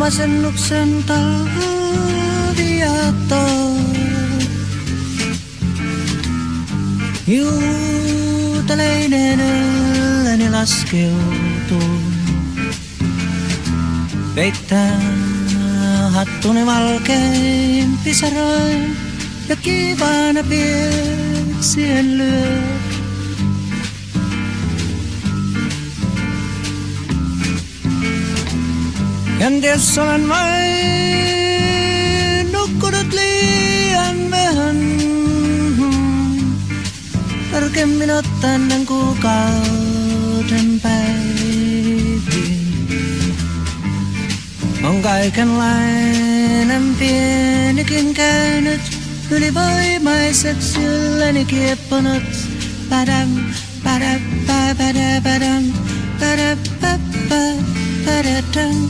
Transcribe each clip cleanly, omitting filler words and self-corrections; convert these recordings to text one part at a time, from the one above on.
masennuksen talviaatto. Juutalainen ylläni laskeutuu. Peittää hattuni valkein pisaroin ja kivaana pieksien lyö. Kenties olen vain nukkunut liian vähän. Tarkemmin ottaen kuukauden päiviin. On kaikenlainen pienikin käynyt, ylivoimaiseksi ylleni kiepponut. Padam, padam, padam, padam, padam, padam, padam.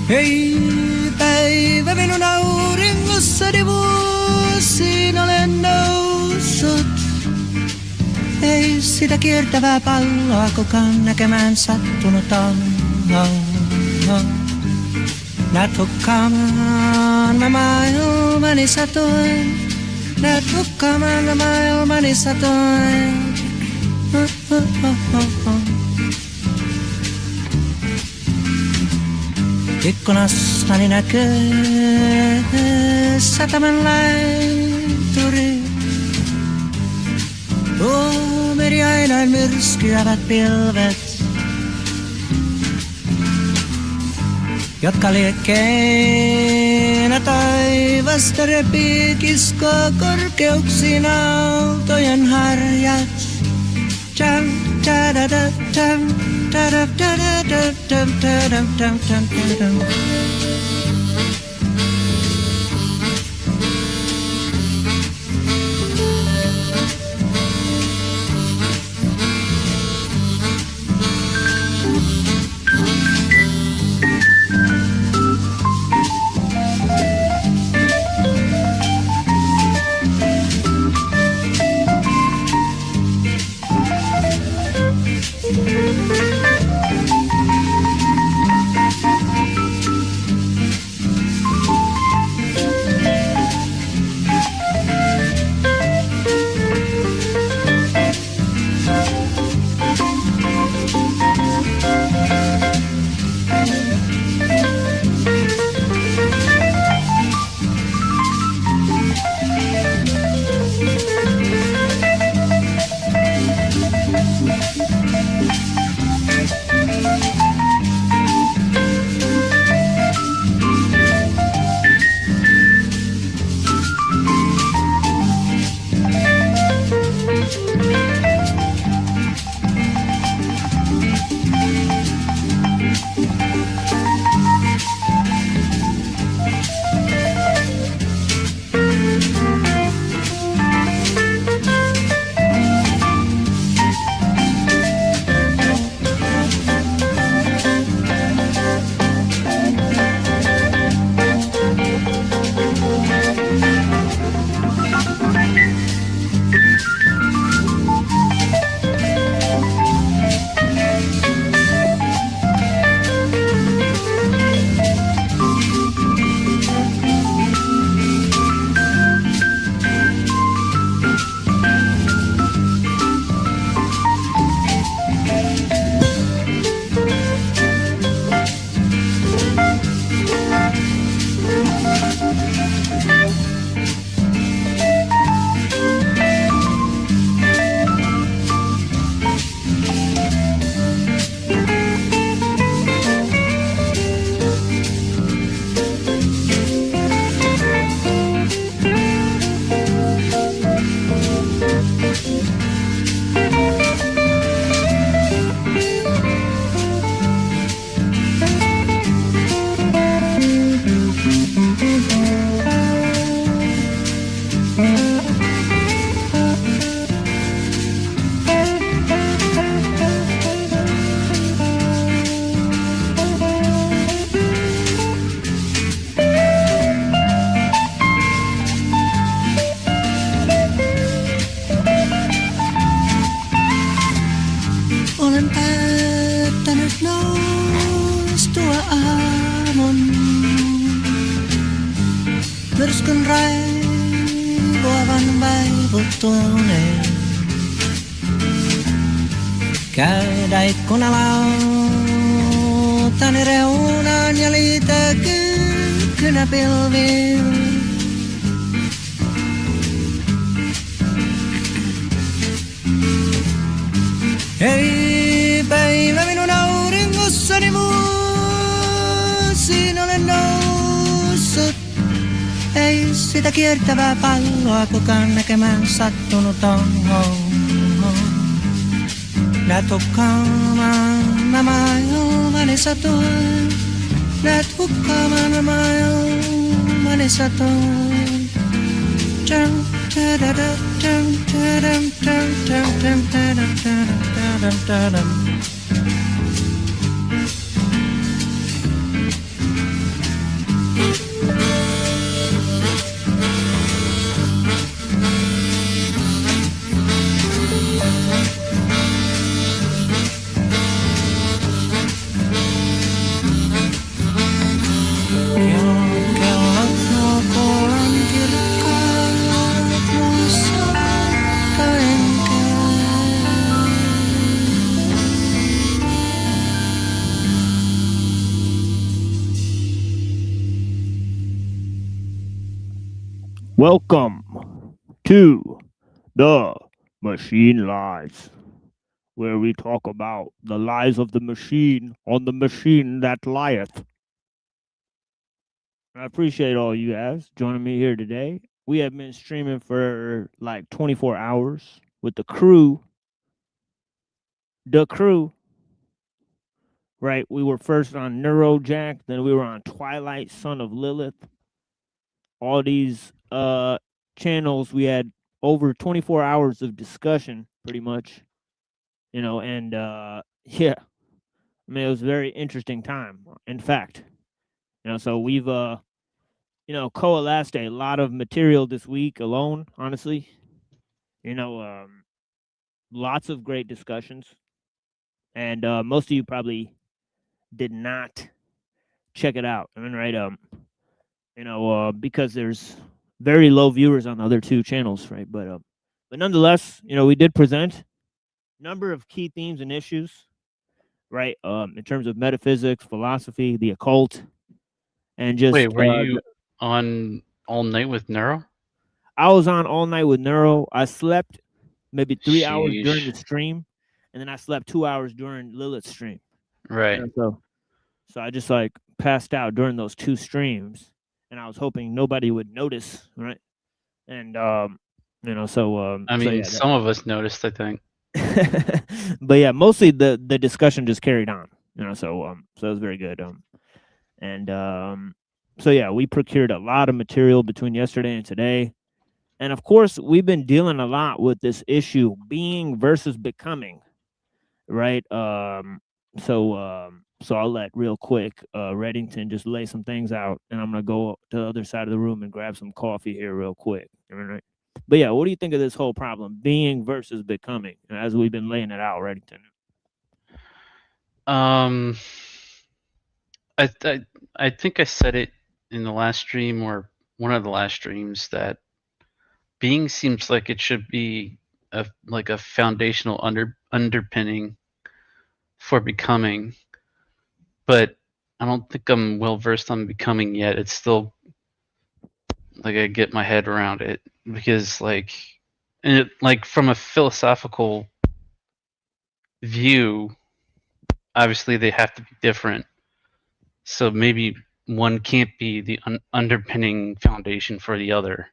Hei päivä minun auringossani vuosiin olen noussut. Ei sitä kiertävää palloa kukaan näkemään sattunut on. Näet hukkaamaan mä maailmani satoin. Näet hukkaamaan mä maailmani satoin. Ikkunastani näkyy sataman laituri. Tuomeri aina myrskyävät pilvet, jotka liekkeenä taivasta repii kiskoo korkeuksiin aaltojen harjat. Jam, da-da-da, jam. kun raivoavan vaivutuneen. Käydä ikkunalautani reunaan ja liitä kynä pilviin. Hei päivä minun auringossani vuosiin olen noussut. Ei sitä kiertävää palloa kukaan näkemään sattunut on. Näet hukkaamaan mä maailmani satoin. Näet hukkaamaan mä maailmani satoin. Welcome to the Machine Lies, where we talk about the lies of the machine on the machine that lieth. I appreciate all you guys joining me here today. We have been streaming for like 24 hours with the crew. Right? We were first on Neurojack, then we were on Twilight, Son of Lilith. All these channels, we had over 24 hours of discussion, pretty much, and yeah, I mean, it was a very interesting time, in fact, so we've coalesced a lot of material this week alone, honestly, lots of great discussions, and most of you probably did not check it out. I mean, right, because there's very low viewers on the other two channels, right? But nonetheless, we did present a number of key themes and issues, right? In terms of metaphysics, philosophy, the occult, and just Wait, were you on all night with Neuro? I was on all night with Neuro. I slept maybe 3 hours during the stream, and then I slept 2 hours during Lilith's stream. Right. So I just like passed out during those two streams. And I was hoping nobody would notice, right? And I mean, some of us noticed, I think. But yeah, mostly the discussion just carried on, so it was very good. So yeah, we procured a lot of material between yesterday and today. And of course, we've been dealing a lot with this issue, being versus becoming, right? So I'll let real quick Reddington just lay some things out, and I'm gonna go to the other side of the room and grab some coffee here real quick. All right. But yeah, what do you think of this whole problem, being versus becoming, as we've been laying it out, Reddington? I think I said it in the last stream or one of the last streams that being seems like it should be a foundational underpinning for becoming. But I don't think I'm well versed on becoming yet. It's still like I get my head around it because from a philosophical view, obviously they have to be different. So maybe one can't be the underpinning foundation for the other.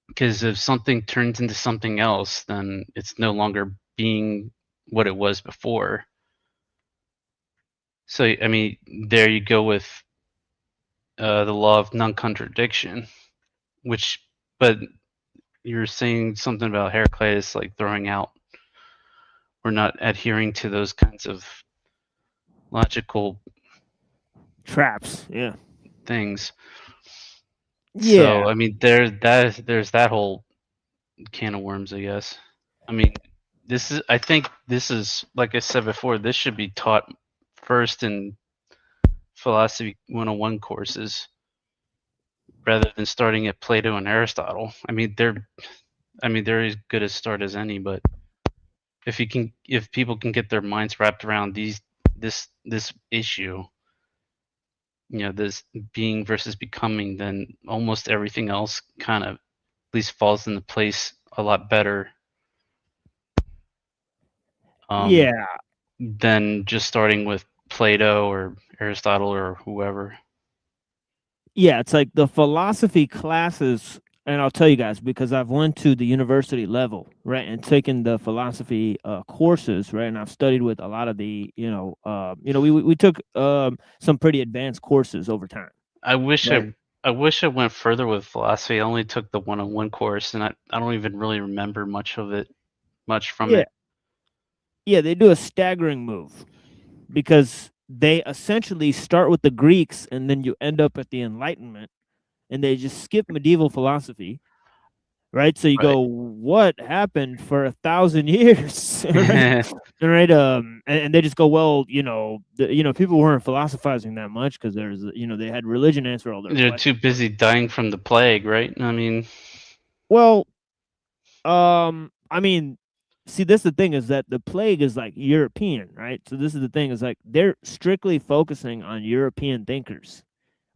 Because if something turns into something else, then it's no longer being what it was before. So, I mean, there you go with the law of non-contradiction, but you're saying something about Heraclitus, like throwing out or not adhering to those kinds of logical traps, yeah, things. Yeah. So, I mean, there's that whole can of worms, I guess. I mean, I think this is, like I said before, this should be taught first in philosophy 101 courses, rather than starting at Plato and Aristotle. I mean, they're as good a start as any, but if people can get their minds wrapped around this issue, this being versus becoming, then almost everything else kind of at least falls into place a lot better. Yeah. Than just starting with Plato or Aristotle or whoever. Yeah, it's like the philosophy classes, and I'll tell you guys because I've went to the university level, right, and taken the philosophy courses, right, and I've studied with a lot of the, we took some pretty advanced courses over time. I wish Right. I wish I went further with philosophy. I only took the one-on-one course, and I don't even really remember much from it. Yeah, they do a staggering move because they essentially start with the Greeks and then you end up at the Enlightenment, and they just skip medieval philosophy, right? So you go, what happened for 1,000 years, right? Right. And they just go, well, people weren't philosophizing that much because there's, they had religion answer all their They're questions. too busy dying from the plague, right? I mean, well, I mean, see, this the thing is that the plague is like European, right? So this is the thing is like they're strictly focusing on European thinkers,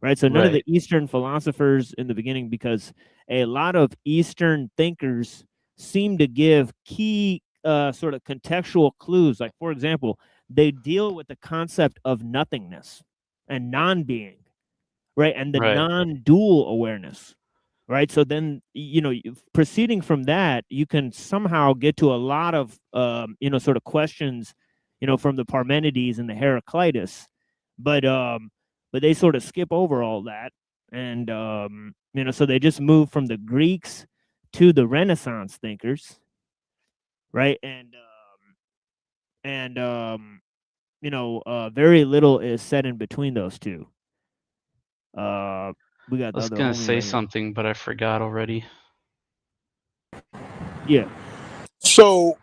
right? So none of the Eastern philosophers in the beginning, because a lot of Eastern thinkers seem to give key sort of contextual clues. Like, for example, they deal with the concept of nothingness and non-being, right? And the non-dual awareness. Right. So then, proceeding from that, you can somehow get to a lot of, sort of questions, from the Parmenides and the Heraclitus. But they sort of skip over all that. And, so they just move from the Greeks to the Renaissance thinkers. Right. And very little is said in between those two. We got I was gonna say something, but I forgot already. Yeah. So,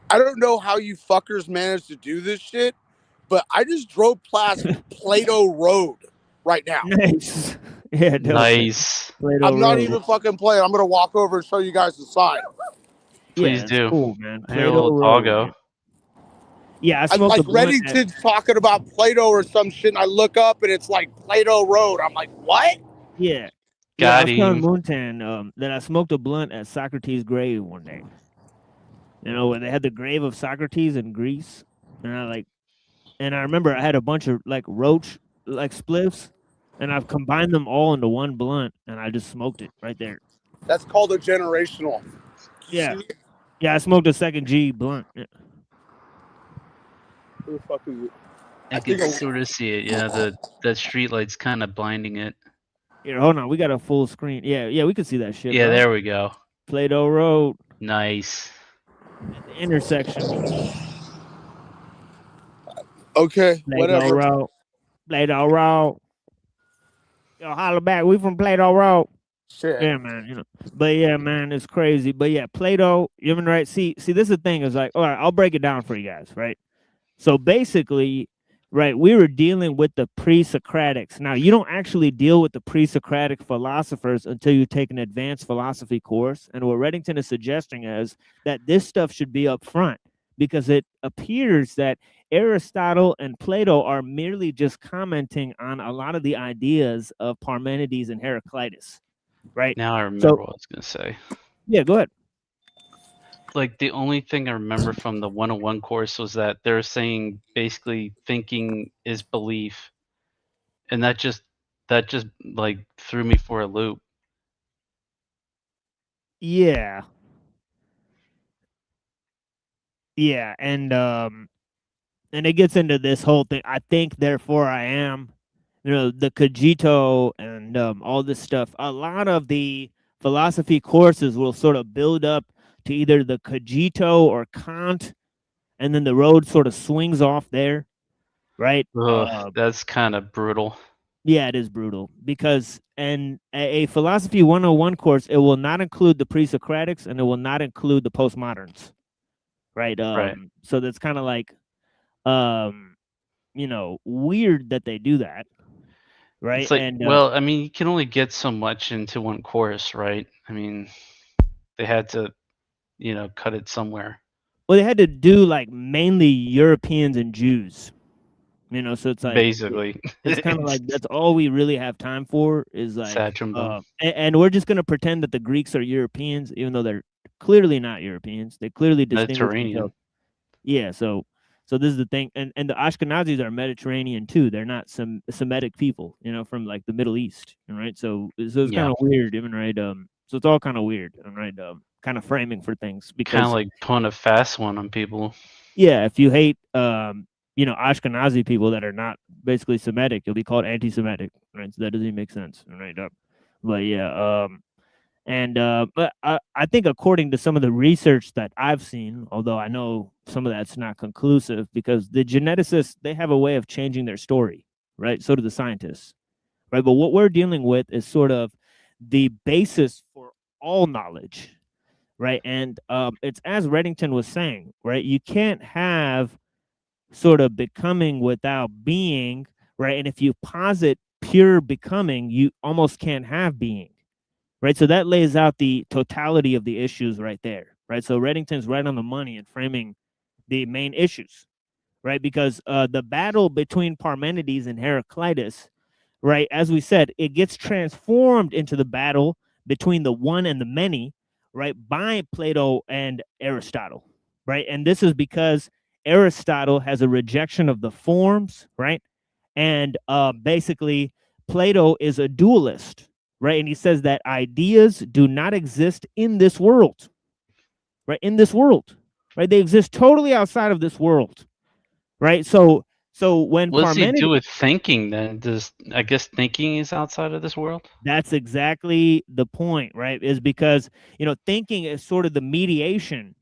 I don't know how you fuckers managed to do this shit, but I just drove past Plato Road right now. Nice. Yeah, nice. I'm not even fucking playing. I'm gonna walk over and show you guys the sign. Please do. Cool, man. I hear a little doggo. Yeah, I'm like Reddington's talking about Plato or some shit, and I look up and it's like Plato Road. I'm like, what? Yeah. Got I was telling Moontan that I smoked a blunt at Socrates' grave one day. When they had the grave of Socrates in Greece, and I remember I had a bunch of like roach like spliffs, and I've combined them all into one blunt, and I just smoked it right there. That's called a generational. Yeah. Yeah, I smoked a second G blunt. Yeah. Who the fuck is it? I can sort of see it. Yeah, the street light's kind of blinding it. Here, hold on. We got a full screen. Yeah, we can see that shit. Yeah, bro. there we go. Plato Road. Nice. At the intersection. Okay, Plato whatever. Road. Plato Road. Yo, holla back. We from Plato Road. Shit. Yeah, man. But yeah, man, it's crazy. But yeah, Plato. You mean right? See, this is the thing. Is like, all right, I'll break it down for you guys, right? So basically, right, we were dealing with the pre-Socratics. Now, you don't actually deal with the pre-Socratic philosophers until you take an advanced philosophy course. And what Reddington is suggesting is that this stuff should be up front because it appears that Aristotle and Plato are merely just commenting on a lot of the ideas of Parmenides and Heraclitus, right? Now I remember what I was going to say. Yeah, go ahead. Like the only thing I remember from the 101 course was that they're saying basically thinking is belief, and that just like threw me for a loop. Yeah, and it gets into this whole thing. I think, therefore I am. The cogito and all this stuff. A lot of the philosophy courses will sort of build up to either the cogito or Kant, and then the road sort of swings off there, right? That's kind of brutal. Yeah, it is brutal because a philosophy 101 course, it will not include the pre-Socratics and it will not include the postmoderns, right? So that's kind of like, weird that they do that. right? It's like, And well, I mean, you can only get so much into one course, right? I mean, they had to, cut it somewhere. well, they had to do like mainly Europeans and Jews, so it's like Basically, it's kind of like that's all we really have time for is like, sad Jumbo. and we're just gonna pretend that the Greeks are Europeans, even though they're clearly not Europeans. They clearly distinguish Mediterranean. themselves. Yeah, so this is the thing, and the Ashkenazis are Mediterranean too. They're not some Semitic people, from like the Middle East, right? So it's Yeah. kind of weird, even right? So it's all kind of weird, right? Kind of framing for things Kind because of like pulling a fast one on people. yeah, if you hate Ashkenazi people that are not basically Semitic, you'll be called anti-Semitic, right? So that doesn't even make sense, right? But yeah, but I think according to some of the research that I've seen, although I know some of that's not conclusive, because the geneticists, they have a way of changing their story, right? So do the scientists, right? But what we're dealing with is sort of the basis for all knowledge, right? And it's as Reddington was saying, right? You can't have sort of becoming without being, right? And if you posit pure becoming, you almost can't have being. Right, so that lays out the totality of the issues right there, right? So Reddington's right on the money in framing the main issues, right? Because the battle between Parmenides and Heraclitus, right, as we said, it gets transformed into the battle between the one and the many, right, by Plato and Aristotle, right? And this is because Aristotle has a rejection of the forms, right? And basically, Plato is a dualist, right? And he says that ideas do not exist in this world, right? In this world, right? They exist totally outside of this world, right? So when What does he Parmenides, do with thinking then? I guess thinking is outside of this world? that's exactly the point, right? Is because, thinking is sort of the mediation,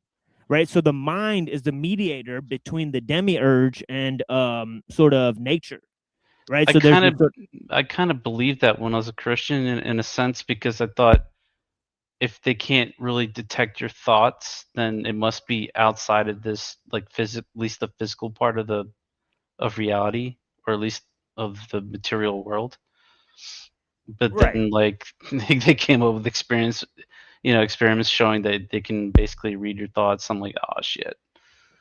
right? So the mind is the mediator between the demiurge and sort of nature, right? I So there's kind of believed that when I was a Christian in a sense, because I thought if they can't really detect your thoughts, then it must be outside of this, like at least the physical part of reality, or at least of the material world. But Right. then, like, they came up with experiments showing that they can basically read your thoughts. I'm like, oh shit,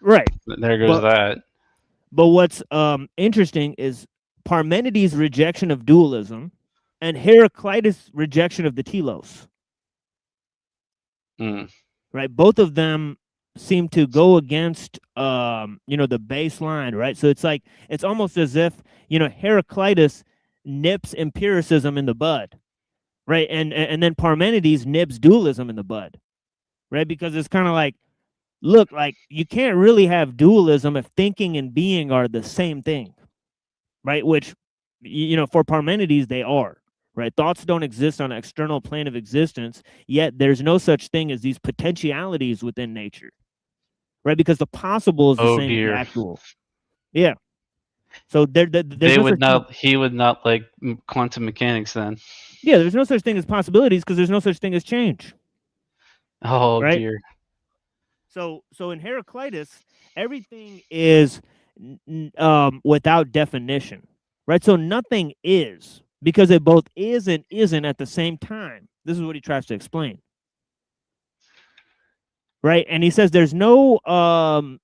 right. there goes that. But what's interesting is Parmenides' rejection of dualism and Heraclitus' rejection of the telos. Right, both of them seem to go against the baseline, right? So it's almost as if Heraclitus nips empiricism in the bud, right? And then Parmenides nips dualism in the bud, right? Because it's kind of like, look, like you can't really have dualism if thinking and being are the same thing, right? Which for Parmenides they are. Right, thoughts don't exist on an external plane of existence, yet there's no such thing as these potentialities within nature, right? Because the possible is the same as the actual. Yeah. So He would not like quantum mechanics then. Yeah, there's no such thing as possibilities because there's no such thing as change. Oh right? dear. So in Heraclitus, everything is without definition, right? So nothing is, because it both is and isn't at the same time. This is what he tries to explain. Right? And he says there's no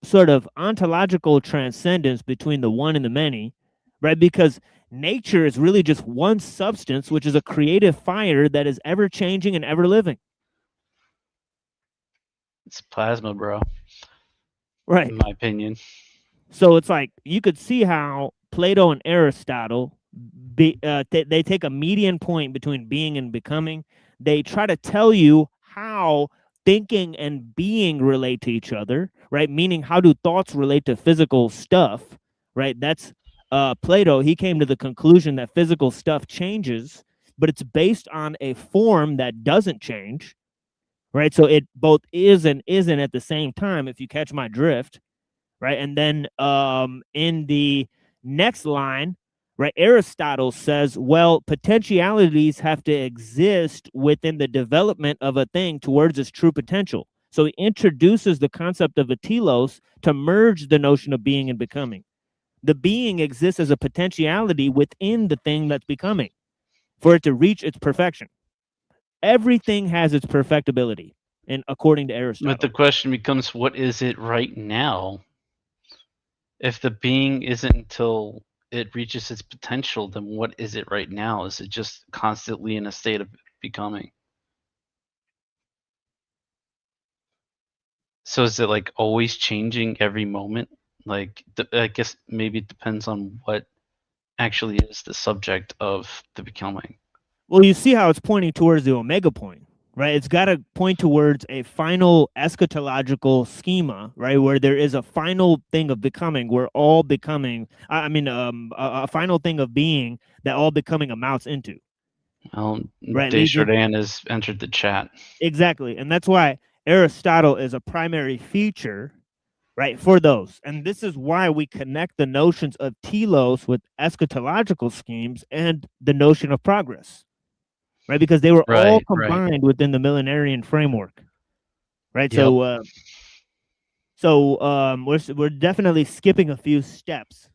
sort of ontological transcendence between the one and the many, right? Because nature is really just one substance, which is a creative fire that is ever changing and ever living. It's plasma, bro. Right. In my opinion. So it's like you could see how Plato and Aristotle, they take a median point between being and becoming. They try to tell you how thinking and being relate to each other, right? Meaning, how do thoughts relate to physical stuff, right? That's Plato. He came to the conclusion that physical stuff changes, but it's based on a form that doesn't change, right? So it both is and isn't at the same time, if you catch my drift, right? And then in the next line, right, Aristotle says, well, potentialities have to exist within the development of a thing towards its true potential. So he introduces the concept of a telos to merge the notion of being and becoming, The being exists as a potentiality within the thing that's becoming for it to reach its perfection. Everything has its perfectibility, and according to Aristotle. But the question becomes, what is it right now? If the being isn't until it reaches its potential, then what is it right now? Is it just constantly in a state of becoming? So is it like always changing every moment? Like, I guess maybe it depends on what actually is the subject of the becoming. Well, you see how it's pointing towards the omega point, right? It's got to point towards a final eschatological schema, right? Where there is a final thing of becoming, where all becoming, a final thing of being that all becoming amounts into. Well, Right, leads in- Desjardins has entered the chat. Exactly. And that's why Aristotle is a primary feature, right, for those. And this is why we connect the notions of telos with eschatological schemes and the notion of progress, right? Because they were all Right, right. combined within the millenarian framework, right? Yep. We're definitely skipping a few steps,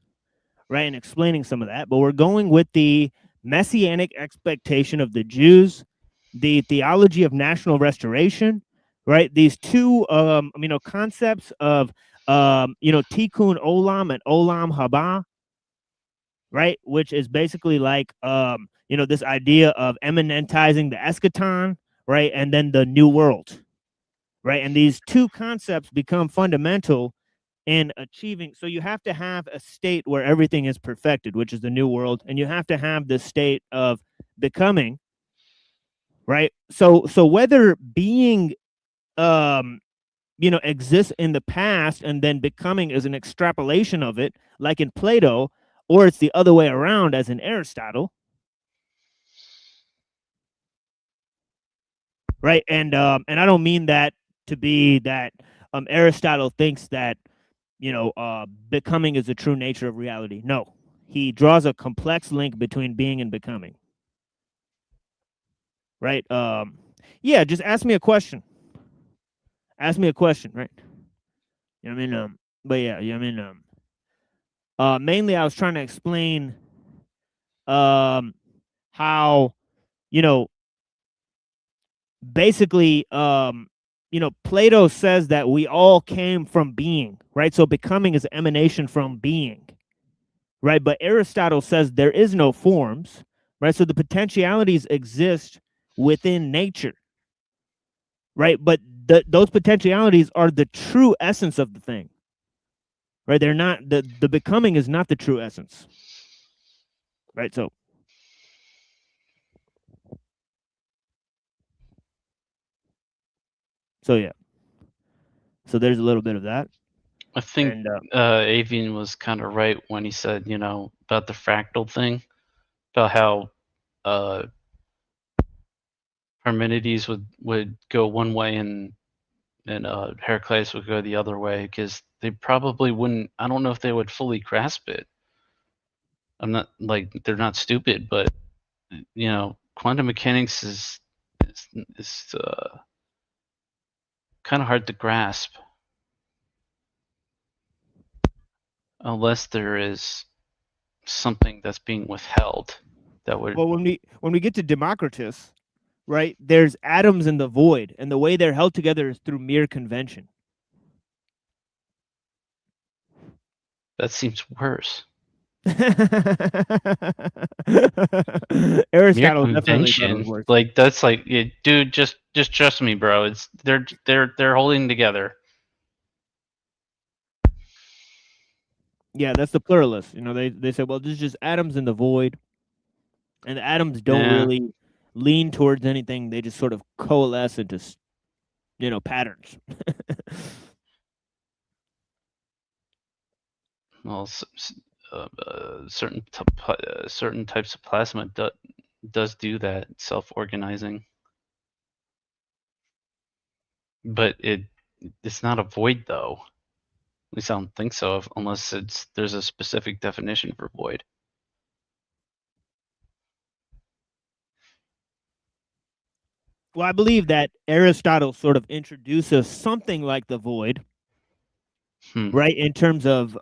right, and explaining some of that, but we're going with the messianic expectation of the Jews, the theology of national restoration, right? These two, concepts of, tikkun olam and olam haba, right? Which is basically like, this idea of eminentizing the eschaton, right? And then the new world, right? And these two concepts become fundamental in achieving. So you have to have a state where everything is perfected, which is the new world, and you have to have the state of becoming, right? So whether being exists in the past and then becoming is an extrapolation of it, like in Plato, or it's the other way around as in Aristotle, right? And I don't mean that to be that Aristotle thinks that becoming is the true nature of reality. No, he draws a complex link between being and becoming. Right? Yeah, just ask me a question. Ask me a question, right? You know what I mean? But yeah, you know what I mean? Mainly I was trying to explain how, basically Plato says that we all came from being, right? So becoming is an emanation from being. Right, but Aristotle says there is no forms, right? So the potentialities exist within nature, right? But those potentialities are the true essence of the thing, right? They're not the becoming is not the true essence, right? So yeah, so there's a little bit of that. I think And, Avian was kind of right when he said, about the fractal thing, about how Parmenides would go one way and Heraclitus would go the other way, because they probably wouldn't. I don't know if they would fully grasp it. I'm not like they're not stupid, but quantum mechanics is kind of hard to grasp unless there is something that's being withheld that would. well, when we get to Democritus, right? There's atoms in the void, and the way they're held together is through mere convention. That seems worse. Aristotle Mere definitely thought it convention, was worse. like that's like, yeah, dude, just trust me, bro. It's they're holding together. Yeah, that's the pluralist. They said, well, there's just atoms in the void, and the atoms don't Yeah. really lean towards anything. They just sort of coalesce into, patterns. Well, certain types of plasma does do that, self-organizing, but it's not a void though. At least I don't think so, unless there's a specific definition for void. Well, I believe that Aristotle sort of introduces something like the void, right? In terms of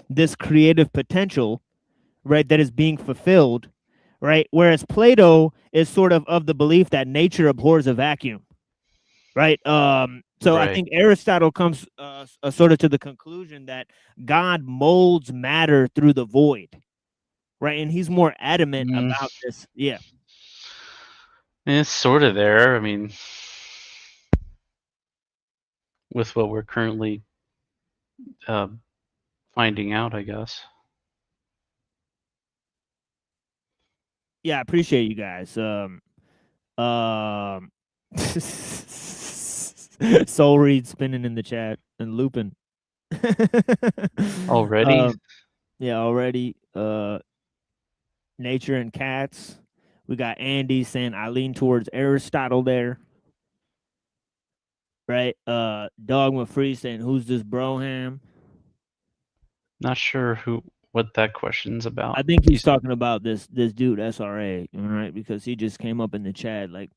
this creative potential, right, that is being fulfilled, right? Whereas Plato is sort of the belief that nature abhors a vacuum, right? So I Right. think Aristotle comes sort of to the conclusion that God molds matter through the void, right? And he's more adamant Mm, about this. Yeah. it's sort of there. I mean, with what we're currently finding out, I guess. Yeah, I appreciate you guys. Soul Reed spinning in the chat and looping. Already? Yeah, already. Nature and Cats. We got Andy saying I lean towards Aristotle there. Right? Dogma Free saying who's this Broham? Not sure what that question's about. I think he's talking about this dude SRA, right? Because he just came up in the chat, like,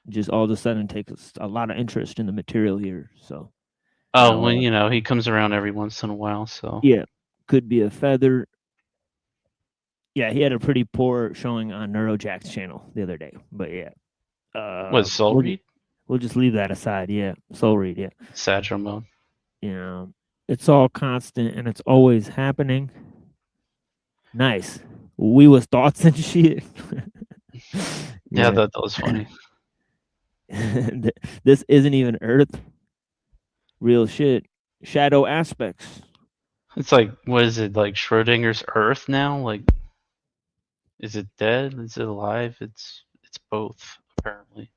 just all of a sudden takes a lot of interest in the material here. So, Oh, well, he comes around every once in a while, so. yeah, could be a feather. Yeah, he had a pretty poor showing on Neurojack's channel the other day, but yeah. What, Soul Reed? We'll just leave that aside. Yeah, Soul Reed. Yeah, Sagittal mode. Yeah, it's all constant and it's always happening. Nice. We was thoughts and shit. Yeah, that was funny. This isn't even Earth. Real shit. Shadow aspects. It's like, what is it, like Schrodinger's Earth now? Like, is it dead? Is it alive? It's both, apparently.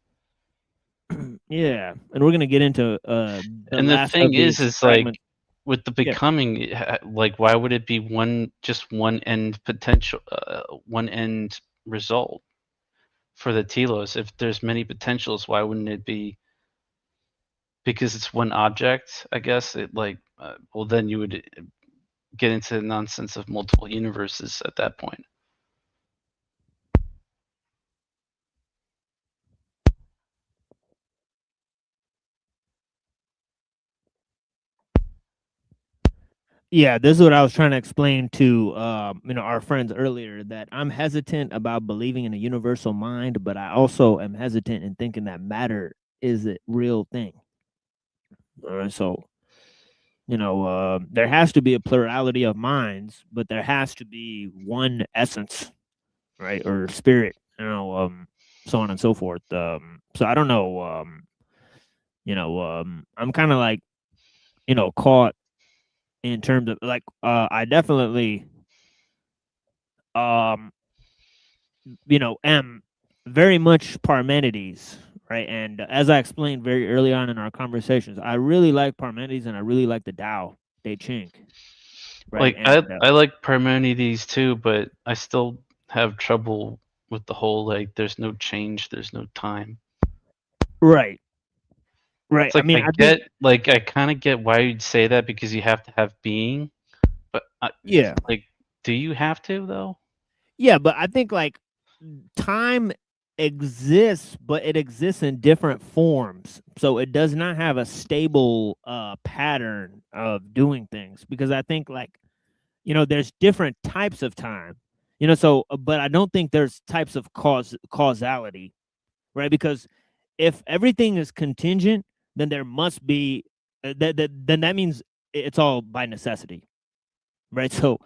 Yeah, and we're gonna get into and the thing is like with the becoming, like, why would it be just one end potential, one end result for the telos? If there's many potentials, why wouldn't it be? Because it's one object, I guess. It like, well, then you would get into the nonsense of multiple universes at that point. Yeah, this is what I was trying to explain to our friends earlier, that I'm hesitant about believing in a universal mind, but I also am hesitant in thinking that matter is a real thing. So, there has to be a plurality of minds, but there has to be one essence, right, or spirit, so on and so forth. So I don't know, I'm kind of like, caught in terms of like, I definitely, am very much Parmenides, right? And as I explained very early on in our conversations, I really like Parmenides and I really like the Tao Te Ching. Right. Like, I like Parmenides too, but I still have trouble with the whole, like, there's no change, there's no time. Right. Right. It's like, I mean, I kind of get why you'd say that, because you have to have being, but yeah, like, do you have to though? Yeah, but I think like time exists, but it exists in different forms. So it does not have a stable pattern of doing things, because I think like, there's different types of time. So but I don't think there's types of causality, right? Because if everything is contingent, then there must be then that means it's all by necessity, right? So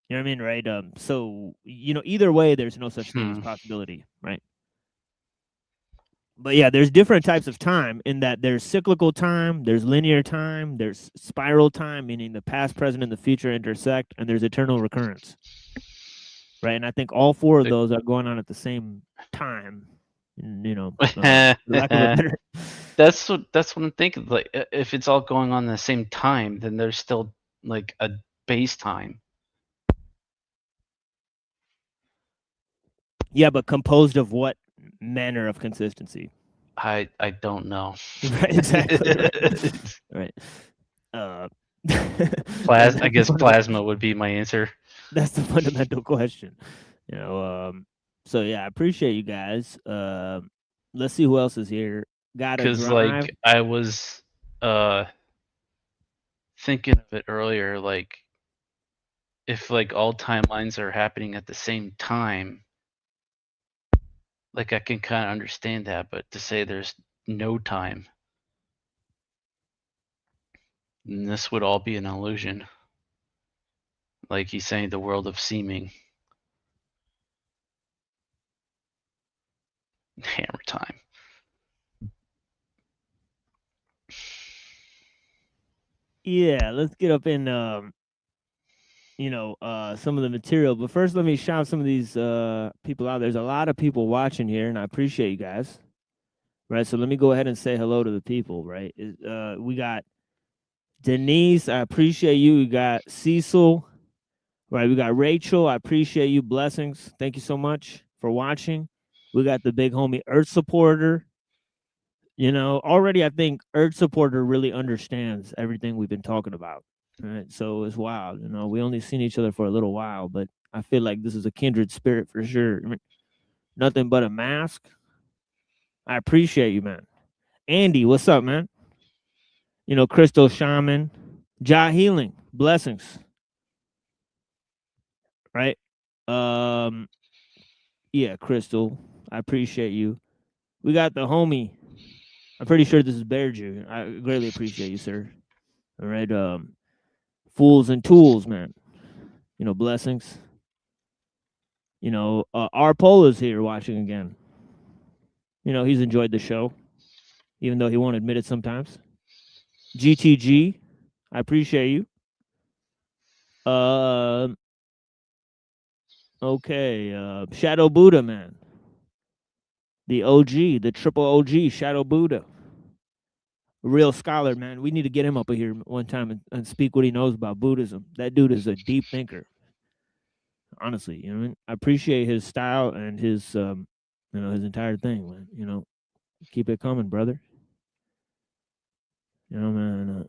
you know what I mean, right? So either way, there's no such thing as possibility, right? But yeah, there's different types of time, in that there's cyclical time, there's linear time, there's spiral time, meaning the past, present, and the future intersect, and there's eternal recurrence, right? And I think all four of those are going on at the same time. That's what I'm thinking. Like, if it's all going on at the same time, then there's still like a base time. Yeah, but composed of what manner of consistency? I don't know. Right, exactly. Right. I guess plasma would be my answer. That's the fundamental question. So yeah, I appreciate you guys. Let's see who else is here. Because like, I was thinking of it earlier, like if like all timelines are happening at the same time, like I can kind of understand that, but to say there's no time, then this would all be an illusion. Like he's saying, the world of seeming. Hammer time. Yeah, let's get up in some of the material. But first, let me shout some of these people out. There's a lot of people watching here, and I appreciate you guys. Right, so let me go ahead and say hello to the people. Right, we got Denise. I appreciate you. We got Cecil. Right, we got Rachel. I appreciate you. Blessings. Thank you so much for watching. We got the big homie Earth Supporter. You know, already I think Earth Supporter really understands everything we've been talking about. Right, so it's wild. You know, we only seen each other for a little while, but I feel like this is a kindred spirit for sure. I mean, nothing but a mask. I appreciate you, man. Andy, what's up, man? You know, Crystal Shaman, Ja Healing, blessings. Right? Yeah, Crystal, I appreciate you. We got the homie. I'm pretty sure this is Bear Jew. I greatly appreciate you, sir. All right. Fools and tools, man. You know, blessings. You know, our Pola's here watching again. You know, he's enjoyed the show, even though he won't admit it sometimes. GTG, I appreciate you. Okay, Shadow Buddha, man. The OG, the triple OG, Shadow Buddha. A real scholar, man. We need to get him up here one time and speak what he knows about Buddhism. That dude is a deep thinker. Honestly, you know what I mean? I appreciate his style and his his entire thing, man. You know, keep it coming, brother. You know, man.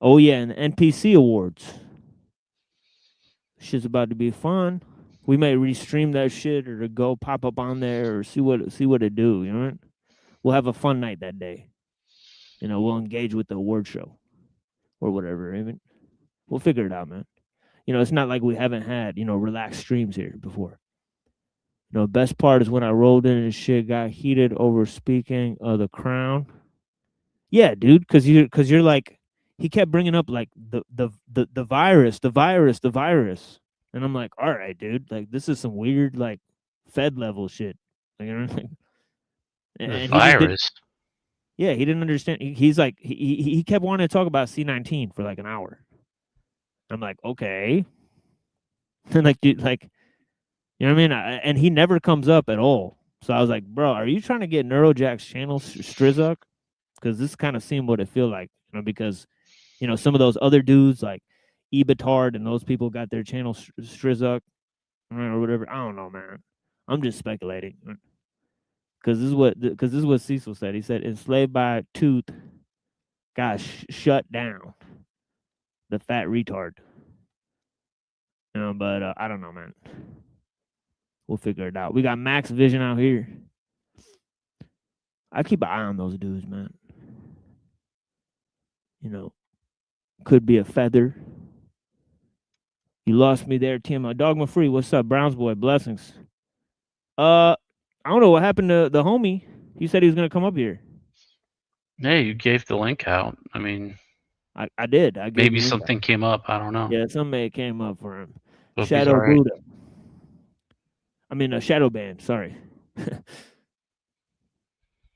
Oh yeah, and the NPC awards. Shit's about to be fun. We may restream that shit or to go pop up on there or see what it do. You know what I mean? We'll have a fun night that day. You know, we'll engage with the award show or whatever. Even we'll figure it out, man. You know, it's not like we haven't had, you know, relaxed streams here before. You know, best part is when I rolled in and shit got heated over speaking of the crown. Yeah, dude, because you're like, he kept bringing up like the virus, and I'm like, all right, dude, like this is some weird like Fed level shit. Like, The virus. He didn't understand. He's like, he kept wanting to talk about C-19 for like an hour. I'm like, okay. And like, dude, like, you know what I mean? And he never comes up at all. So I was like, bro, are you trying to get Neurojack's channel Strizuk? Because this kind of seemed what it feel like, you know, because, you know, some of those other dudes like Ebitard and those people got their channel Strizuk or whatever. I don't know, man. I'm just speculating. Because this is what Cecil said. He said, enslaved by a tooth got shut down. The fat retard. You know, but I don't know, man. We'll figure it out. We got Max Vision out here. I keep an eye on those dudes, man. You know, could be a feather. You lost me there, Tim. Dogma Free, what's up? Browns boy, blessings. I don't know what happened to the homie. He said he was gonna come up here. Hey, you gave the link out. I mean, I did. I gave maybe something came up. I don't know. Yeah, something came up for him. Hope Shadow he's all right. Buddha. I mean, a Shadow Band. Sorry.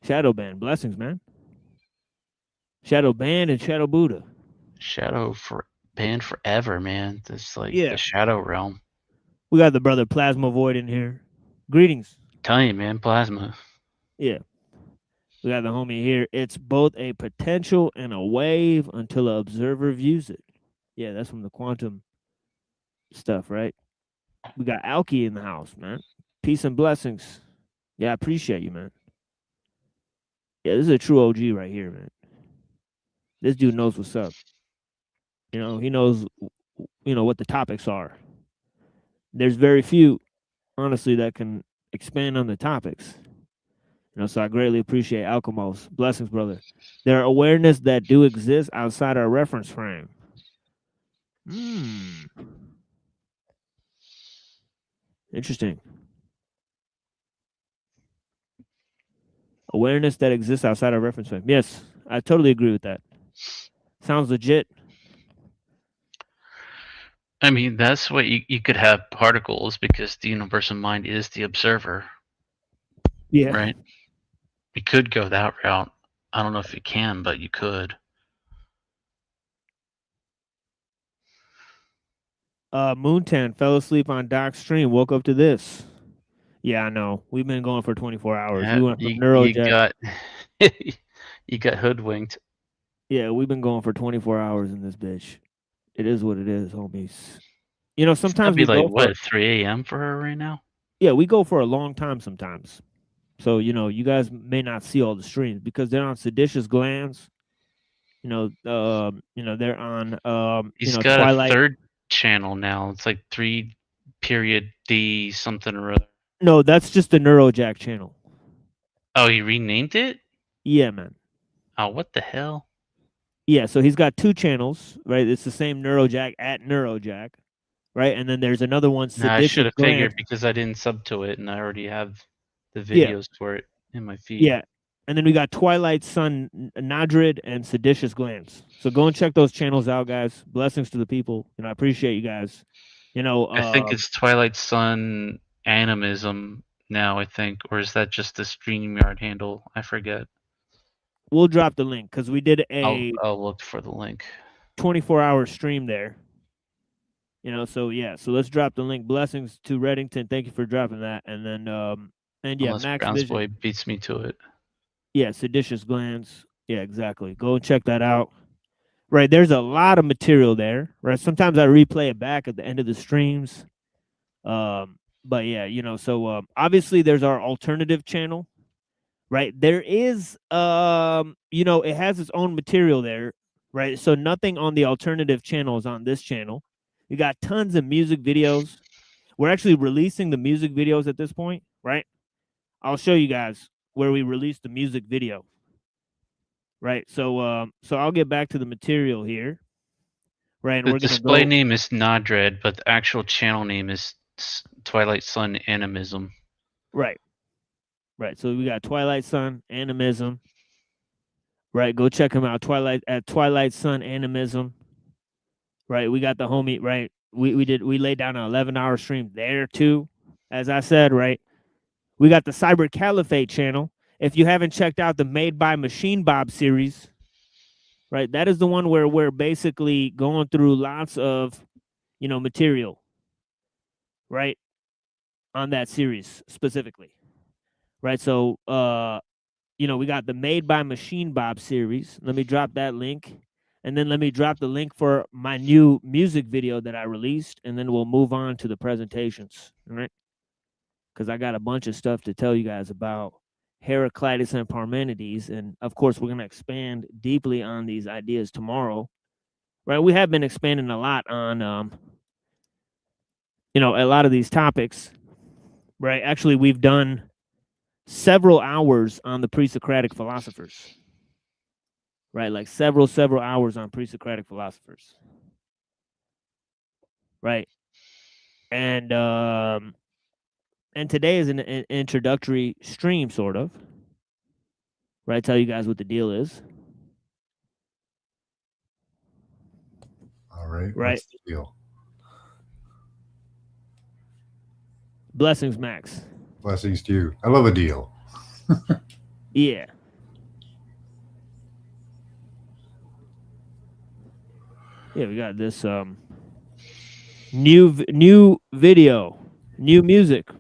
Shadow Band. Blessings, man. Shadow Band and Shadow Buddha. Shadow for band forever, man. This like the Shadow realm. We got the brother Plasma Void in here. Greetings. Tell you, man, Plasma. Yeah. We got the homie here. It's both a potential and a wave until an observer views it. Yeah, that's from the quantum stuff, right? We got Alki in the house, man. Peace and blessings. Yeah, I appreciate you, man. Yeah, this is a true OG right here, man. This dude knows what's up. You know, he knows, you know, what the topics are. There's very few, honestly, that can expand on the topics. So I greatly appreciate Alchemos. Blessings, brother. There are awareness that do exist outside our reference frame. Interesting. Awareness that exists outside our reference frame. Yes, I totally agree with that. Sounds legit. I mean, that's what you could have particles because the universal mind is the observer, Yeah. right? You could go that route. I don't know if you can, but you could. Moontan fell asleep on Doc's stream, woke up to this. Yeah, I know. We've been going for 24 hours. Yeah, We went from you Neurojack. got you got hoodwinked. Yeah, we've been going for 24 hours in this bitch. It is what it is, homies. That'd Sometimes be we like go for what 3 a.m. for her right now. yeah, we go for a long time sometimes. So you guys may not see all the streams because they're on Seditious Glands. They're on He's got Twilight. a third channel now. It's like 3.D something or other. No, that's just the Neurojack channel. Oh, he renamed it? Yeah, man. Oh, what the hell? Yeah, so he's got 2 channels, right? It's the same Neurojack at Neurojack, right? And then there's another one, Nah, I should Seditious have Gland. figured because I didn't sub to it and I already have the Yeah. videos for it in my feed. Yeah. And then we got Twilight Sun, Nadrid, and Seditious Glands. So go and check those channels out, guys. Blessings to the people. I appreciate you guys. I think it's Twilight Sun Animism now, I think. Or is that just the StreamYard handle? I forget. We'll drop the link because we did a I'll look for the link. 24-hour stream there. So let's drop the link. Blessings to Reddington. Thank you for dropping that. And then Unless Max Browns Vision. Boy beats me to it. Yeah, Seditious Glands. Yeah, exactly. Go and check that out. Right, there's a lot of material there. Right, sometimes I replay it back at the end of the streams. But yeah, so obviously there's our alternative channel. Right, there is it has its own material there. Right, so nothing on the alternative channel is on this channel. You got tons of music videos. We're actually releasing the music videos at this point. Right, I'll show you guys where we released the music video. Right, so I'll get back to the material here. Right, and The we're gonna display go. name is Nodred, but the actual channel name is Twilight Sun Animism. Right. So we got Twilight Sun Animism. Right, go check him out. Twilight Sun Animism. Right, we got the homie. Right, we laid down an 11-hour stream there too. As I said, right, we got the Cyber Caliphate channel. If you haven't checked out the Made by Machine Bob series, right, that is the one where we're basically going through lots of, material, right, on that series specifically, right? So, we got the Made by Machine Bob series. Let me drop that link, and then let me drop the link for my new music video that I released, and then we'll move on to the presentations, all right? Because I got a bunch of stuff to tell you guys about Heraclitus and Parmenides, and of course we're going to expand deeply on these ideas tomorrow, right? We have been expanding a lot on a lot of these topics, right? Actually, we've done several hours on the pre-Socratic philosophers, right? Like several hours on pre-Socratic philosophers, right? And today is an introductory stream, sort of, right? Tell you guys what the deal is. All right. Right. What's the deal? Blessings, Max. Blessings to you. I love a deal. Yeah. Yeah, we got this new video, new music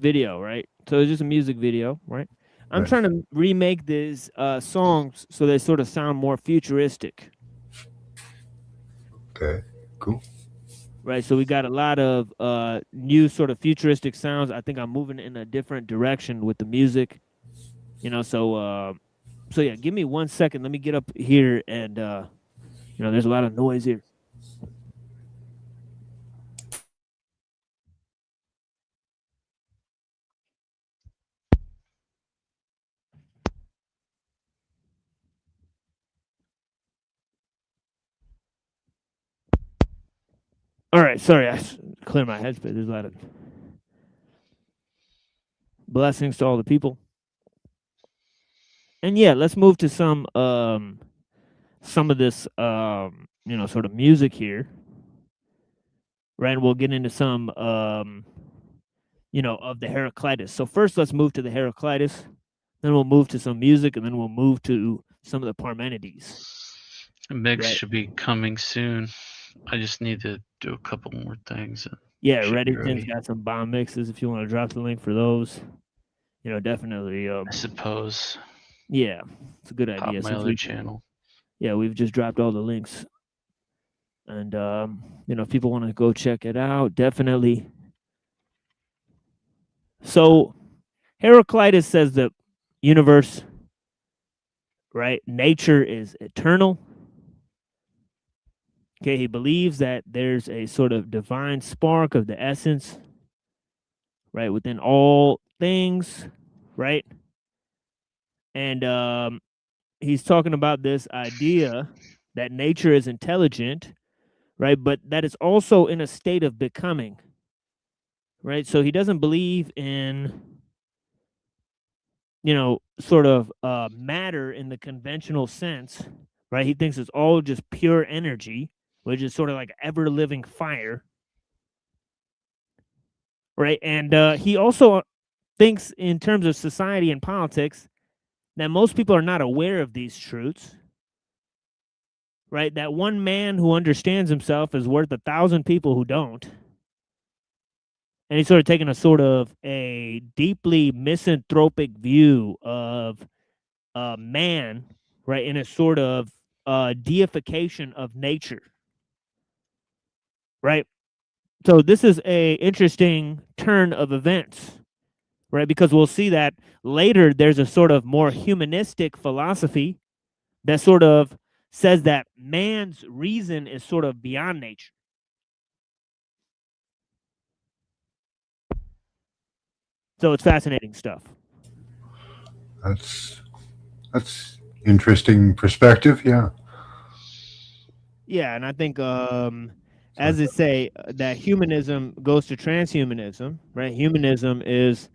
video, right? So it's just a music video, right? I'm Right. trying to remake these songs so they sort of sound more futuristic. Okay. Cool. Right, so we got a lot of new sort of futuristic sounds. I think I'm moving in a different direction with the music, so yeah, give me 1 second. Let me get up here and there's a lot of noise here. All right, sorry, clear my headspace. There's a lot of blessings to all the people. And yeah, let's move to some of this sort of music here. Right, and we'll get into some of the Heraclitus. So first let's move to the Heraclitus, then we'll move to some music, and then we'll move to some of the Parmenides. The mix Right. should be coming soon. I just need to do a couple more things. Yeah, Should be Reddington's ready. got some bomb mixes if you want to drop the link for those. Definitely. I suppose. Yeah, it's a good Pop idea. my Since other channel. Yeah, we've just dropped all the links. And, if people want to go check it out, definitely. So Heraclitus says the universe, right? Nature is eternal. Okay, he believes that there's a sort of divine spark of the essence, right, within all things, right? And he's talking about this idea that nature is intelligent, right, but that it's also in a state of becoming, right? So he doesn't believe in, sort of matter in the conventional sense, right? He thinks it's all just pure energy, which is sort of like ever-living fire, right? And he also thinks in terms of society and politics that most people are not aware of these truths, right? That one man who understands himself is worth 1,000 people who don't. And he's sort of taking a deeply misanthropic view of man, right, in a sort of deification of nature, right? So this is a interesting turn of events, right? Because we'll see that later there's a sort of more humanistic philosophy that sort of says that man's reason is sort of beyond nature. So it's fascinating stuff. That's interesting perspective. Yeah. Yeah, and I think as they say, that humanism goes to transhumanism, right? Humanism is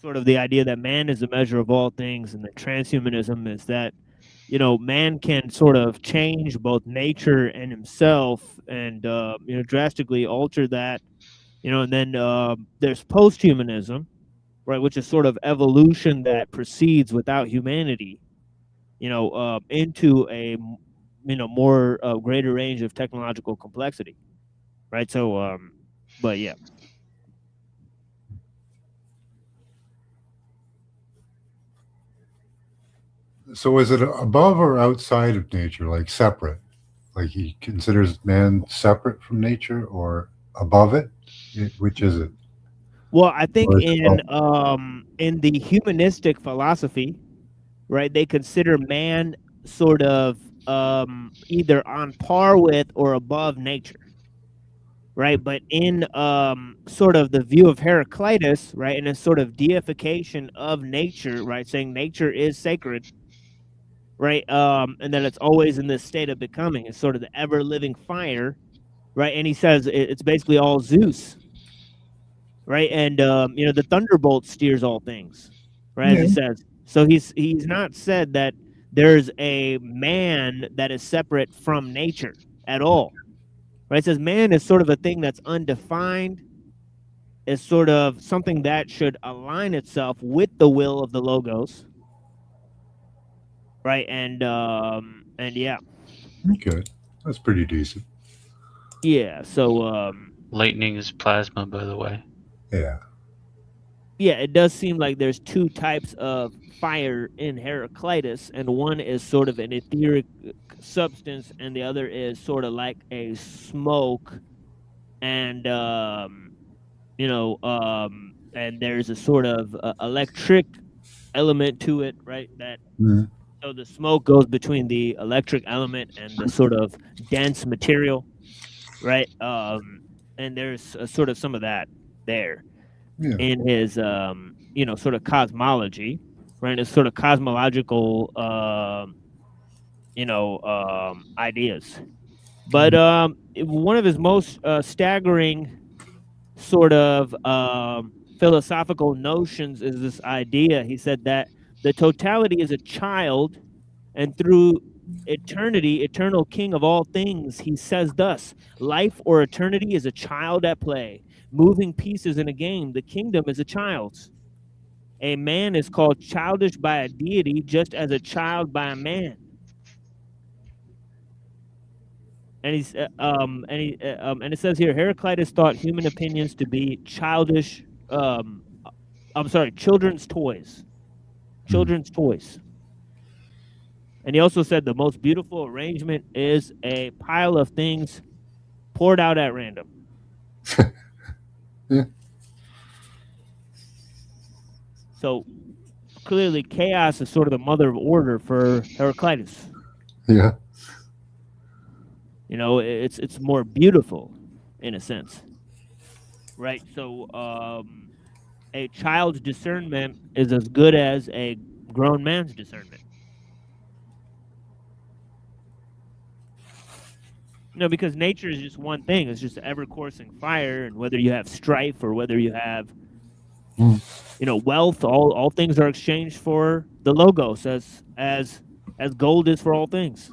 sort of the idea that man is the measure of all things, and that transhumanism is that, man can sort of change both nature and himself and, drastically alter that, and then there's posthumanism, right, which is sort of evolution that proceeds without humanity, into a, more greater range of technological complexity, right? So, but yeah. So is it above or outside of nature, like separate? Like he considers man separate from nature or above it? Which is it? Well, I think Or is it both? in the humanistic philosophy, right, they consider man sort of either on par with or above nature, right? But in sort of the view of Heraclitus, right, in a sort of deification of nature, right, saying nature is sacred, right, and that it's always in this state of becoming, it's sort of the ever living fire, right? And he says it's basically all Zeus, right? And the thunderbolt steers all things, right? As he says. So he's not said that there's a man that is separate from nature at all, right? It says man is sort of a thing that's undefined, is sort of something that should align itself with the will of the Logos, right? And yeah. Okay. That's pretty decent. Yeah, so Lightning is plasma, by the way. Yeah. yeah, it does seem like there's two types of fire in Heraclitus, and one is sort of an etheric substance, and the other is sort of like a smoke, and and there's a sort of electric element to it, right? That Mhm. so the smoke goes between the electric element and the sort of dense material, right? And there's sort of some of that there. Yeah. In his sort of cosmology, right? His sort of cosmological ideas. But one of his most staggering sort of philosophical notions is this idea. He said that the totality is a child, and through eternity, eternal king of all things, he says thus: life or eternity is a child at play, moving pieces in a game. The kingdom is a child's. A man is called childish by a deity, just as a child by a man. And he's and it says here, Heraclitus thought human opinions to be childish. Children's toys. Children's toys. And he also said the most beautiful arrangement is a pile of things poured out at random. Yeah. So clearly, chaos is sort of the mother of order for Heraclitus. Yeah. You know, it's more beautiful in a sense, right? So a child's discernment is as good as a grown man's discernment. No, because nature is just one thing. It's just ever coursing fire, and whether you have strife or whether you have, wealth, all things are exchanged for the logos, as gold is for all things.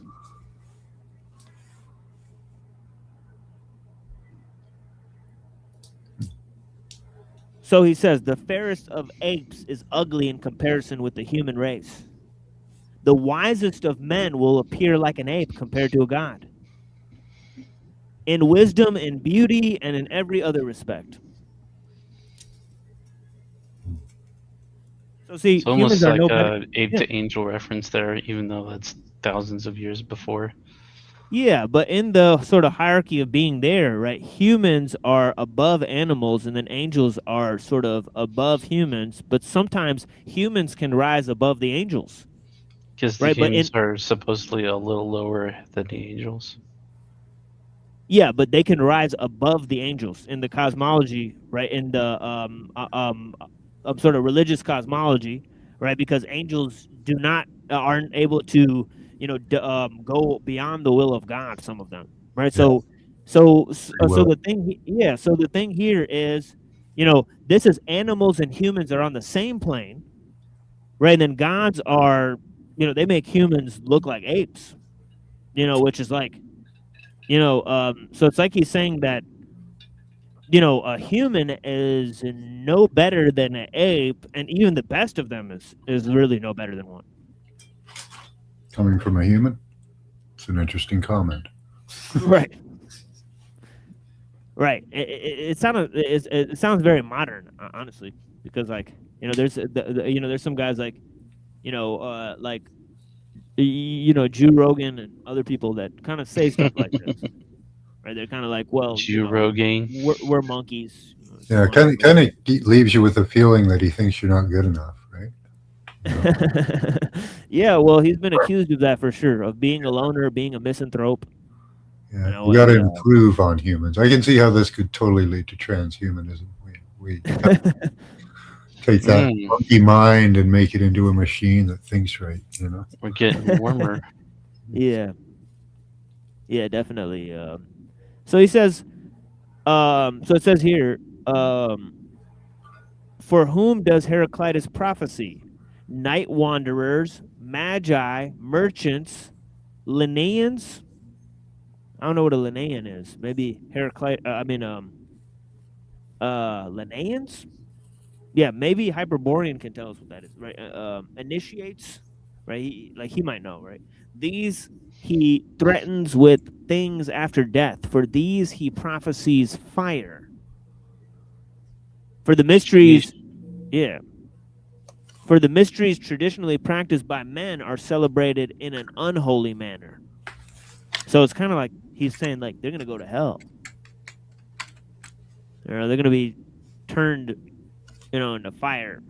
So he says, the fairest of apes is ugly in comparison with the human race. The wisest of men will appear like an ape compared to a god, in wisdom, in beauty, and in every other respect. So see, It's almost humans are like no a better. ape to angel reference there, even though that's thousands of years before. Yeah, but in the sort of hierarchy of being there, right, humans are above animals, and then angels are sort of above humans, but sometimes humans can rise above the angels. Because the Right, but humans are supposedly a little lower than the angels. Yeah, but they can rise above the angels in the cosmology, right? In the sort of religious cosmology, right? Because angels aren't able to, go beyond the will of God. Some of them, right? Yeah. So will. the thing, So the thing here is, this is animals and humans are on the same plane, right? And then gods are, they make humans look like apes, which is like. So it's like he's saying that, a human is no better than an ape, and even the best of them is really no better than one. Coming from a human, it's an interesting comment. Right. Right. It sounds very modern, honestly, because there's there's some guys like Joe Rogan and other people that kind of say stuff like this. Right, they're kind of like, well, Joe Rogan. We're monkeys. Yeah, kind of leaves you with a feeling that he thinks you're not good enough, right? Yeah, well, he's been accused of that for sure, of being a loner, being a misanthrope. Yeah, we got to improve on humans. I can see how this could totally lead to transhumanism. We take that monkey mind and make it into a machine that thinks right. We're getting warmer. Yeah, definitely. So he says, so it says here, for whom does Heraclitus prophesy? Night wanderers, magi, merchants, Linnaeans. I don't know what a Linnaean is. Maybe Heraclitus. Linnaeans. Yeah, maybe Hyperborean can tell us what that is, right? Initiates, right? He might know, right? These he threatens with things after death. For these he prophesies fire. For the mysteries, For the mysteries traditionally practiced by men are celebrated in an unholy manner. So it's kind of like he's saying, like, they're going to go to hell. They're going to be turned, into fire.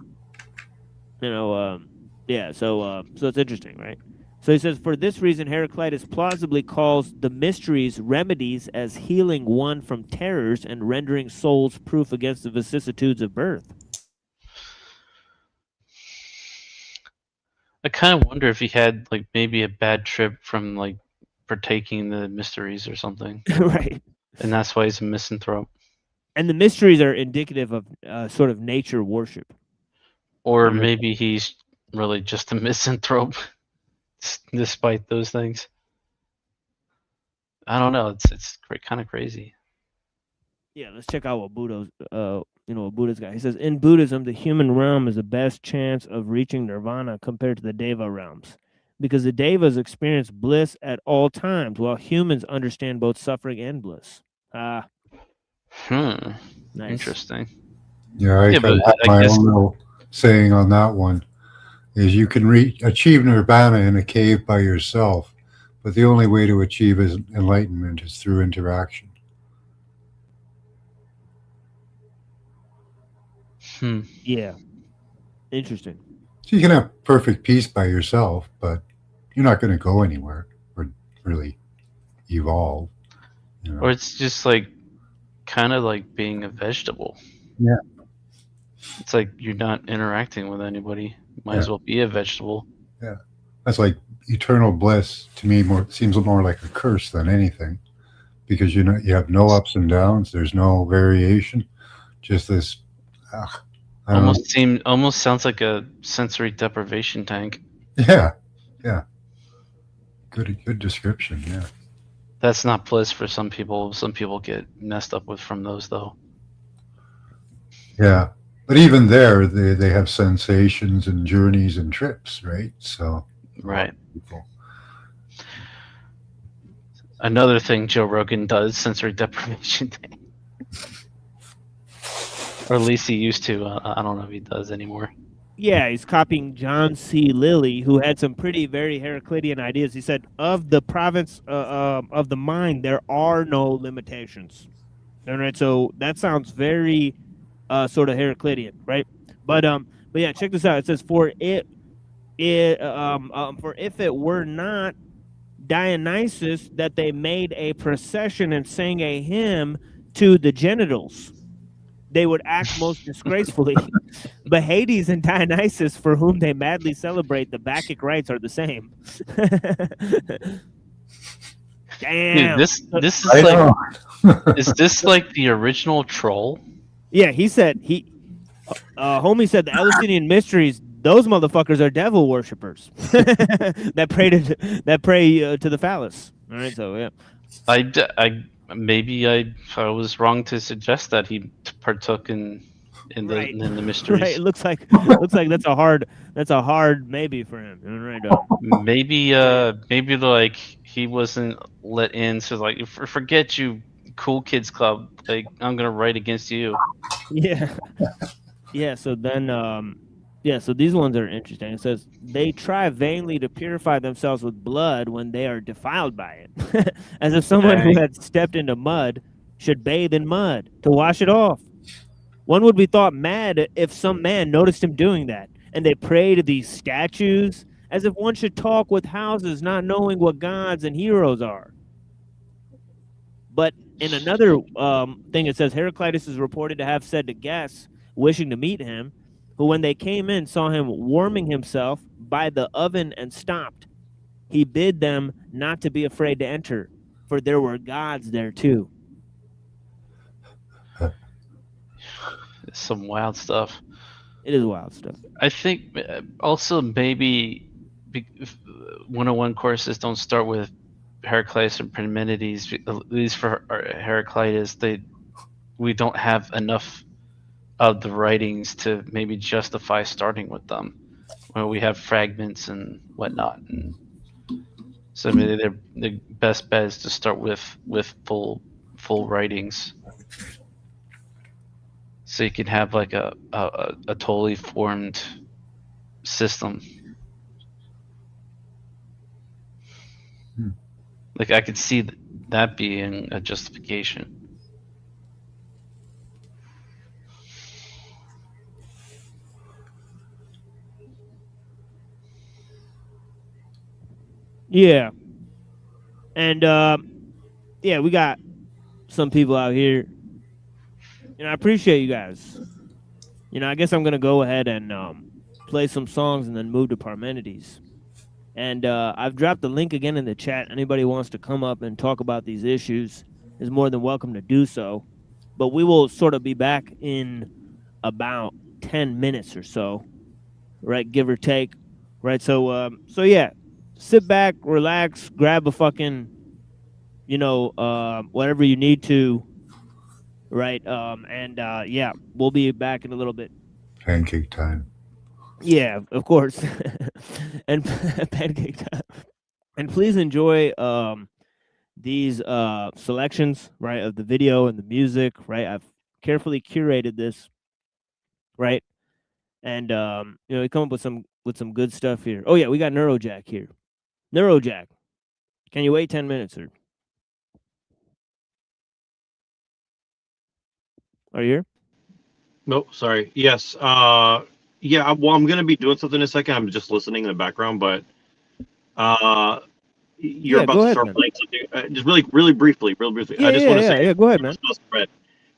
So it's interesting, right? So he says, for this reason, Heraclitus plausibly calls the mysteries remedies as healing one from terrors and rendering souls proof against the vicissitudes of birth. I kind of wonder if he had maybe a bad trip from partaking in the mysteries or something, Right. and that's why he's a misanthrope. And the mysteries are indicative of sort of nature worship. Or maybe he's really just a misanthrope, despite those things. I don't know. It's kind of crazy. Yeah, let's check out what Buddha's what Buddha's got. He says, in Buddhism, the human realm is the best chance of reaching nirvana compared to the deva realms, because the devas experience bliss at all times, while humans understand both suffering and bliss. Nice. Interesting. Yeah, I but have I my guess own little saying on that one is you can achieve nirvana in a cave by yourself, but the only way to achieve enlightenment is through interaction. Yeah. Interesting. So you can have perfect peace by yourself, but you're not going to go anywhere or really evolve. You know? Or it's just like kind of like being a vegetable. Yeah. It's like you're not interacting with anybody. Might as well be a vegetable. Yeah. That's like eternal bliss to me seems more like a curse than anything, because you have no ups and downs, there's no variation, just this almost sounds like a sensory deprivation tank. Yeah. Good description. Yeah. That's not bliss for some people. Some people get messed up from those though. Yeah, but even there, they have sensations and journeys and trips, right? So right. Another thing Joe Rogan does, sensory deprivation tank. Or at least he used to. I don't know if he does anymore. Yeah, he's copying John C. Lilly, who had some very Heraclitean ideas. He said, of the province of the mind, there are no limitations. All right, so that sounds very sort of Heraclitean, right? But yeah, check this out. It says, for if it were not Dionysus that they made a procession and sang a hymn to the genitals, they would act most disgracefully. But Hades and Dionysus, for whom they madly celebrate the Bacchic rites, are the same. Damn. Dude, this is like, is this like the original troll? Yeah, he said homie said the Eleusinian mysteries, those motherfuckers are devil worshippers that pray to the phallus. All right, so yeah. Maybe I was wrong to suggest that he partook in the mysteries. Right. It looks like that's a hard maybe for him. Right. Maybe like he wasn't let in, so like forget you, cool kids club. Like I'm gonna write against you. Yeah. Yeah. So then so these ones are interesting. It says they try vainly to purify themselves with blood when they are defiled by it, as if someone who had stepped into mud should bathe in mud to wash it off. One would be thought mad if some man noticed him doing that, and they pray to these statues as if one should talk with houses, not knowing what gods and heroes are. But in another thing, it says Heraclitus is reported to have said to guests wishing to meet him, who when they came in saw him warming himself by the oven and stopped, he bid them not to be afraid to enter, for there were gods there too. Some wild stuff. It is wild stuff. I think also maybe 101 courses don't start with Heraclitus and Parmenides. At least for Heraclitus, we don't have enough of the writings to maybe justify starting with them. Well, we have fragments and whatnot, and so maybe the best bet is to start with full writings, so you can have like a totally formed system. Like I could see that being a justification. Yeah. And yeah, we got some people out here. I appreciate you guys. I guess I'm gonna go ahead and play some songs and then move to Parmenides. And I've dropped the link again in the chat. Anybody wants to come up and talk about these issues is more than welcome to do so. But we will sort of be back in about 10 minutes or so, right? Give or take, right? So yeah, sit back, relax, grab a fucking, whatever you need to, right? Yeah, we'll be back in a little bit. Pancake time. Yeah, of course. And pancake time. And please enjoy these selections, right, of the video and the music, right? I've carefully curated this, right? And we come up with some good stuff here. Oh yeah, we got Neurojack here. Neurojack, can you wait 10 minutes, sir? Are you here? Nope, sorry. Yes. Yeah, well, I'm gonna be doing something in a second. I'm just listening in the background, but you're about to start playing something. Just really briefly. Yeah, I just want to say, yeah, go ahead, man. Red.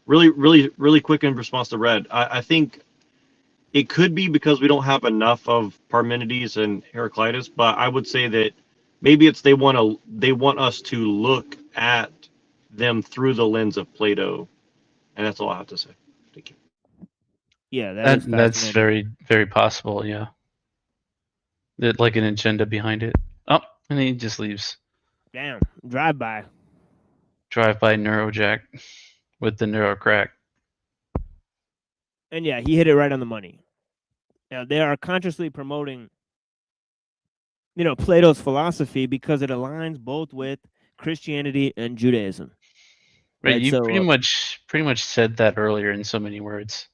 Really quick in response to Red. I think it could be because we don't have enough of Parmenides and Heraclitus, but I would say that maybe it's they want us to look at them through the lens of Plato, and that's all I have to say. Thank you. Yeah, that's very, very possible. Yeah, like an agenda behind it. Oh, and he just leaves. Damn, drive by Neurojack with the neurocrack. And yeah, he hit it right on the money. Now they are consciously promoting, Plato's philosophy because it aligns both with Christianity and Judaism. Right, you pretty much said that earlier in so many words.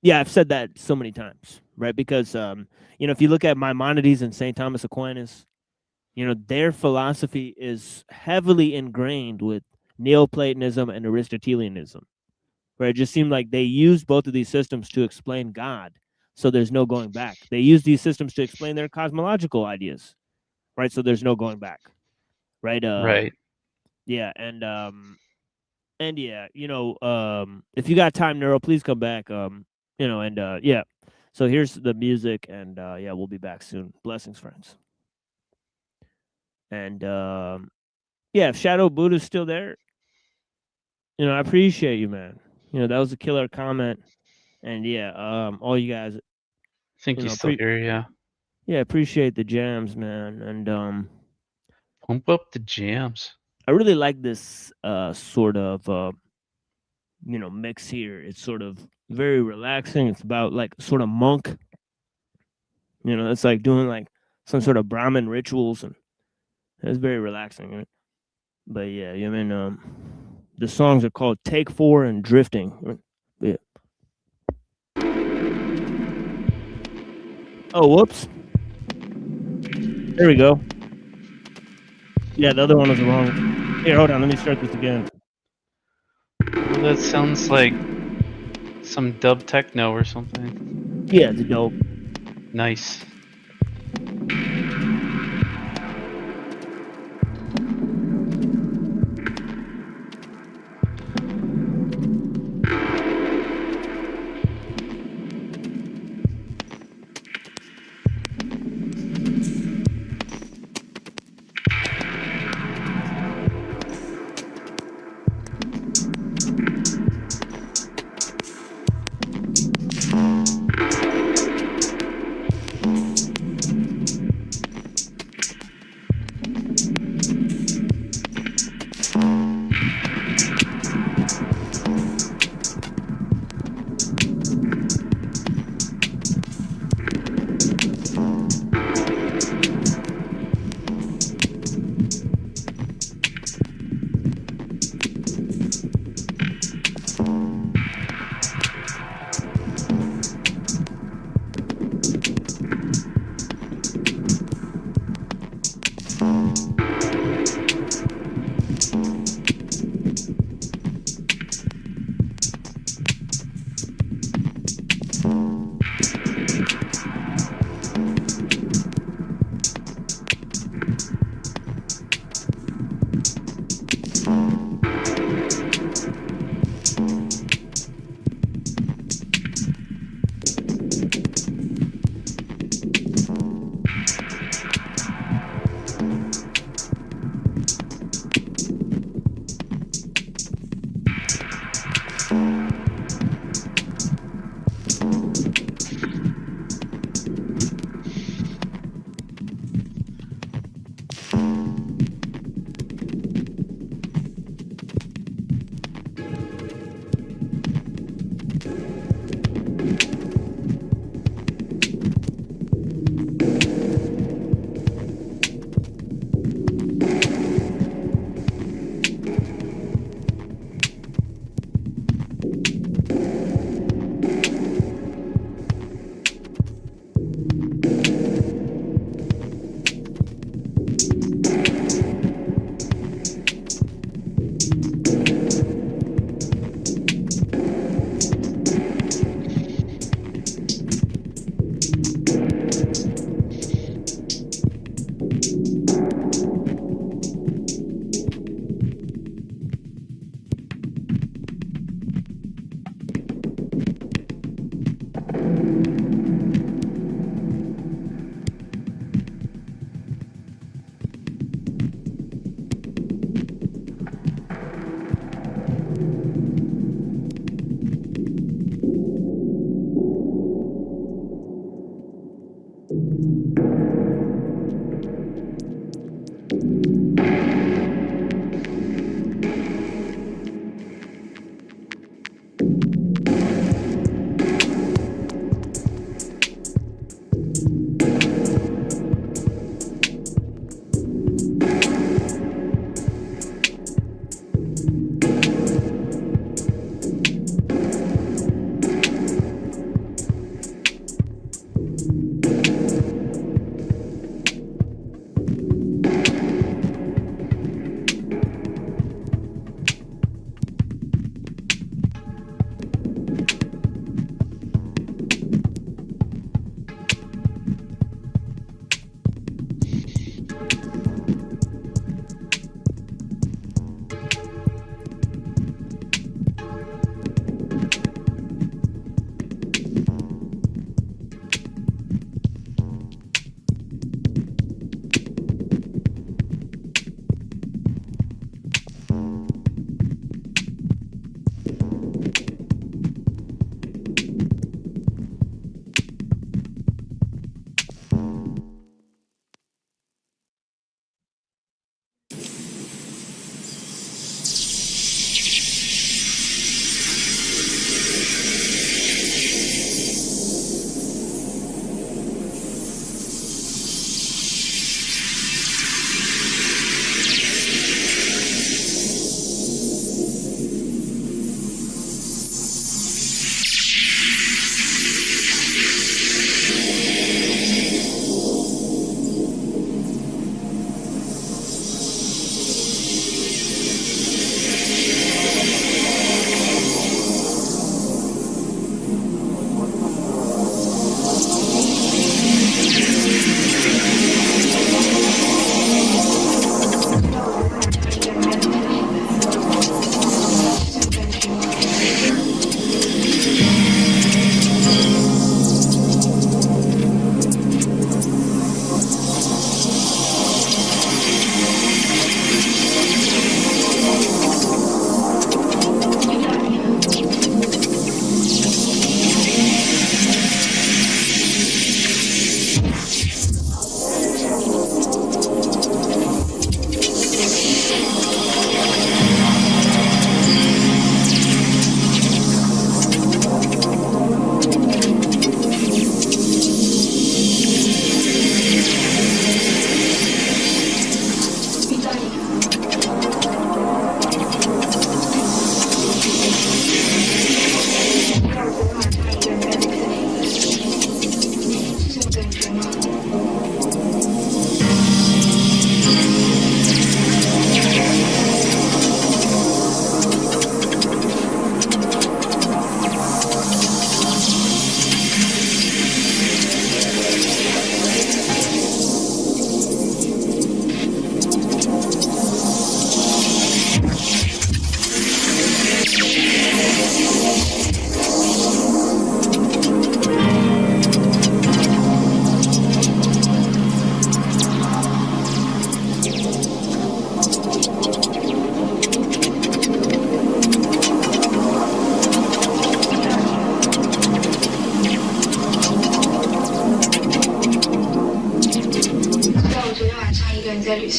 Yeah, I've said that so many times, right? Because if you look at Maimonides and St. Thomas Aquinas, their philosophy is heavily ingrained with Neoplatonism and Aristotelianism. Right? It just seemed like they used both of these systems to explain God, so there's no going back. They used these systems to explain their cosmological ideas, right? So there's no going back, right? Right. Yeah, and yeah, if you got time, Neuro, please come back. Yeah. So here's the music, and yeah, we'll be back soon. Blessings, friends. And yeah, if Shadow Buddha's still there, I appreciate you, man. That was a killer comment. And yeah, all you guys. I think he's still here, yeah. Yeah, appreciate the jams, man. And pump up the jams. I really like this sort of mix here. It's sort of very relaxing. It's about like sort of monk. It's like doing like some sort of Brahmin rituals, and it's very relaxing. Right? But yeah, the songs are called Take 4 and Drifting. Yeah. Oh, whoops. There we go. Yeah, the other one was wrong. Here, hold on. Let me start this again. Well, that sounds like some dub techno or something. Yeah, it's dope. Nice.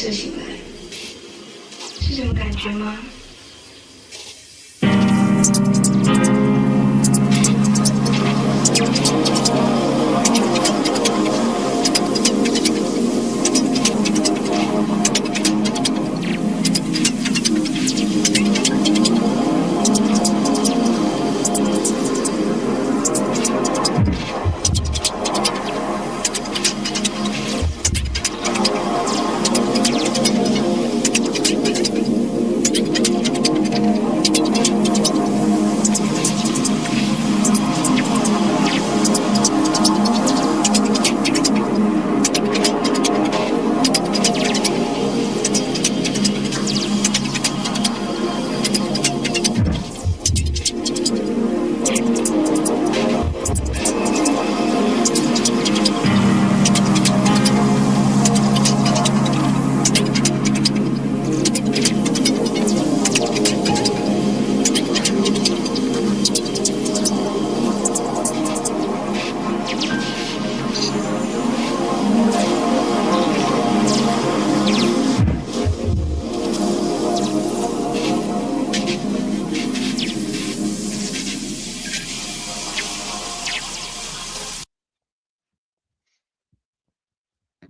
射醒来，是这种感觉吗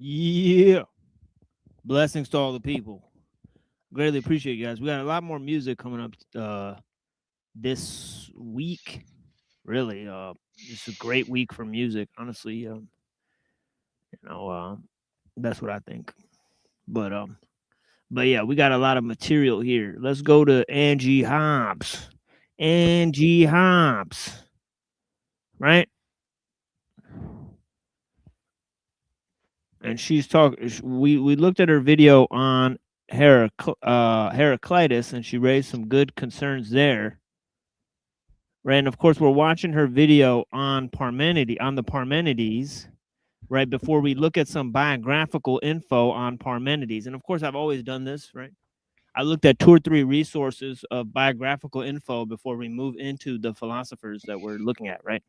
？Yeah. Blessings to all the people. Greatly appreciate you guys. We got a lot more music coming up this week. Really, it's a great week for music. Honestly, that's what I think. But yeah, we got a lot of material here. Let's go to Angie Hobbs. Angie Hobbs, right? And she's talking. We looked at her video on Heraclitus, and she raised some good concerns there. Right, and of course, we're watching her video on the Parmenides, right, before we look at some biographical info on Parmenides. And of course, I've always done this, right? I looked at 2 or 3 resources of biographical info before we move into the philosophers that we're looking at, right?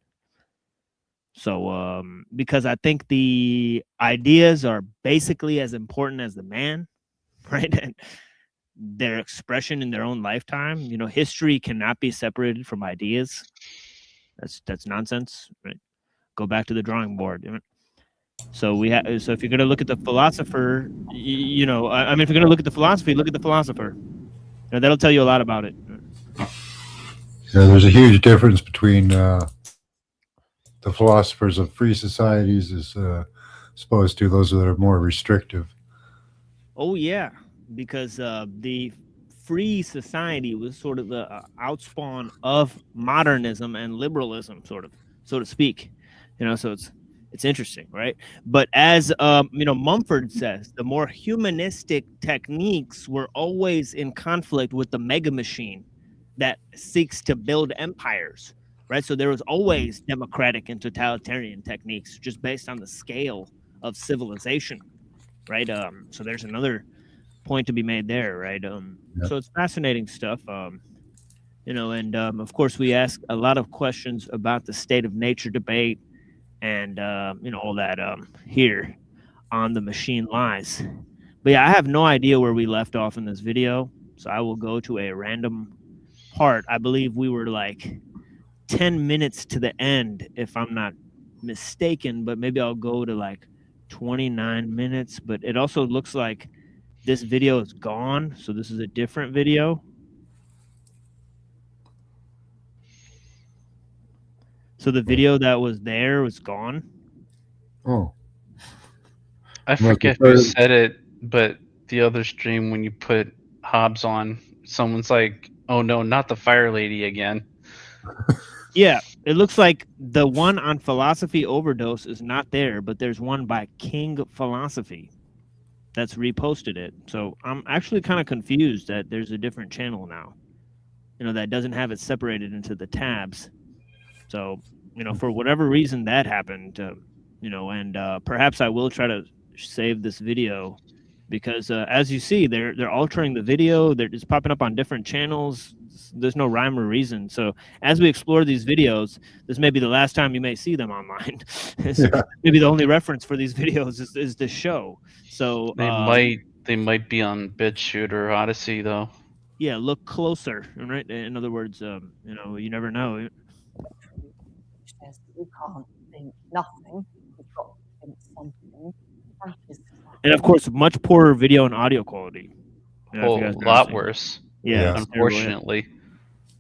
So, because I think the ideas are basically as important as the man, right? And their expression in their own lifetime. You know, history cannot be separated from ideas. That's nonsense, right? Go back to the drawing board. So so if you're going to look at the philosopher, if you're going to look at the philosophy, look at the philosopher. That'll tell you a lot about it. Yeah, there's a huge difference between the philosophers of free societies as opposed to those that are more restrictive. Oh yeah, because the free society was sort of the outspawn of modernism and liberalism, sort of, so to speak. So it's interesting, right? But as Mumford says, the more humanistic techniques were always in conflict with the mega machine that seeks to build empires, right? So there was always democratic and totalitarian techniques just based on the scale of civilization, right? So there's another point to be made there, right? So it's fascinating stuff, and of course we ask a lot of questions about the state of nature debate and all that here on The Machine Lies. But yeah, I have no idea where we left off in this video, so I will go to a random part. I believe we were like 10 minutes to the end, if I'm not mistaken, but maybe I'll go to like 29 minutes. But it also looks like this video is gone, so this is a different video. So the video that was there was gone. Oh. I forget who said it, but the other stream when you put Hobbs on, someone's like, "Oh no, not the Fire Lady again." Yeah, it looks like the one on Philosophy Overdose is not there, but there's one by King Philosophy that's reposted it. So I'm actually kind of confused that there's a different channel now, that doesn't have it separated into the tabs. So, for whatever reason that happened, and perhaps I will try to save this video because as you see, they're altering the video. They're just popping up on different channels. There's no rhyme or reason. So as we explore these videos, this may be the last time you may see them online. Maybe the only reference for these videos is the show. So they They might be on BitChute or Odyssey though. Yeah, look closer, right? In other words, you never know. Says that you can't think nothing. You've got to think something. That is And of course, much poorer video and audio quality. You know, if Oh, you a guys lot noticed. worse. Yeah, Yeah. it's terrible, yeah. Unfortunately,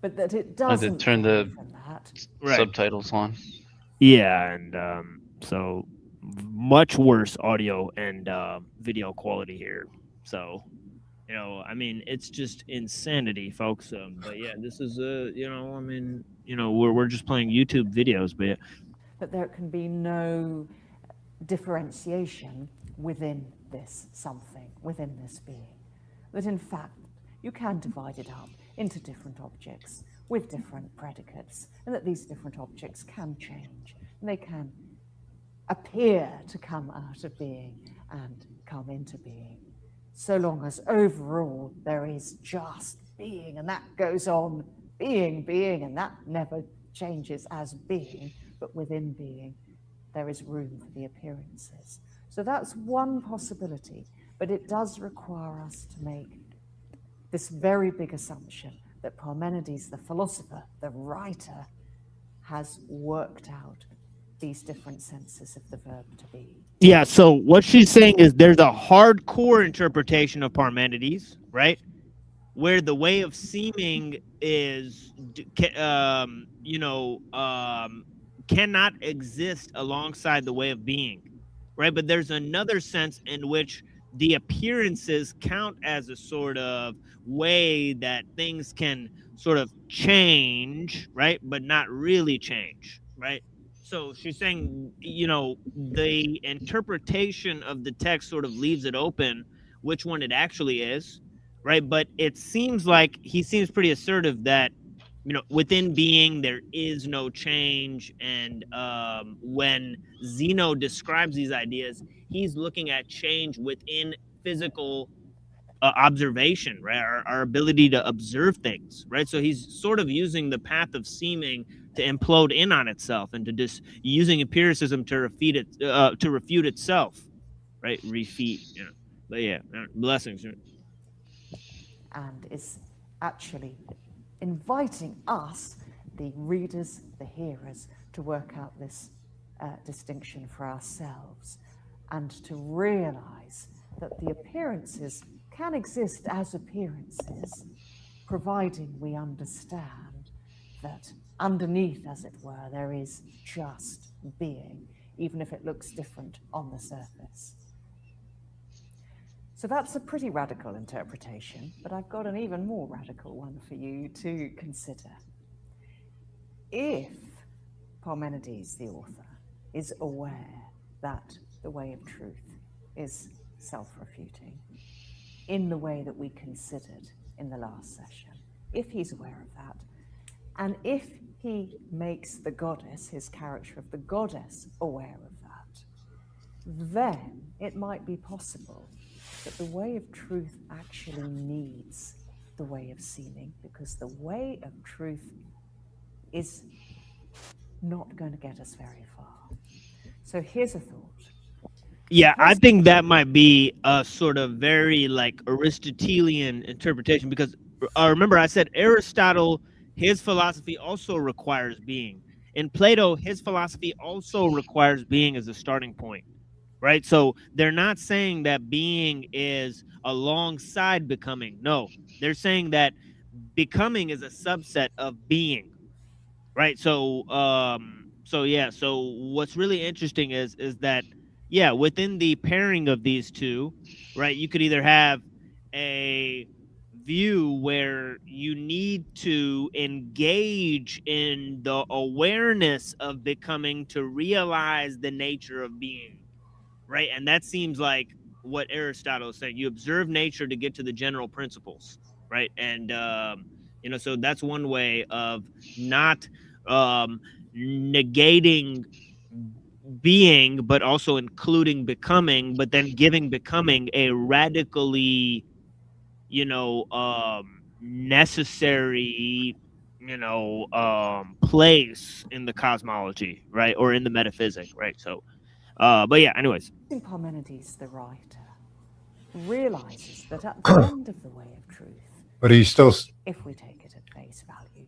but that it I doesn't had to turn vary the from that. Right. subtitles on. Yeah, and so much worse audio and video quality here. So, I mean, it's just insanity, folks. But yeah, this is we're just playing YouTube videos, but yeah. That there can be no differentiation within this something, within this being. That in fact, you can divide it up into different objects with different predicates, and that these different objects can change, and they can appear to come out of being and come into being, so long as overall there is just being, and that goes on being, and that never changes as being, but within being, there is room for the appearances. So that's one possibility, but it does require us to make this very big assumption that Parmenides, the philosopher, the writer, has worked out these different senses of the verb to be. Yeah, so what she's saying is there's a hardcore interpretation of Parmenides, right? Where the way of seeming is, cannot exist alongside the way of being, right? But there's another sense in which the appearances count as a sort of way that things can sort of change, right? But not really change, right? So she's saying, the interpretation of the text sort of leaves it open which one it actually is, right? But it seems like he seems pretty assertive that, within being, there is no change. And when Zeno describes these ideas, he's looking at change within physical observation, right? Our ability to observe things, right? So he's sort of using the path of seeming to implode in on itself and to just using empiricism to refute itself, right? But yeah, blessings. And is actually inviting us, the readers, the hearers, to work out this distinction for ourselves and to realize that the appearances can exist as appearances, providing we understand that underneath, as it were, there is just being, even if it looks different on the surface. So that's a pretty radical interpretation, but I've got an even more radical one for you to consider. If Parmenides, the author, is aware that the way of truth is self-refuting in the way that we considered in the last session, if he's aware of that, and if he makes the goddess, his character of the goddess, aware of that, then it might be possible that the way of truth actually needs the way of seeming, because the way of truth is not going to get us very far. So here's a thought. Yeah, I think that might be a sort of very like Aristotelian interpretation, because remember I said Aristotle, his philosophy also requires being. In Plato, his philosophy also requires being as a starting point, right? So they're not saying that being is alongside becoming. No, they're saying that becoming is a subset of being, right? So so what's really interesting is that, yeah, within the pairing of these two, right, you could either have a view where you need to engage in the awareness of becoming to realize the nature of being, right? And that seems like what Aristotle is saying. You observe nature to get to the general principles, right? And so that's one way of not negating being, but also including becoming, but then giving becoming a radically, necessary, place in the cosmology, right? Or in the metaphysic, right? So, but yeah, anyways. Parmenides, the writer, realizes that at the end of the way of truth, But he's still, if we take it at face value,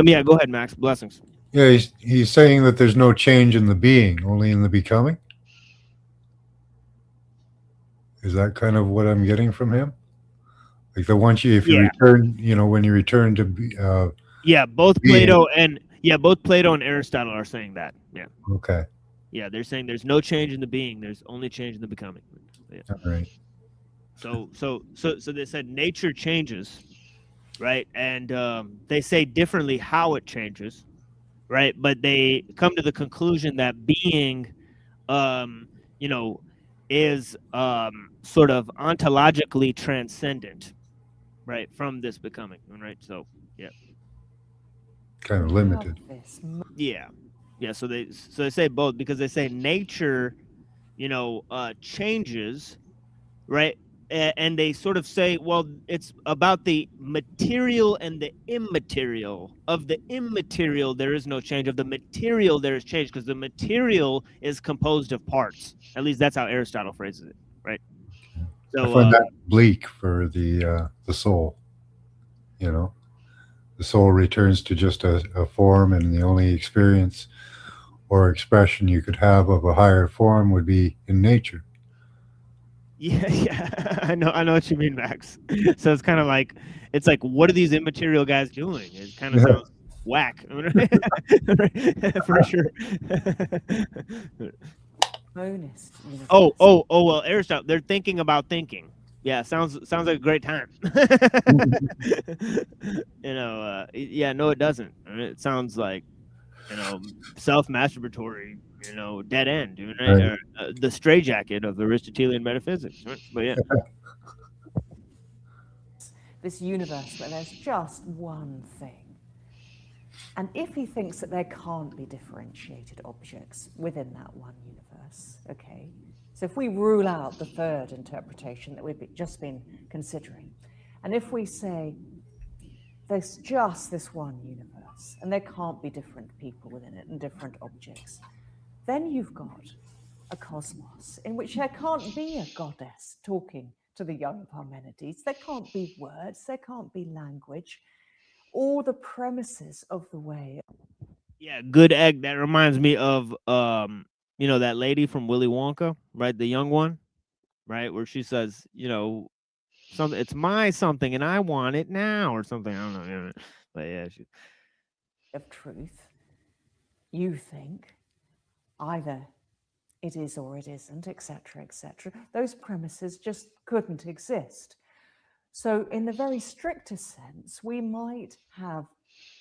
Yeah, go ahead, Max. Blessings. yeah, he's saying that there's no change in the being, only in the becoming. Is that kind of what I'm getting from him? Like the once you, if you return, when you return to both being. Plato and Aristotle are saying that. Yeah. Okay. Yeah, they're saying there's no change in the being, there's only change in the becoming. Yeah. All right. So they said nature changes, right? And they say differently how it changes, right? But they come to the conclusion that being, is sort of ontologically transcendent, right, from this becoming, right? So yeah, kind of limited. Yeah. So they say both, because they say nature, changes, right? And they sort of say, well, it's about the material and the immaterial. Of the immaterial, there is no change. Of the material, there is change, because the material is composed of parts. At least that's how Aristotle phrases it, right? So I find that bleak for the soul. The soul returns to just a form, and the only experience or expression you could have of a higher form would be in nature. Yeah, I know what you mean, Max. So it's kind of like, what are these immaterial guys doing? It kind of sounds whack, for sure. Monist. Well, Aristotle, they're thinking about thinking. Yeah, sounds like a great time. No, it doesn't. It sounds like, self-masturbatory, dead end, right? The straitjacket of Aristotelian metaphysics. Right? But yeah. This universe where there's just one thing. And if he thinks that there can't be differentiated objects within that one universe, okay? So if we rule out the third interpretation that we've just been considering, and if we say there's just this one universe and there can't be different people within it and different objects, then you've got a cosmos in which there can't be a goddess talking to the young Parmenides. There can't be words, there can't be language. All the premises of the way. Yeah, good egg. That reminds me of that lady from Willy Wonka, right? The young one, right? Where she says, something, it's my something and I want it now, or something. I don't know. But yeah, of truth, you think either it is or it isn't, etc., etc. Those premises just couldn't exist. So in the very strictest sense, we might have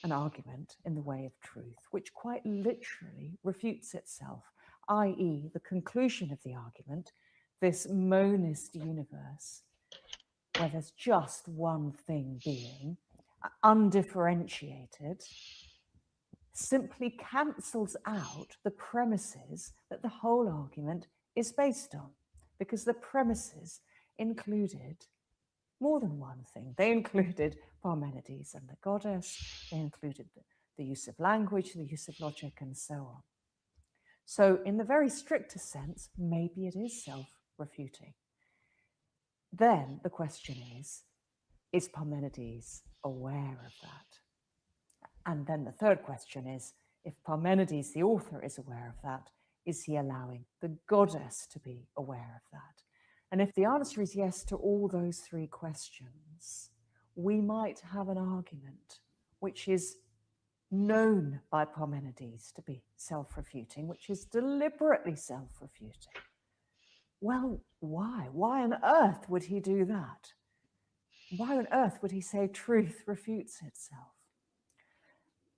an argument in the way of truth, which quite literally refutes itself, i.e. the conclusion of the argument, this monist universe, where there's just one thing being, undifferentiated, simply cancels out the premises that the whole argument is based on, because the premises included more than one thing. They included Parmenides and the goddess, they included the use of language, the use of logic, and so on. So in the very strictest sense, maybe it is self-refuting. Then the question is Parmenides aware of that? And then the third question is, if Parmenides, the author, is aware of that, is he allowing the goddess to be aware of that? And if the answer is yes to all those three questions, we might have an argument which is known by Parmenides to be self-refuting, which is deliberately self-refuting. Well, why? Why on earth would he do that? Why on earth would he say truth refutes itself?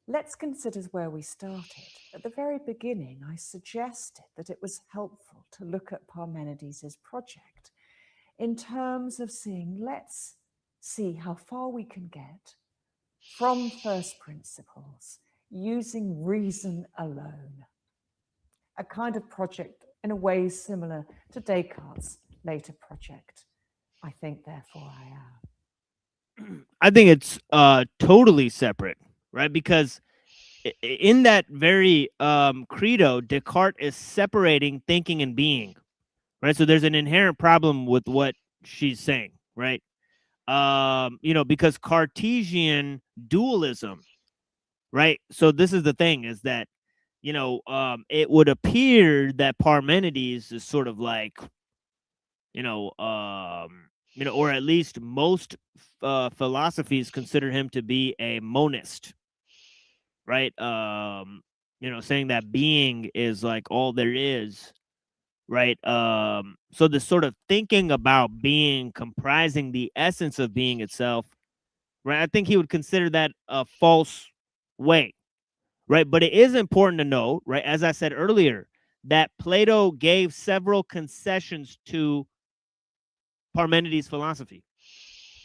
Let's consider where we started. At the very beginning, I suggested that it was helpful to look at Parmenides' project in terms of saying, let's see how far we can get from first principles using reason alone. A kind of project in a way similar to Descartes' later project. I think, therefore, I am. I think it's totally separate, right? Because in that very credo, Descartes is separating thinking and being, right? So there's an inherent problem with what she's saying, right? Because Cartesian dualism, right? So this is the thing, is that, it would appear that Parmenides is sort of like, or at least most philosophies consider him to be a monist, right? Saying that being is like all there is, right? So the sort of thinking about being comprising the essence of being itself, right? I think he would consider that a false way, right? But it is important to note, right, as I said earlier, that Plato gave several concessions to Parmenides' philosophy,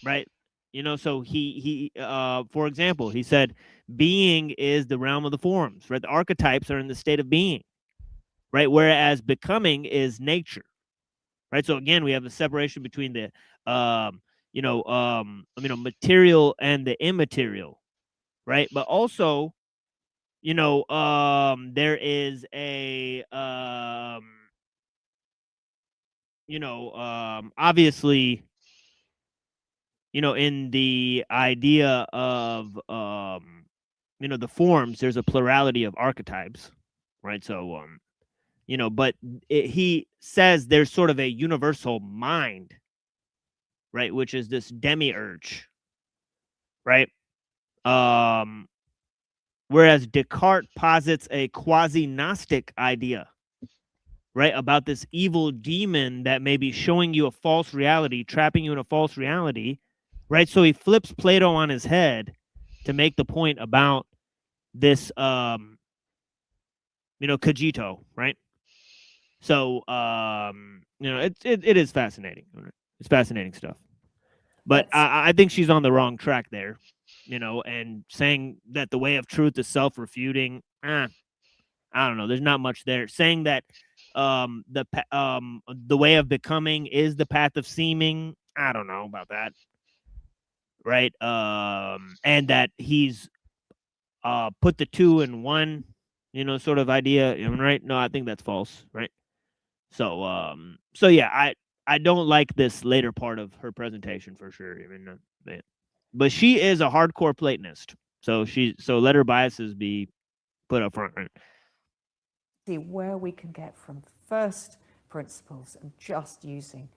right? So he for example, he said being is the realm of the forms, right? The archetypes are in the state of being, right? Whereas becoming is nature, right? So again, we have a separation between the material and the immaterial, right? But also, there is a obviously, in the idea of the forms, there's a plurality of archetypes, right? So but he says there's sort of a universal mind, right, which is this demiurge, right? Whereas Descartes posits a quasi-Gnostic idea, right, about this evil demon that may be showing you a false reality, trapping you in a false reality, right? So he flips Plato on his head to make the point about this, cogito, right? So, it is fascinating. It's fascinating stuff. But I think she's on the wrong track there, and saying that the way of truth is self-refuting. I don't know. There's not much there. Saying that the way of becoming is the path of seeming. I don't know about that. Right. And that he's put the two in one, sort of idea. Right. No, I think that's false. Right. So yeah, I don't like this later part of her presentation for sure. But she is a hardcore Platonist. So let her biases be put up front. Right? See where we can get from first principles and just using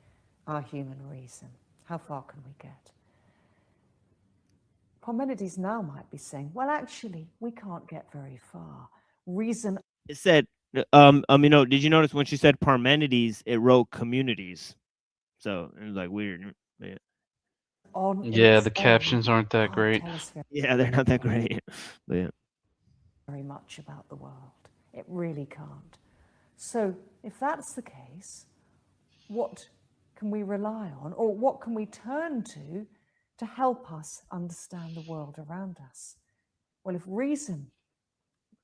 our human reason. How far can we get? Parmenides now might be saying, well, actually, we can't get very far. Reason. It said, did you notice when she said Parmenides, it wrote communities? So it was like weird. Yeah, the captions aren't that great. Yeah, they're not that great. But yeah. Very much about the world. It really can't. So if that's the case, what can we rely on, or what can we turn to help us understand the world around us? Well, if reason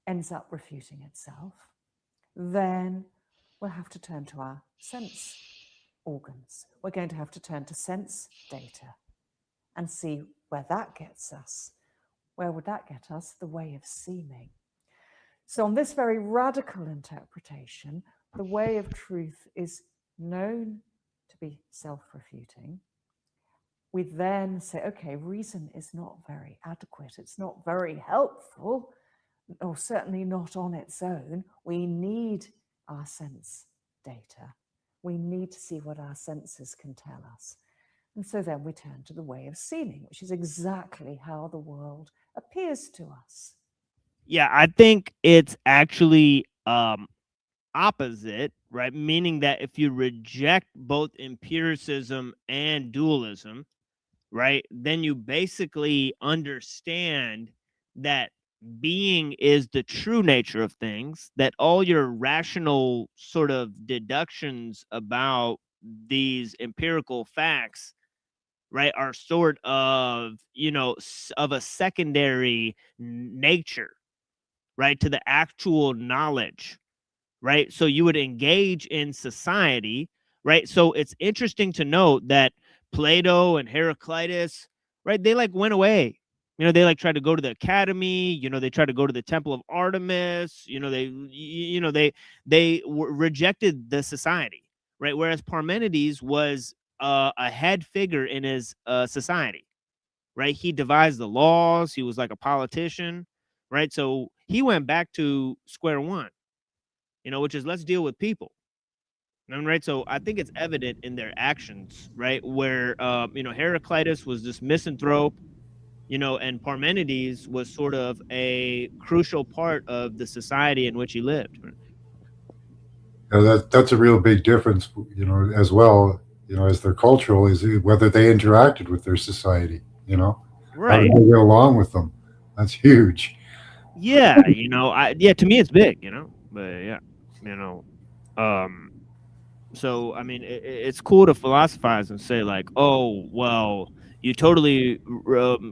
ends up refuting itself, then we'll have to turn to our sense organs. We're going to have to turn to sense data and see where that gets us. Where would that get us? The way of seeming. So on this very radical interpretation, the way of truth is known to be self-refuting. We then say, okay, reason is not very adequate. It's not very helpful, or certainly not on its own. We need our sense data. We need to see what our senses can tell us. And so then we turn to the way of seeming, which is exactly how the world appears to us. Yeah, I think it's actually opposite, right? Meaning that if you reject both empiricism and dualism, right, then you basically understand that being is the true nature of things, that all your rational sort of deductions about these empirical facts, right, are sort of, of a secondary nature, right, to the actual knowledge, right? So you would engage in society, right? So it's interesting to note that Plato and Heraclitus, right, they like went away. They like tried to go to the academy, they tried to go to the temple of Artemis, they rejected the society, right? Whereas Parmenides was a head figure in his society, right? He devised the laws. He was like a politician, right? So he went back to square one, which is let's deal with people. Right. So I think it's evident in their actions, right? Where, Heraclitus was this misanthrope, and Parmenides was sort of a crucial part of the society in which he lived. That's a real big difference, as well, as their cultural is whether they interacted with their society, how Right. did they get along with them? That's huge. Yeah. To me it's big, but yeah, so, I mean, it's cool to philosophize and say like, oh, well, you totally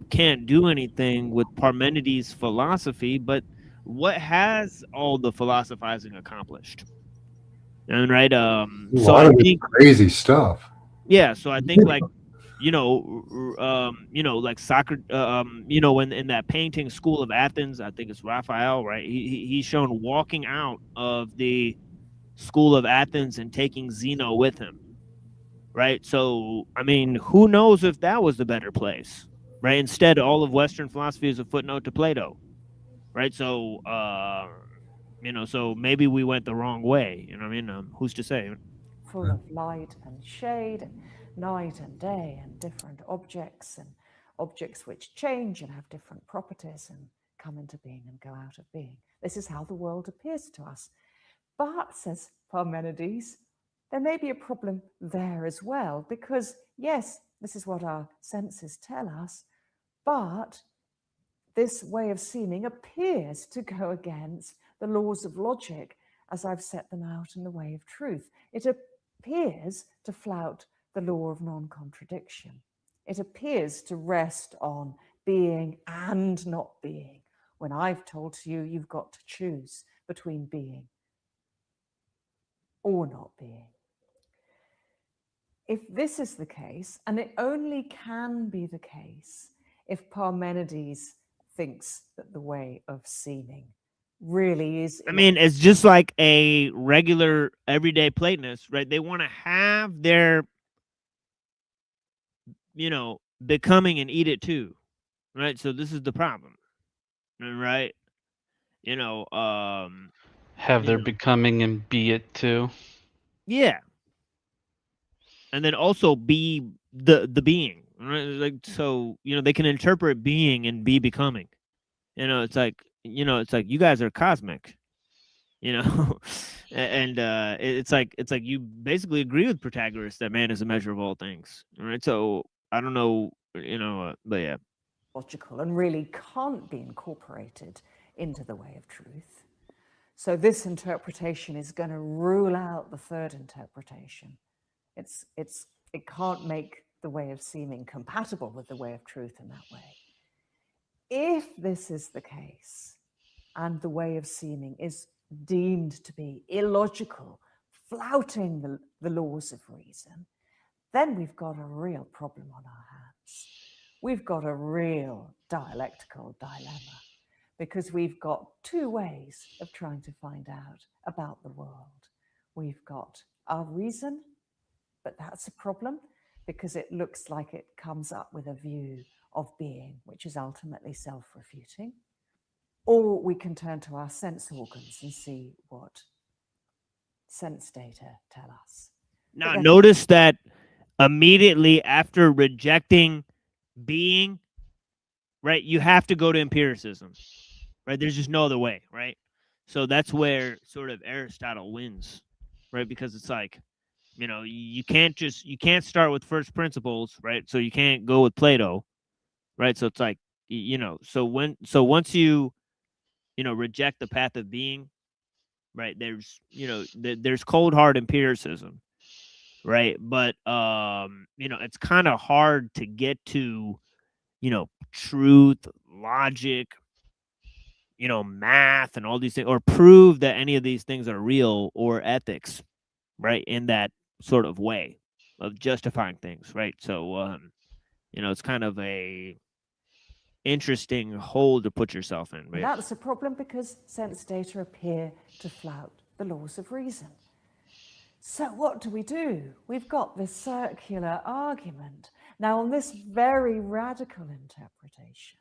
can't do anything with Parmenides' philosophy, but what has all the philosophizing accomplished? And right, so I think crazy stuff. Yeah, so I think like, like Socrates, in that painting School of Athens, I think it's Raphael, right? He's shown walking out of the School of Athens and taking Zeno with him, right? So, I mean, who knows if that was the better place, right? Instead, all of Western philosophy is a footnote to Plato, right? So, so maybe we went the wrong way, who's to say? Full of light and shade, night and day, and different objects, and objects which change and have different properties and come into being and go out of being. This is how the world appears to us. But, says Parmenides, there may be a problem there as well, because yes, this is what our senses tell us, but this way of seeming appears to go against the laws of logic as I've set them out in the way of truth. It appears to flout the law of non-contradiction. It appears to rest on being and not being, when I've told you you've got to choose between being or not being. If this is the case, and it only can be the case if Parmenides thinks that the way of seeming really is... I mean, it's just like a regular everyday Platonist, right? They want to have their, becoming and eat it too, right? So this is the problem, right? Have their becoming and be it too. Yeah. And then also be the being, right? Like, so, they can interpret being and be becoming. It's like, you guys are cosmic, and it's like you basically agree with Protagoras that man is a measure of all things, right? So I don't know, but yeah. Logical and really can't be incorporated into the way of truth. So this interpretation is going to rule out the third interpretation. It can't make the way of seeming compatible with the way of truth in that way. If this is the case, and the way of seeming is deemed to be illogical, flouting the laws of reason, then we've got a real problem on our hands. We've got a real dialectical dilemma, because we've got two ways of trying to find out about the world. We've got our reason, but that's a problem because it looks like it comes up with a view of being, which is ultimately self-refuting. Or we can turn to our sense organs and see what sense data tell us. Now, notice that immediately after rejecting being, right, you have to go to empiricism, right? There's just no other way, right? So that's where sort of Aristotle wins, right? Because it's like, you can't start with first principles, right? So you can't go with Plato, right? So it's like, so once you, reject the path of being, right? There's, there's cold hard empiricism, right? But, it's kind of hard to get to, truth, logic, math and all these things, or prove that any of these things are real, or ethics, right? In that sort of way of justifying things, right? So, it's kind of a interesting hole to put yourself in. Right? That's a problem because sense data appear to flout the laws of reason. So what do? We've got this circular argument. Now, on this very radical interpretation,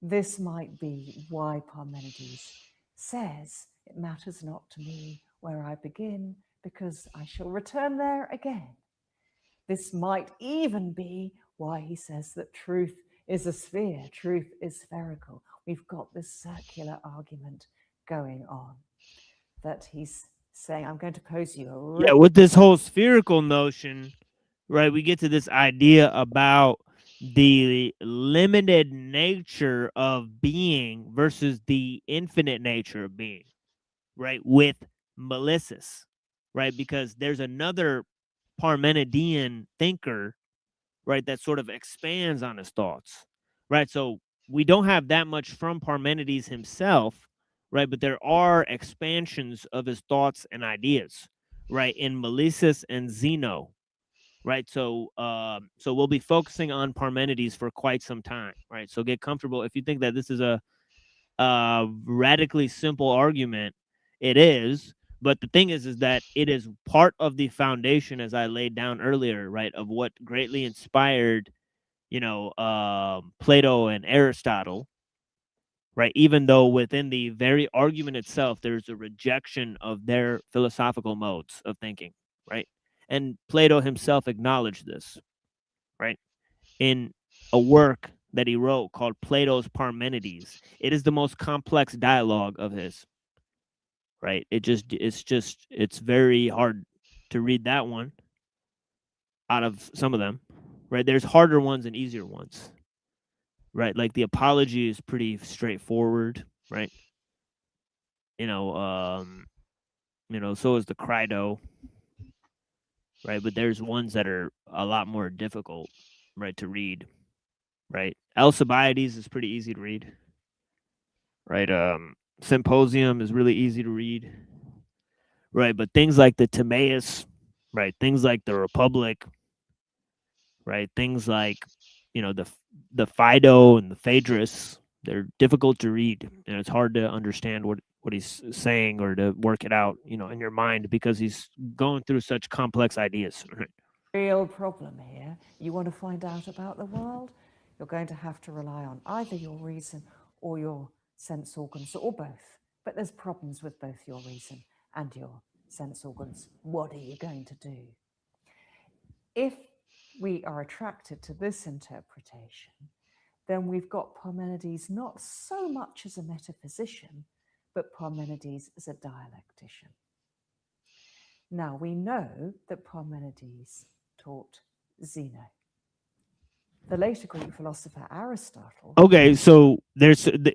this might be why Parmenides says, it matters not to me where I begin, because I shall return there again. This might even be why he says that truth is a sphere, truth is spherical. We've got this circular argument going on that he's saying, I'm going to pose you a Yeah, with this whole spherical notion, right, we get to this idea about the limited nature of being versus the infinite nature of being, right, with Melissus, right, because there's another Parmenidean thinker, right, that sort of expands on his thoughts, right? So we don't have that much from Parmenides himself, right, but there are expansions of his thoughts and ideas, right, in Melissus and Zeno, right? So so we'll be focusing on Parmenides for quite some time, right? So get comfortable. If you think that this is a radically simple argument, it is. But the thing is that it is part of the foundation, as I laid down earlier, right, of what greatly inspired, Plato and Aristotle, right? Even though within the very argument itself, there's a rejection of their philosophical modes of thinking, right? And Plato himself acknowledged this, right? In a work that he wrote called Plato's Parmenides. It is the most complex dialogue of his, right? It's very hard to read that one out of some of them, right? There's harder ones and easier ones, right? Like the Apology is pretty straightforward, right? So is the Crito, right? But there's ones that are a lot more difficult, right, to read, right? Alcibiades is pretty easy to read, right? Symposium is really easy to read, right? But things like the Timaeus, right? Things like the Republic, right? Things like, the Phaedo and the Phaedrus, they're difficult to read, and it's hard to understand what he's saying or to work it out, in your mind, because he's going through such complex ideas. Right? Real problem here. You want to find out about the world, you're going to have to rely on either your reason or your sense organs, or both. But there's problems with both your reason and your sense organs. What are you going to do? If we are attracted to this interpretation, then we've got Parmenides not so much as a metaphysician, but Parmenides as a dialectician. Now, we know that Parmenides taught Zeno. The later Greek philosopher Aristotle. Okay, so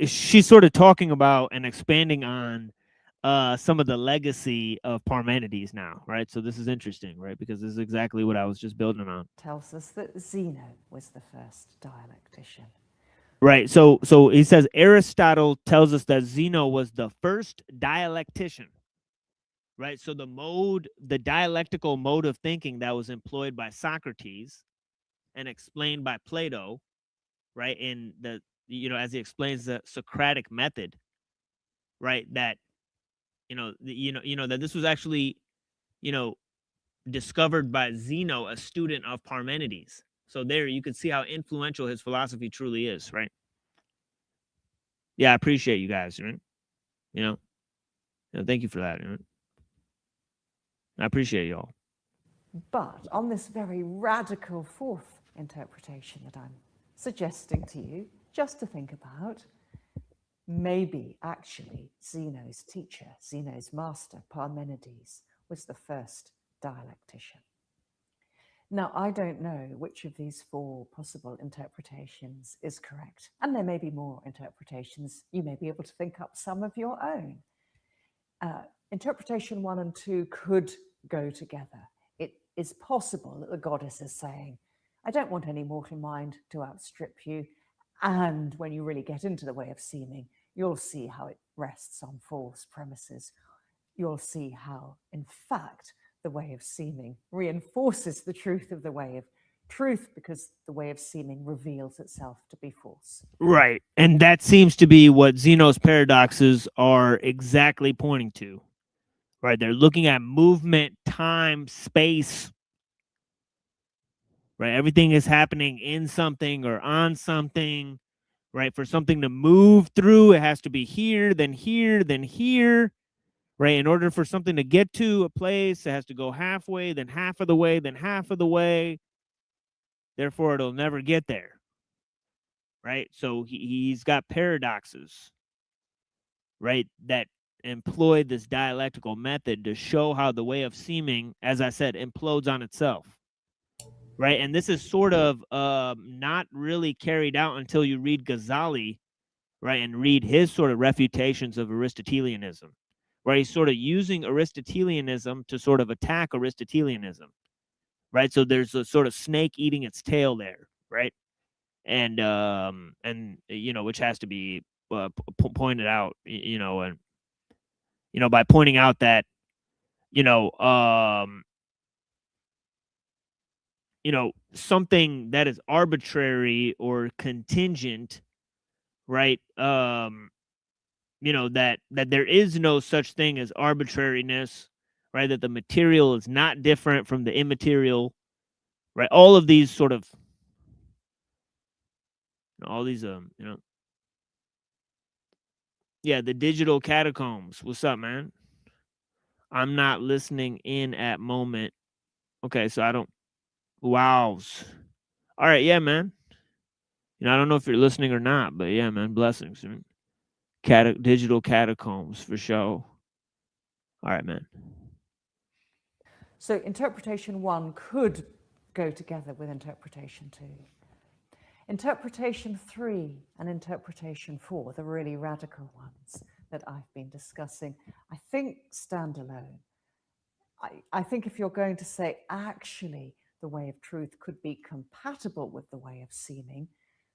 she's sort of talking about and expanding on some of the legacy of Parmenides now, right? So this is interesting, right? Because this is exactly what I was just building on. Tells us that Zeno was the first dialectician. Right. So he says Aristotle tells us that Zeno was the first dialectician. Right. So the dialectical mode of thinking that was employed by Socrates and explained by Plato, right, in the, as he explains the Socratic method, right, that that this was actually, discovered by Zeno, a student of Parmenides. So there you can see how influential his philosophy truly is, right? Yeah, I appreciate you guys, right? Thank you for that. I appreciate y'all. But on this very radical fourth interpretation that I'm suggesting to you, just to think about, maybe actually Zeno's teacher, Zeno's master, Parmenides, was the first dialectician. Now, I don't know which of these four possible interpretations is correct, and there may be more interpretations. You may be able to think up some of your own. Interpretation 1 and 2 could go together. It is possible that the goddess is saying, I don't want any mortal mind to outstrip you, and when you really get into the way of seeming, you'll see how it rests on false premises. You'll see how, in fact, the way of seeming reinforces the truth of the way of truth, because the way of seeming reveals itself to be false. Right. And that seems to be what Zeno's paradoxes are exactly pointing to. right? They're looking at movement, time, space, right? Everything is happening in something or on something, right? For something to move through, it has to be here, then here, then here, right? In order for something to get to a place, it has to go halfway, then half of the way, then half of the way. Therefore, it'll never get there, right? So he's got paradoxes, right, that employ this dialectical method to show how the way of seeming, as I said, implodes on itself, right? And this is sort of not really carried out until you read Ghazali, right, and read his sort of refutations of Aristotelianism, where he's sort of using Aristotelianism to sort of attack Aristotelianism, right? So there's a sort of snake eating its tail there, right? And you know, which has to be pointed out, you know, and you know, by pointing out that, you know, something that is arbitrary or contingent, right? You know, that there is no such thing as arbitrariness, right? That the material is not different from the immaterial, right? All of these sort of, all these, you know, yeah, the digital catacombs. What's up, man? I'm not listening in at moment. Okay, so I don't. Wows. All right, yeah, man. You know, I don't know if you're listening or not, but yeah, man, blessings. Digital catacombs for sure. All right, man. So interpretation 1 could go together with interpretation 2. Interpretation 3 and interpretation 4, the really radical ones that I've been discussing, I think stand alone. I think if you're going to say actually the way of truth could be compatible with the way of seeming,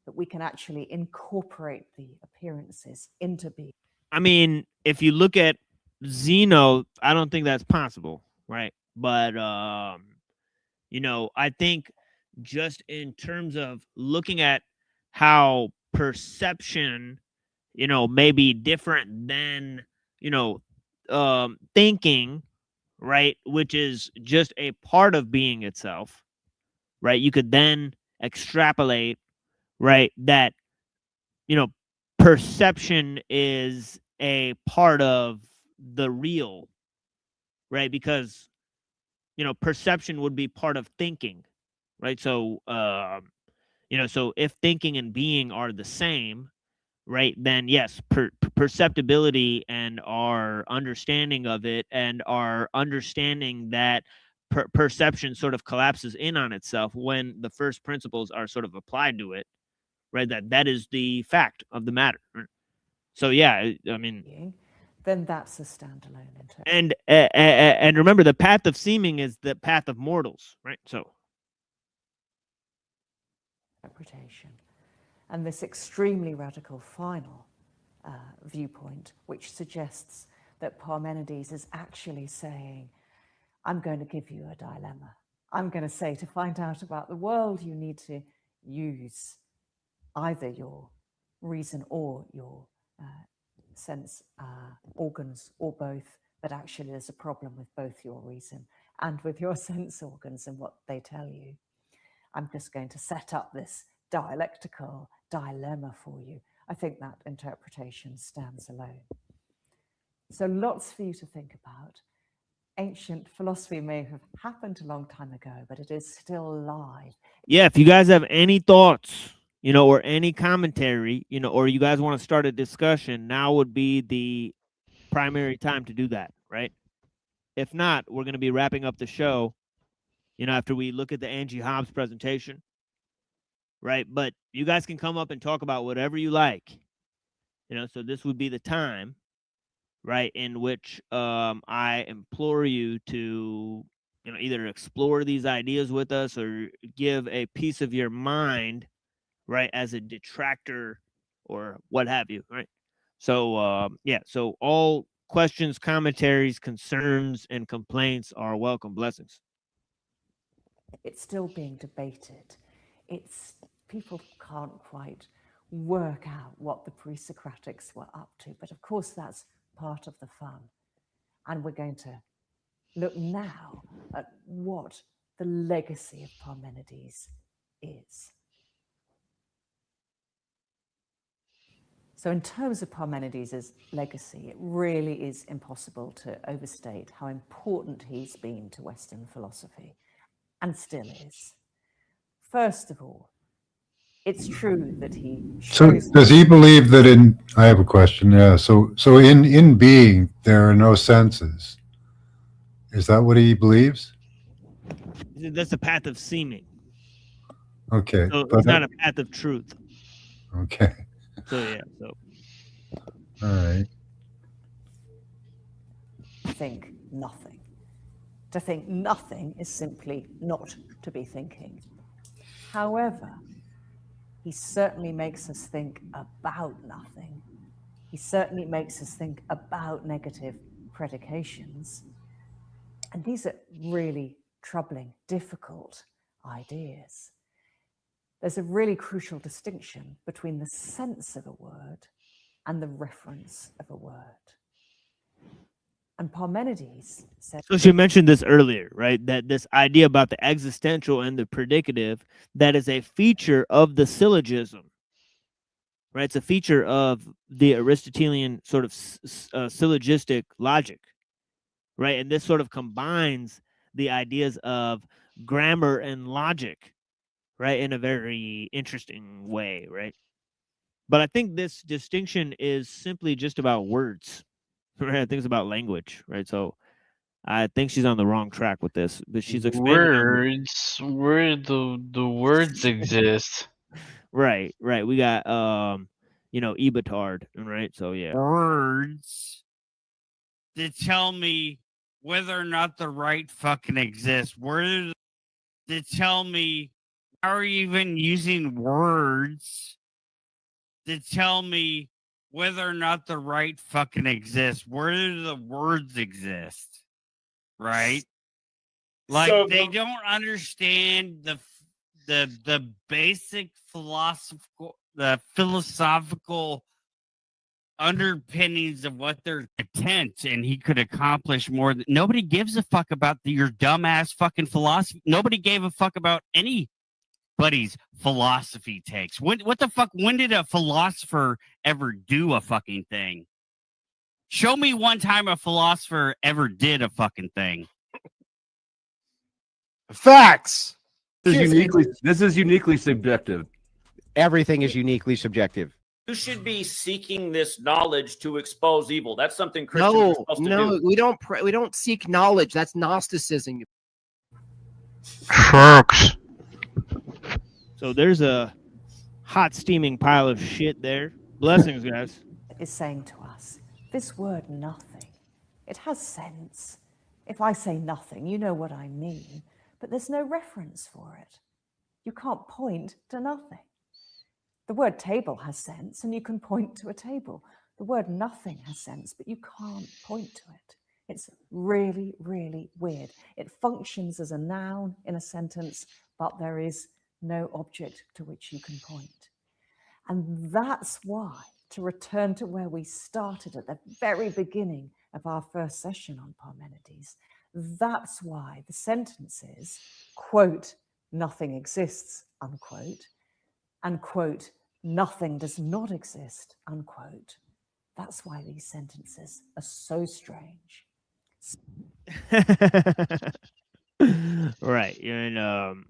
that we can actually incorporate the appearances into being. I mean, if you look at Zeno, I don't think that's possible, right? But you know, I think just in terms of looking at how perception, you know, may be different than, you know, thinking, right, which is just a part of being itself, right? You could then extrapolate, right, that, you know, perception is a part of the real, right? Because, you know, perception would be part of thinking, right? So, you know, so if thinking and being are the same, right, then yes, perceptibility and our understanding of it and our understanding that perception sort of collapses in on itself when the first principles are sort of applied to it, right? That is the fact of the matter. Right? So yeah, I mean, then that's a standalone interpretation. And remember, the path of seeming is the path of mortals, right? So interpretation. And this extremely radical final viewpoint, which suggests that Parmenides is actually saying, I'm going to give you a dilemma. I'm going to say, to find out about the world, you need to use either your reason or your sense organs, or both, but actually there's a problem with both your reason and with your sense organs and what they tell you. I'm just going to set up this dialectical dilemma for you. I think that interpretation stands alone. So lots for you to think about. Ancient philosophy may have happened a long time ago, but it is still alive. Yeah, if you guys have any thoughts, you know, or any commentary, you know, or you guys want to start a discussion, now would be the primary time to do that, right? If not, we're going to be wrapping up the show, you know, after we look at the Angie Hobbs presentation, right? But you guys can come up and talk about whatever you like, you know, so this would be the time, right, in which I implore you to, you know, either explore these ideas with us or give a piece of your mind, right, as a detractor or what have you, right? So, yeah, so all questions, commentaries, concerns, and complaints are welcome. Blessings. It's still being debated. People can't quite work out what the pre-Socratics were up to, but of course that's part of the fun. And we're going to look now at what the legacy of Parmenides is. So in terms of Parmenides' legacy, it really is impossible to overstate how important he's been to Western philosophy, and still is. First of all, it's true that he So shows... does he believe that in, I have a question, yeah. So in being, there are no senses. Is that what he believes? That's a path of seeming. Okay. So but it's not a path of truth. Okay. So yeah, so All right. think nothing. To think nothing is simply not to be thinking. However, he certainly makes us think about nothing. He certainly makes us think about negative predications. And these are really troubling, difficult ideas. There's a really crucial distinction between the sense of a word and the reference of a word. And Parmenides said... So she mentioned this earlier, right? That this idea about the existential and the predicative, that is a feature of the syllogism, right? It's a feature of the Aristotelian sort of syllogistic logic, right? And this sort of combines the ideas of grammar and logic, right? In a very interesting way, right? But I think this distinction is simply just about words, right? I think it's about language, right? So I think she's on the wrong track with this, but she's expanding on Words, where the words exist. right. We got Ebitard, right? So yeah. Words to tell me whether or not the right fucking exists. Words to tell me how are you even using words to tell me whether or not the right fucking exists. Where do the words exist? Right? Like So- they don't understand the basic philosophical underpinnings of what their intent, and he could accomplish more. Nobody gives a fuck about your dumbass fucking philosophy. Nobody gave a fuck about anybody's philosophy takes. When did a philosopher ever do a fucking thing? Show me one time a philosopher ever did a fucking thing. Facts. This is uniquely subjective. Everything is uniquely subjective. You should be seeking this knowledge to expose evil. That's something Christians are supposed to do. We don't seek knowledge. That's Gnosticism. Facts. So there's a hot steaming pile of shit there. Blessings, guys. Is saying to us, this word nothing, it has sense. If I say nothing, you know what I mean, but there's no reference for it. You can't point to nothing. The word table has sense, and you can point to a table. The word nothing has sense, but you can't point to it. It's really, really weird. It functions as a noun in a sentence, but there is no object to which you can point. And that's why, to return to where we started at the very beginning of our first session on Parmenides, that's why the sentences, quote, nothing exists, unquote, and quote, nothing does not exist, unquote. That's why these sentences are so strange. Right. And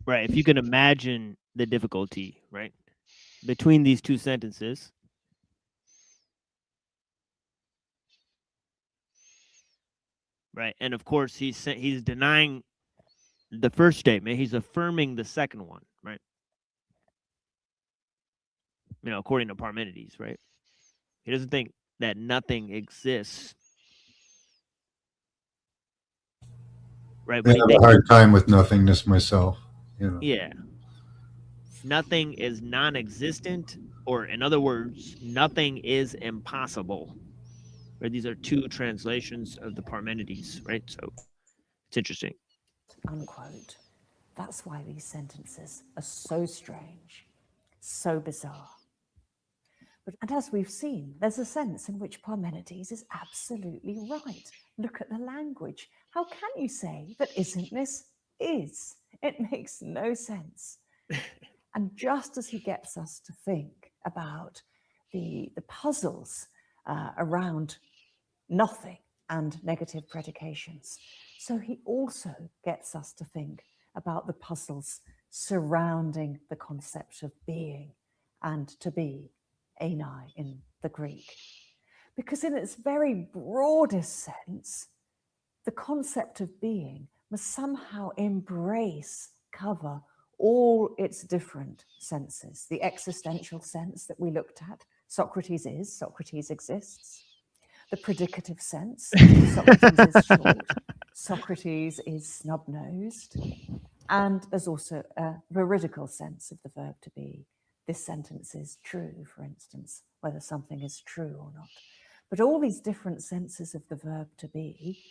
right, if you can imagine the difficulty, right, between these two sentences. Right. And of course he's denying the first statement, he's affirming the second one, right? According to Parmenides, right? He doesn't think that nothing exists. Right. I have a hard time with nothingness myself. Yeah. Nothing is non-existent, or in other words, nothing is impossible. Right? These are two translations of the Parmenides, right? So it's interesting. Unquote. That's why these sentences are so strange, so bizarre. And as we've seen, there's a sense in which Parmenides is absolutely right. Look at the language. How can you say that isn't-ness is? It makes no sense. And just as he gets us to think about the puzzles around nothing and negative predications, so he also gets us to think about the puzzles surrounding the concept of being and to be, enai in the Greek. Because in its very broadest sense, the concept of being must somehow embrace, cover all its different senses. The existential sense that we looked at, Socrates is, Socrates exists. The predicative sense, Socrates is short, Socrates is snub-nosed. And there's also a veridical sense of the verb to be. This sentence is true, for instance, whether something is true or not. But all these different senses of the verb to be,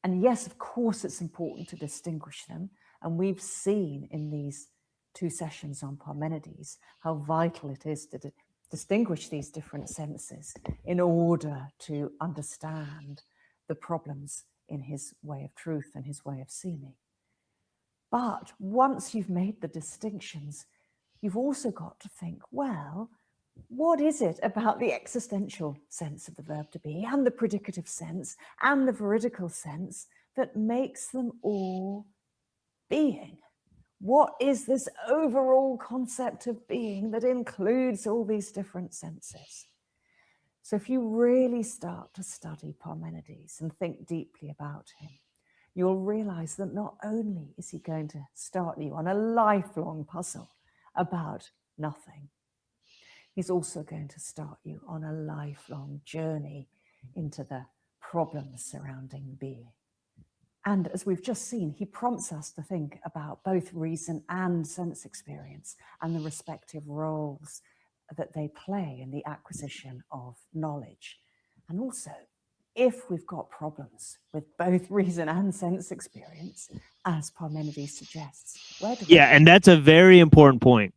and yes, of course, it's important to distinguish them. And we've seen in these 2 sessions on Parmenides how vital it is to distinguish these different senses in order to understand the problems in his way of truth and his way of seeming. But once you've made the distinctions, you've also got to think, well, what is it about the existential sense of the verb to be and the predicative sense and the veridical sense that makes them all being? What is this overall concept of being that includes all these different senses? So if you really start to study Parmenides and think deeply about him, you'll realize that not only is he going to start you on a lifelong puzzle about nothing, he's also going to start you on a lifelong journey into the problems surrounding being. And as we've just seen, he prompts us to think about both reason and sense experience and the respective roles that they play in the acquisition of knowledge. And also, if we've got problems with both reason and sense experience, as Parmenides suggests, where do we Yeah, and that's a very important point,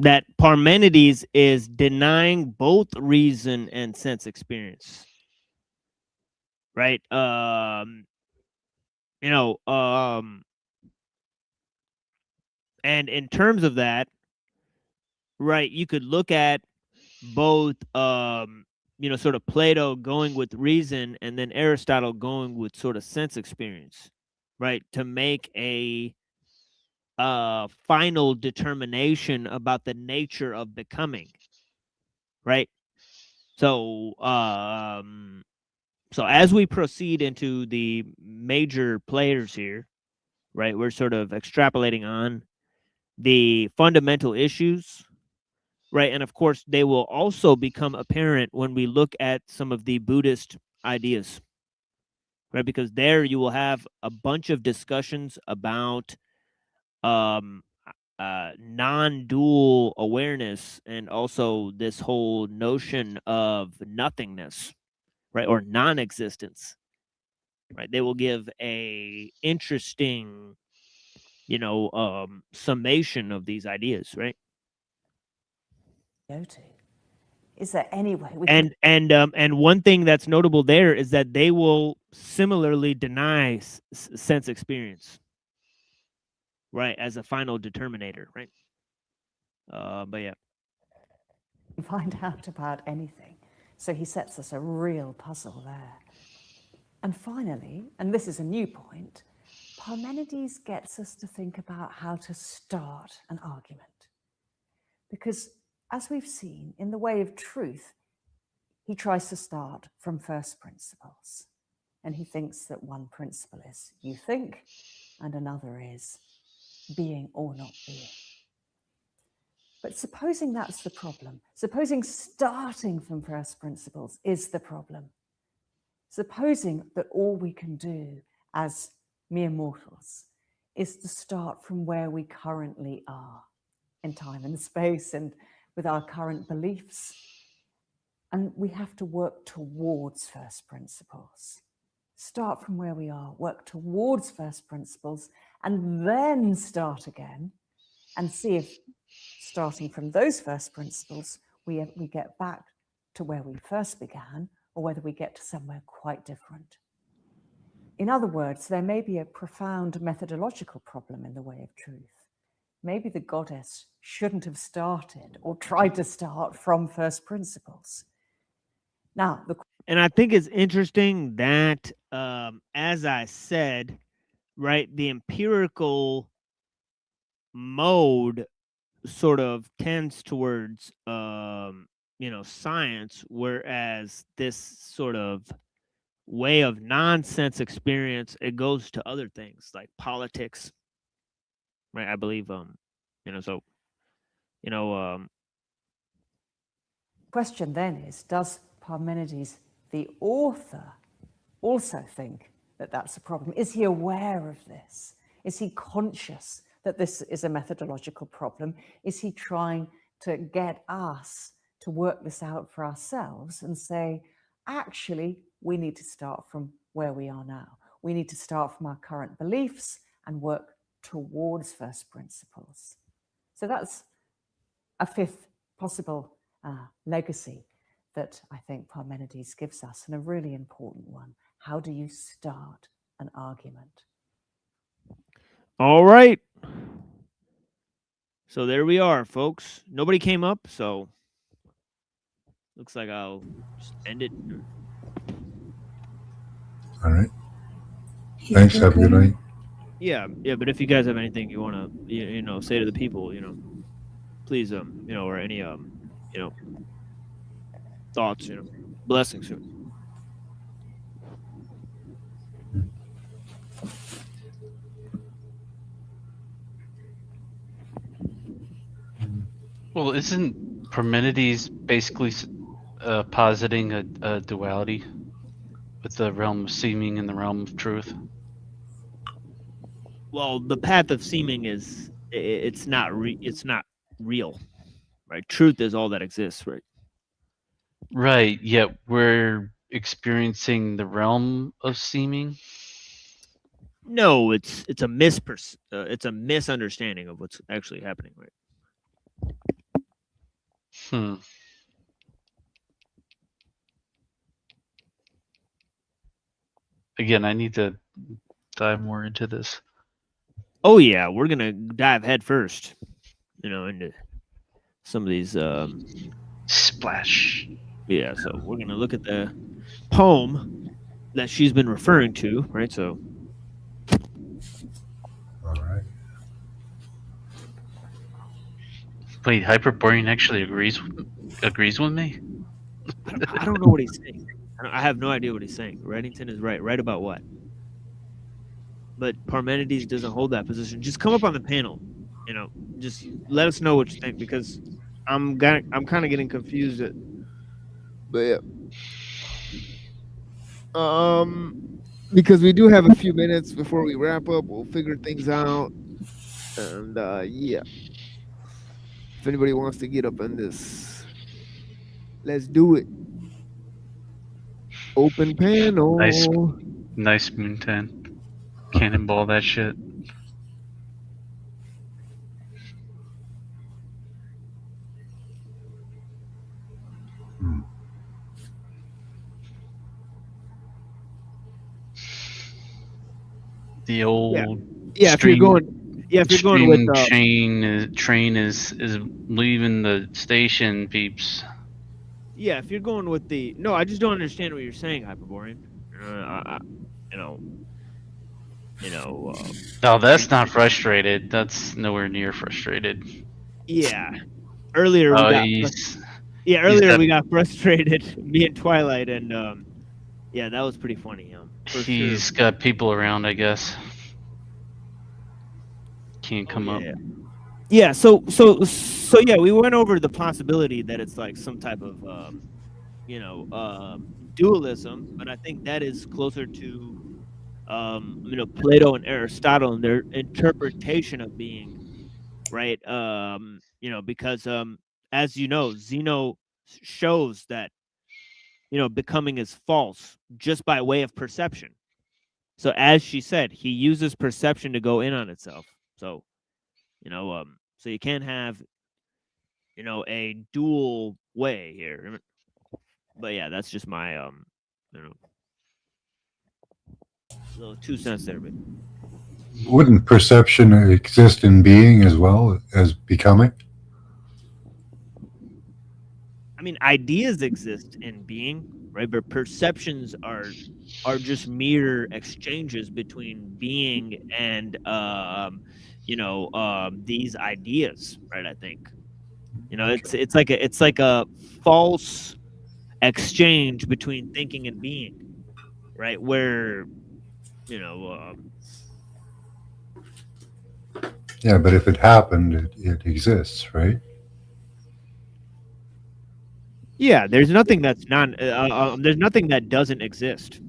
that Parmenides is denying both reason and sense experience, right? And in terms of that, right, you could look at both, sort of Plato going with reason and then Aristotle going with sort of sense experience, right, to make a final determination about the nature of becoming, right? So, so as we proceed into the major players here, right, we're sort of extrapolating on the fundamental issues, right? And of course, they will also become apparent when we look at some of the Buddhist ideas, right? Because there you will have a bunch of discussions about non-dual awareness and also this whole notion of nothingness, right? Or non-existence, right? They will give a interesting, summation of these ideas, right? go to? Is there any way we and one thing that's notable there is that they will similarly deny sense experience, right, as a final determinator, right? But yeah, find out about anything? So he sets us a real puzzle there. And finally, and this is a new point, Parmenides gets us to think about how to start an argument. Because as we've seen, in the way of truth, he tries to start from first principles. And he thinks that one principle is you think, and another is being or not being. But supposing that's the problem, supposing starting from first principles is the problem, supposing that all we can do as mere mortals is to start from where we currently are in time and space and with our current beliefs. And we have to work towards first principles. Start from where we are, work towards first principles, and then start again and see if starting from those first principles, we get back to where we first began, or whether we get to somewhere quite different. In other words, there may be a profound methodological problem in the way of truth. Maybe the goddess shouldn't have started or tried to start from first principles. Now, and I think it's interesting that, as I said, right, the empirical mode sort of tends towards, science, whereas this sort of way of nonsense experience, it goes to other things like politics, right? I believe, question then is, does Parmenides, the author, also think that that's a problem? Is he aware of this? Is he conscious that this is a methodological problem? Is he trying to get us to work this out for ourselves and say, actually, we need to start from where we are now. We need to start from our current beliefs and work towards first principles. So that's a fifth possible legacy that I think Parmenides gives us, and a really important one. How do you start an argument? All right. So there we are, folks. Nobody came up, so looks like I'll just end it. All right. Thanks. Have a good night. Yeah, but if you guys have anything you want to, say to the people, please, or any, thoughts, blessings. Well, isn't Parmenides basically positing a duality with the realm of seeming and the realm of truth? Well, the path of seeming is it's not real, right? Truth is all that exists, right? Right. Yet we're experiencing the realm of seeming. No, it's a misunderstanding of what's actually happening, right? Again, I need to dive more into this. Oh yeah, we're gonna dive head first, into some of these splash. Yeah, so we're gonna look at the poem that she's been referring to, right? So, all right. Wait, Hyperborean actually agrees with me? I don't know what he's saying. I have no idea what he's saying. Reddington is right. Right about what? But Parmenides doesn't hold that position. Just come up on the panel. Just let us know what you think, because I'm kind of getting confused. But yeah. Because we do have a few minutes before we wrap up. We'll figure things out. And yeah. If anybody wants to get up on this, let's do it. Open panel. Nice Moontan. Cannonball that shit. The old if you're going with train is leaving the station, peeps. Yeah, if you're going with no, I just don't understand what you're saying, Hyperborean. No, that's not frustrated. That's nowhere near frustrated. Yeah. Earlier we got frustrated, me and Twilight, and yeah, that was pretty funny. He's got people around, I guess. Can't come up. Yeah, so yeah, we went over the possibility that it's like some type of dualism, but I think that is closer to Plato and Aristotle and their interpretation of being, right? Because as you know, Zeno shows that becoming is false just by way of perception. So as she said, he uses perception to go in on itself. So so you can't have a dual way here. But yeah, that's just my little 2 cents there. But wouldn't perception exist in being as well as becoming? I mean, ideas exist in being, right? But perceptions are just mere exchanges between being and these ideas, right? I think, it's like a false exchange between thinking and being, right? Where Yeah, but if it happened, it exists, right? yeah, there's nothing that's there's nothing that doesn't exist.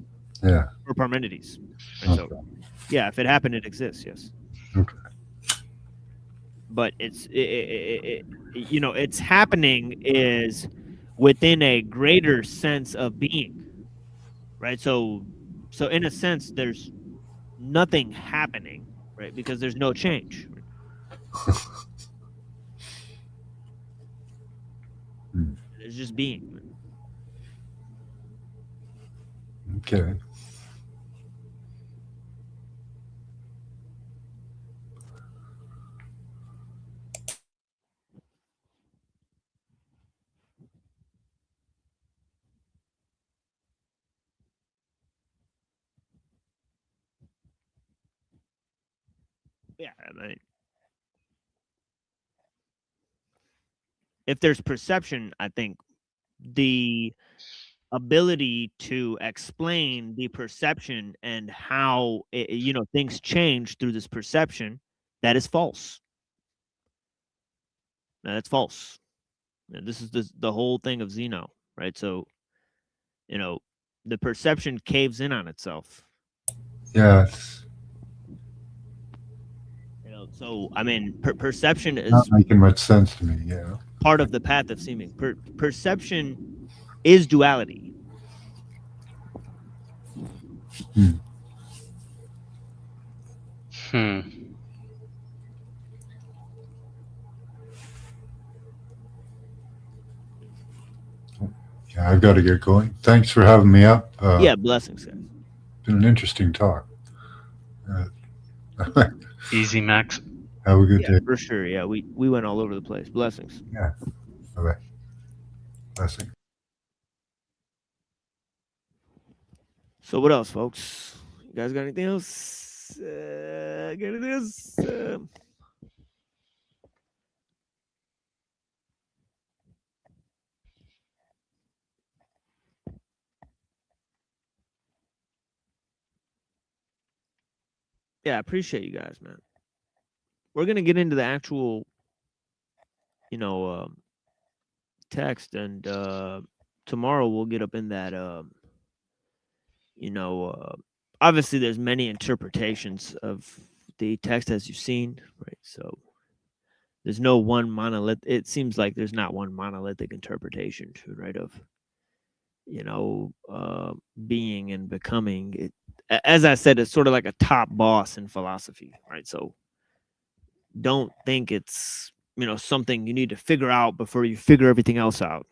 Yeah. For Parmenides. Right? Okay. So, yeah, if it happened, it exists. Yes. Okay. But it's happening is within a greater sense of being, right? So in a sense, there's nothing happening, right? Because there's no change. It's just being. Okay. Yeah, I mean, if there's perception, I think the ability to explain the perception and how things change through this perception, that is false. Now, that's false. Now, this is the whole thing of Zeno, right? So, the perception caves in on itself. Yeah. So I mean, perception is Not making much sense to me. Yeah. part of the path of seeming. Perception is duality. Yeah, I've got to get going. Thanks for having me up. Yeah, blessings, guys. Been an interesting talk. Easy, Max. Have a good day. For sure. Yeah, we went all over the place. Blessings. Yeah. Bye-bye. Blessing. So what else, folks? You guys got anything else? Got anything else? Yeah, I appreciate you guys, man. We're gonna get into the actual, text, and tomorrow we'll get up in that. Obviously, there's many interpretations of the text, as you've seen, right? So there's no one monolith. It seems like there's not one monolithic interpretation, right? Of being and becoming. It, as I said, it's sort of like a top boss in philosophy, right? So don't think it's something you need to figure out before you figure everything else out,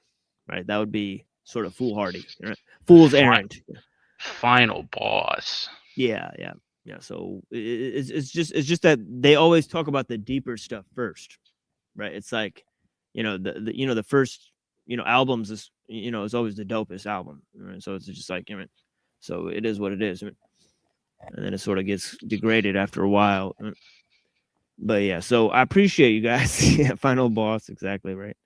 right? That would be sort of foolhardy, right? Fool's errand. Final boss. Yeah. So it's just that they always talk about the deeper stuff first, right? It's like the first albums is is always the dopest album, right? So it's just like so it is what it is, and then it sort of gets degraded after a while. But yeah, so I appreciate you guys. Yeah, final boss, exactly right.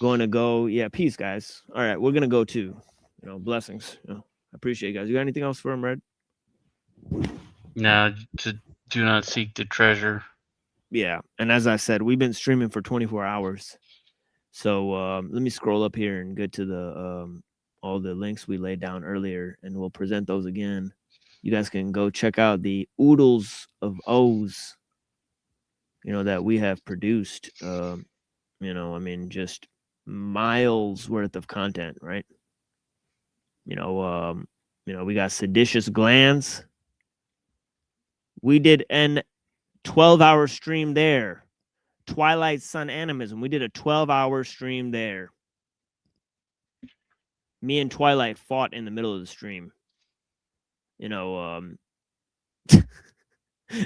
Going to go, yeah, peace, guys. All right, we're gonna go too. Blessings. I appreciate you guys. You got anything else for him, Red? No, to do not seek the treasure. Yeah, and as I said, we've been streaming for 24 hours. So let me scroll up here and get to the all the links we laid down earlier, and we'll present those again. You guys can go check out the oodles of O's, that we have produced. I mean, just miles worth of content, right? We got seditious glands. We did an 12-hour stream there. Twilight Sun Animism. We did a 12-hour stream there. me and Twilight fought in the middle of the stream. You know,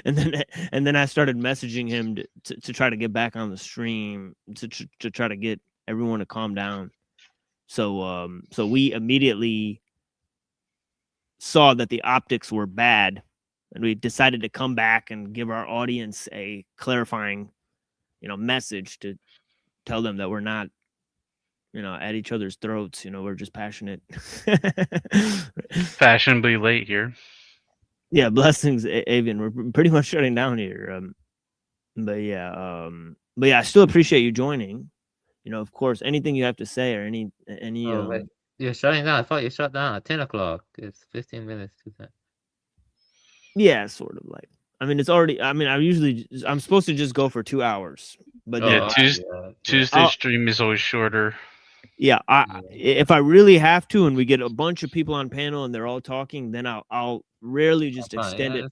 and then I started messaging him to try to get back on the stream to try to get everyone to calm down. So we immediately saw that the optics were bad, and we decided to come back and give our audience a clarifying, message to tell them that we're not, at each other's throats. We're just passionate. Fashionably late here. Yeah, blessings, Avian. We're pretty much shutting down here. But yeah, I still appreciate you joining. Of course, anything you have to say or any. Oh, wait. You're shutting down. I thought you shut down at 10 o'clock. It's 15 minutes to that. Yeah, sort of like. I mean, it's already. I mean, I'm supposed to just go for 2 hours, but yeah, Tuesday stream is always shorter. Yeah, if I really have to, and we get a bunch of people on panel and they're all talking, then I'll rarely just extend it.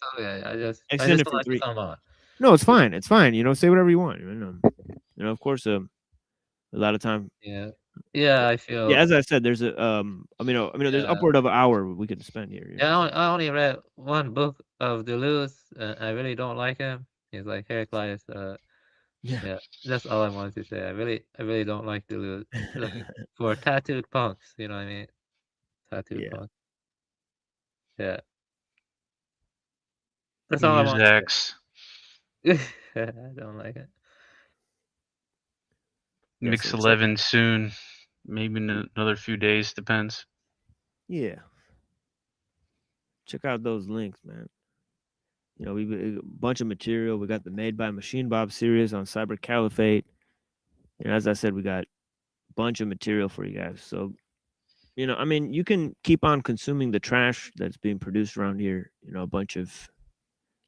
Extend it for 3. No, it's fine. It's fine. Say whatever you want. Of course, a lot of time. Yeah, I feel. Yeah, as I said, there's there's upward of an hour we could spend here. Yeah, I only read one book of Duluth. I really don't like him. He's like Heraclitus. Yeah, that's all I wanted to say. I really don't like Duluth. For tattooed punks, you know what I mean? Tattooed punks. Yeah. That's all I want. X. I don't like it. Mix 11 soon. Maybe in another few days, depends. Yeah. Check out those links, man. We a bunch of material. We got the Made by Machine Bob series on Cyber Caliphate. As I said, we got a bunch of material for you guys. So, you can keep on consuming the trash that's being produced around here. A bunch of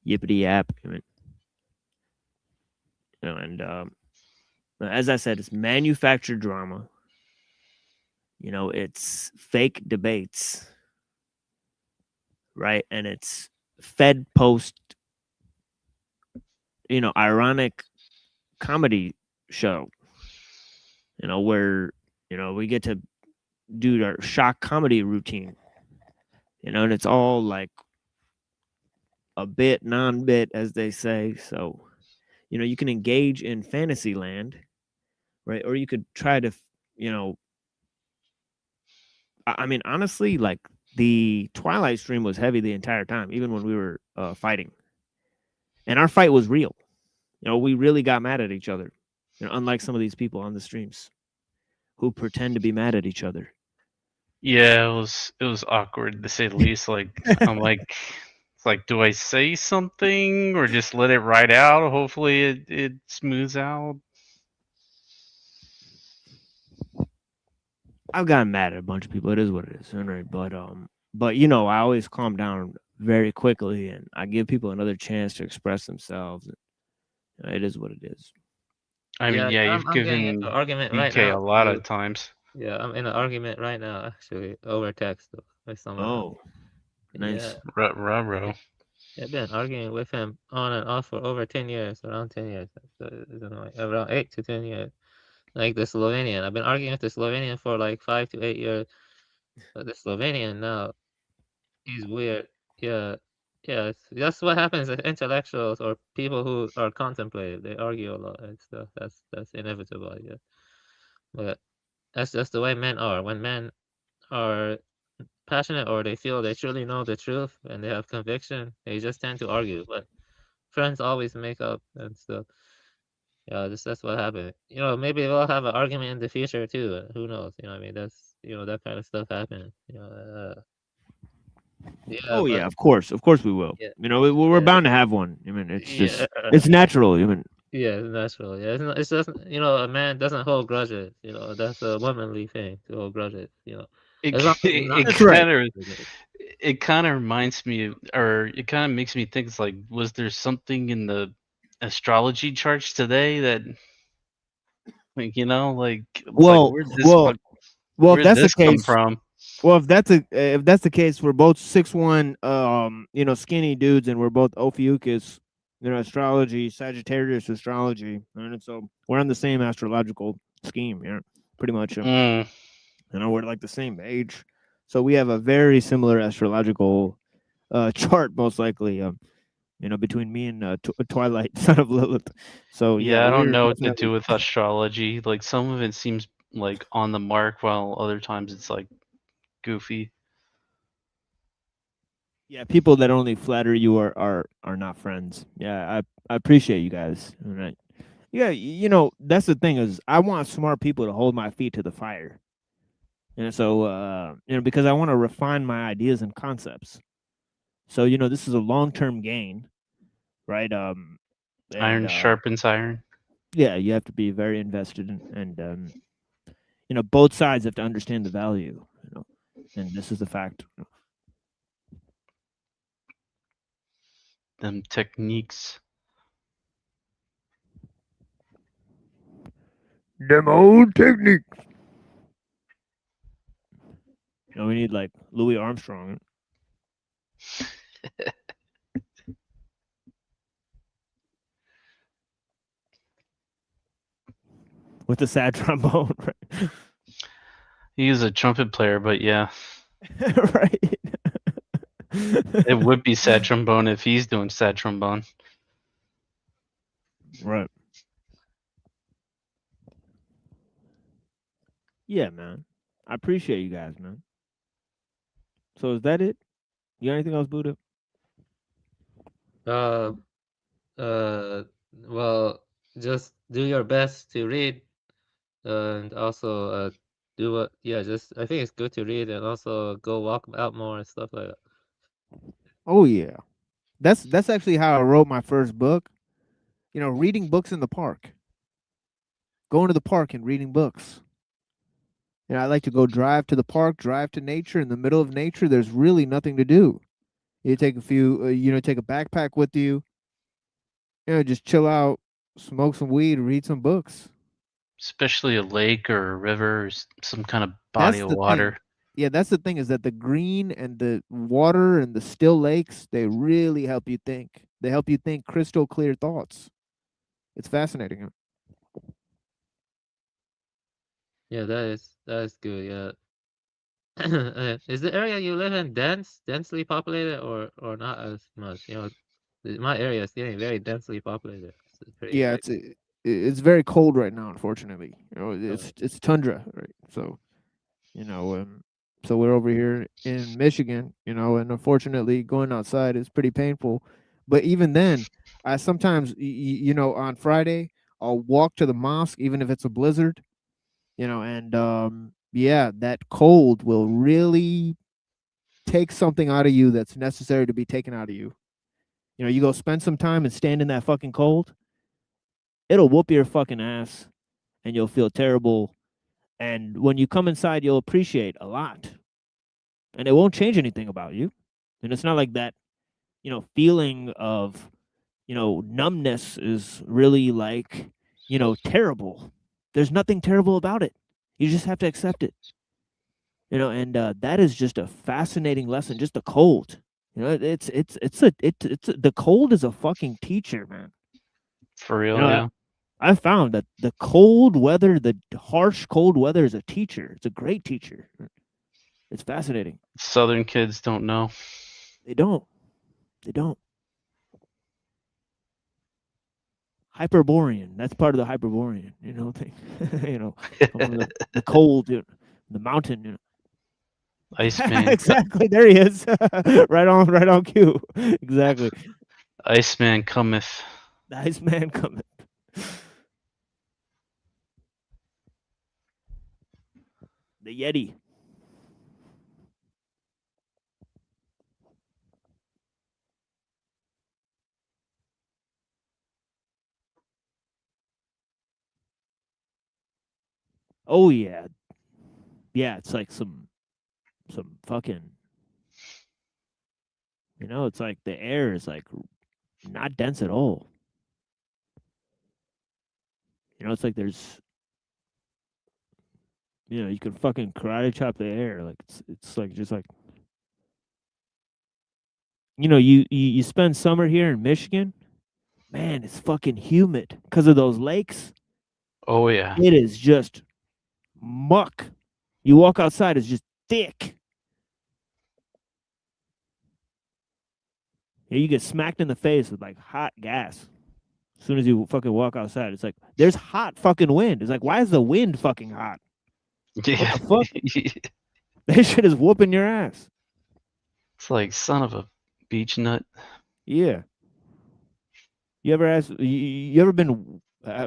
yippity yap. As I said, it's manufactured drama. It's fake debates, right? And it's Fed post, ironic comedy show, where, we get to do our shock comedy routine, and it's all like a bit, non-bit, as they say. So, you can engage in fantasy land, right? Or you could try to, I mean, honestly, like the Twilight stream was heavy the entire time, even when we were fighting. And our fight was real. We really got mad at each other. Unlike some of these people on the streams who pretend to be mad at each other. Yeah, it was awkward to say the least. Like I'm like, it's like, do I say something or just let it ride out? Hopefully it smooths out. I've gotten mad at a bunch of people. It is what it is, right? But I always calm down very quickly, and I give people another chance to express themselves. It is what it is. I mean, you've given an argument BK right now, a lot of times. Yeah, I'm in an argument right now, actually, over text with someone. Oh, nice. Yeah. Ruh-roh. I've been arguing with him on and off for over 10 years, around 10 years, around 8 to 10 years. Like the Slovenian. I've been arguing with the Slovenian for like 5 to 8 years. But the Slovenian now, he's weird. Yeah. That's what happens with intellectuals or people who are contemplative. They argue a lot and stuff. That's inevitable, I guess. But that's just the way men are. When men are passionate or they feel they truly know the truth and they have conviction, they just tend to argue. But friends always make up and stuff. Yeah, that's what happened. Maybe we'll have an argument in the future too. Who knows? I mean, that's that kind of stuff happens. Yeah, of course we will. Yeah. We're bound to have one. I mean, it's just it's natural. I mean, yeah, it's natural. Yeah, it's just a man doesn't hold grudges. That's a womanly thing to hold grudges. It kind of reminds me, or it kind of makes me think. It's like, was there something in the astrology charts today that, like, well, if that's the case, from? Well, if that's the case, we're both 6'1", skinny dudes, and we're both Ophiuchus, astrology, Sagittarius astrology, and so we're on the same astrological scheme, pretty much. we're like the same age, so we have a very similar astrological chart, most likely. Between me and Twilight, son of Lilith. So Yeah, I don't we're know what to definitely do with astrology. Like some of it seems like on the mark, while other times it's like goofy. Yeah, people that only flatter you are not friends. Yeah, I appreciate you guys. All right. Yeah, that's the thing is I want smart people to hold my feet to the fire. And so because I want to refine my ideas and concepts. So, this is a long-term gain, right? Iron sharpens iron. Yeah, you have to be very invested and both sides have to understand the value, and this is the fact. Them techniques. Them old techniques. We need like Louis Armstrong. With the sad trombone, right? He is a trumpet player, but yeah. Right. It would be sad trombone if he's doing sad trombone. Right. Yeah, man. I appreciate you guys, man. So is that it? You got anything else, Buddha? Well, just do your best to read, and also do what. Yeah, just I think it's good to read, and also go walk out more and stuff like that. Oh yeah, that's actually how I wrote my first book. Reading books in the park. Going to the park and reading books. I like to go drive to the park, drive to nature. In the middle of nature, there's really nothing to do. You take a few, take a backpack with you. Just chill out, smoke some weed, read some books. Especially a lake or a river or some kind of body of water. Thing. Yeah, that's the thing is that the green and the water and the still lakes, they really help you think. They help you think crystal clear thoughts. It's fascinating. Yeah, that is good. Yeah. Is the area you live in densely populated or not as much? My area is getting very densely populated. Yeah, it's very cold right now, unfortunately. It's tundra, right? So, so we're over here in Michigan, and unfortunately going outside is pretty painful. But even then, I sometimes, on Friday, I'll walk to the mosque, even if it's a blizzard, and that cold will really take something out of you that's necessary to be taken out of you. You go spend some time and stand in that fucking cold, it'll whoop your fucking ass and you'll feel terrible. And when you come inside, you'll appreciate a lot. And it won't change anything about you. And it's not like that, feeling of, numbness is really like, terrible. There's nothing terrible about it. You just have to accept it. And that is just a fascinating lesson. Just the cold. The cold is a fucking teacher, man. For real, yeah. I found that the cold weather, the harsh cold weather is a teacher. It's a great teacher. It's fascinating. Southern kids don't know. They don't. Hyperborean. That's part of the Hyperborean, thing. The cold, the mountain, Iceman. Exactly. There he is. right on cue. Exactly. Iceman cometh. The Iceman cometh. The Yeti. Oh yeah. Yeah, it's like some fucking, it's like the air is like not dense at all. It's like there's, you can fucking karate chop the air. Like it's like just like, you spend summer here in Michigan, man, it's fucking humid because of those lakes. Oh yeah. It is just muck. You walk outside, it's just thick. Yeah, you get smacked in the face with like hot gas. As soon as you fucking walk outside, it's like there's hot fucking wind. It's like, why is the wind fucking hot? Yeah. What the fuck? That shit is whooping your ass. It's like, son of a beach nut. Yeah. You ever you ever been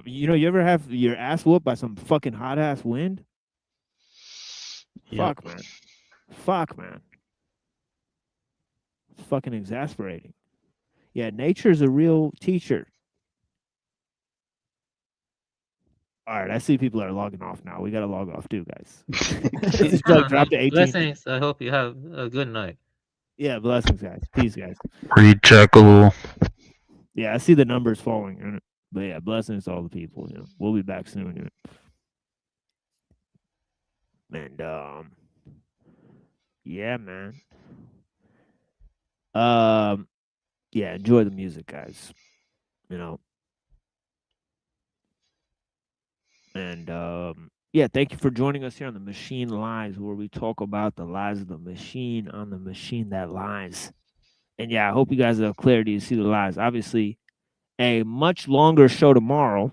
you ever have your ass whooped by some fucking hot ass wind? Yep. Fuck, man. It's fucking exasperating. Yeah, nature's a real teacher. All right, I see people are logging off now. We got to log off too, guys. This drug dropped to 18. Blessings. I hope you have a good night. Yeah, blessings, guys. Peace, guys. Recheckable. Yeah, I see the numbers falling. But yeah, blessings to all the people. You know, we'll be back soon. You know. And yeah, man. Yeah, enjoy the music, guys. You know. And yeah, thank you for joining us here on the Machine Lies, where we talk about the lies of the machine on the machine that lies. And yeah, I hope you guys have clarity to see the lies. Obviously, a much longer show tomorrow.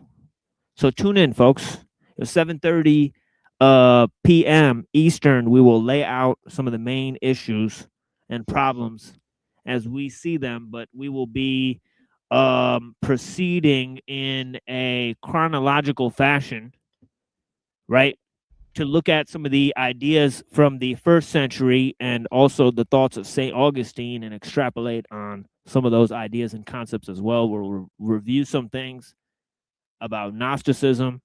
So tune in, folks. At 7:30 p.m. Eastern, we will lay out some of the main issues and problems as we see them, but we will be proceeding in a chronological fashion, right? To look at some of the ideas from the 1st century and also the thoughts of St. Augustine and extrapolate on some of those ideas and concepts as well. We'll review some things about Gnosticism,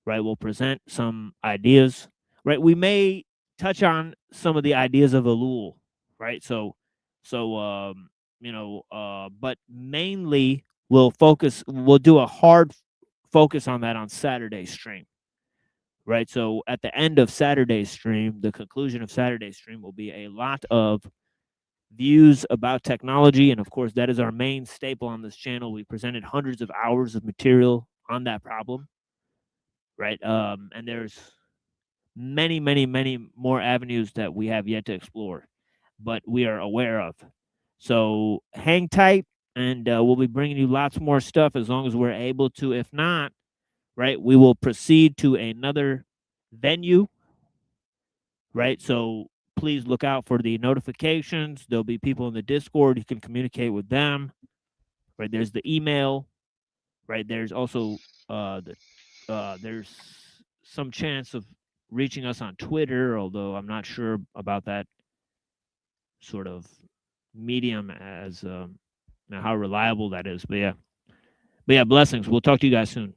right? We'll present some ideas, right? We may touch on some of the ideas of Elul, right? But mainly we'll do a hard focus on that on Saturday's stream, right? So at the end of Saturday's stream, the conclusion of Saturday's stream will be a lot of views about technology. And of course, that is our main staple on this channel. We presented hundreds of hours of material on that problem, right? And there's many, many, many more avenues that we have yet to explore, but we are aware of. So hang tight, and we'll be bringing you lots more stuff as long as we're able to. If not, right, we will proceed to another venue, right? So please look out for the notifications. There'll be people in the Discord. You can communicate with them, right? There's the email, right? There's also there's some chance of reaching us on Twitter, although I'm not sure about that sort of medium as how reliable that is. But yeah, blessings. We'll talk to you guys soon.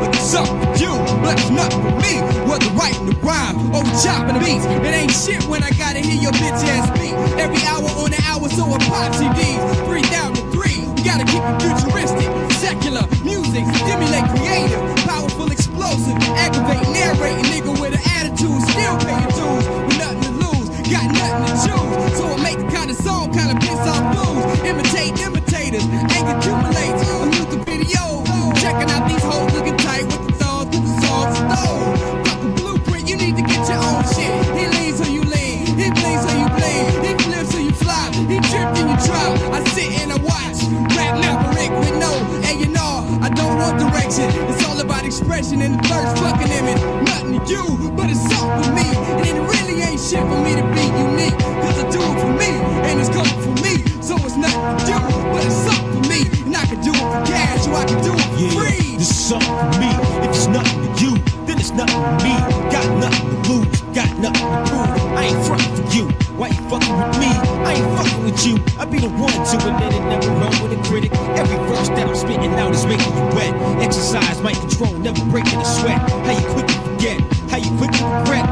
What's up with you? But it's not for me. Whether writing the rhyme or chopping the beats, it ain't shit when I gotta hear your bitch ass speak. Every hour on the hour, so I pop CDs. 3,003. Gotta keep it futuristic, secular music, stimulate creative, powerful, explosive, aggravate, narrating, nigga with an attitude, still paying dues, with nothing to lose, got nothing to choose. So I make the kind of song, kind of piss off blues, imitate imitators, anger accumulates. I'm used to videos, checking out these hoes looking tight with the songs, with the songs stole. Fuck a blueprint, you need to get your own shit. He leans so you lean, he bleeds so you bleed, he flips so you fly, he tripped and you drop. I sit and I watch. Rap maverick with no A&R. I don't want direction. It's all about expression and the first fucking image. Nothing to you, but it's something for me. And it really ain't shit for me to be unique. Cause I do it for me, and it's coming for me. So it's nothing to you, but it's something for me. And I can do it for cash, or I can do it for free. This is something for me. If it's nothing to you, then it's nothing to me. Got nothing to lose, got nothing to prove. I ain't frontin' for you. Why you fucking with me? I ain't fucking with you. I be the one to admit it, never run with a critic. Every verse that I'm spitting out is making you wet. Exercise, mic control, never breaking a sweat. How you quick to forget? How you quick to regret?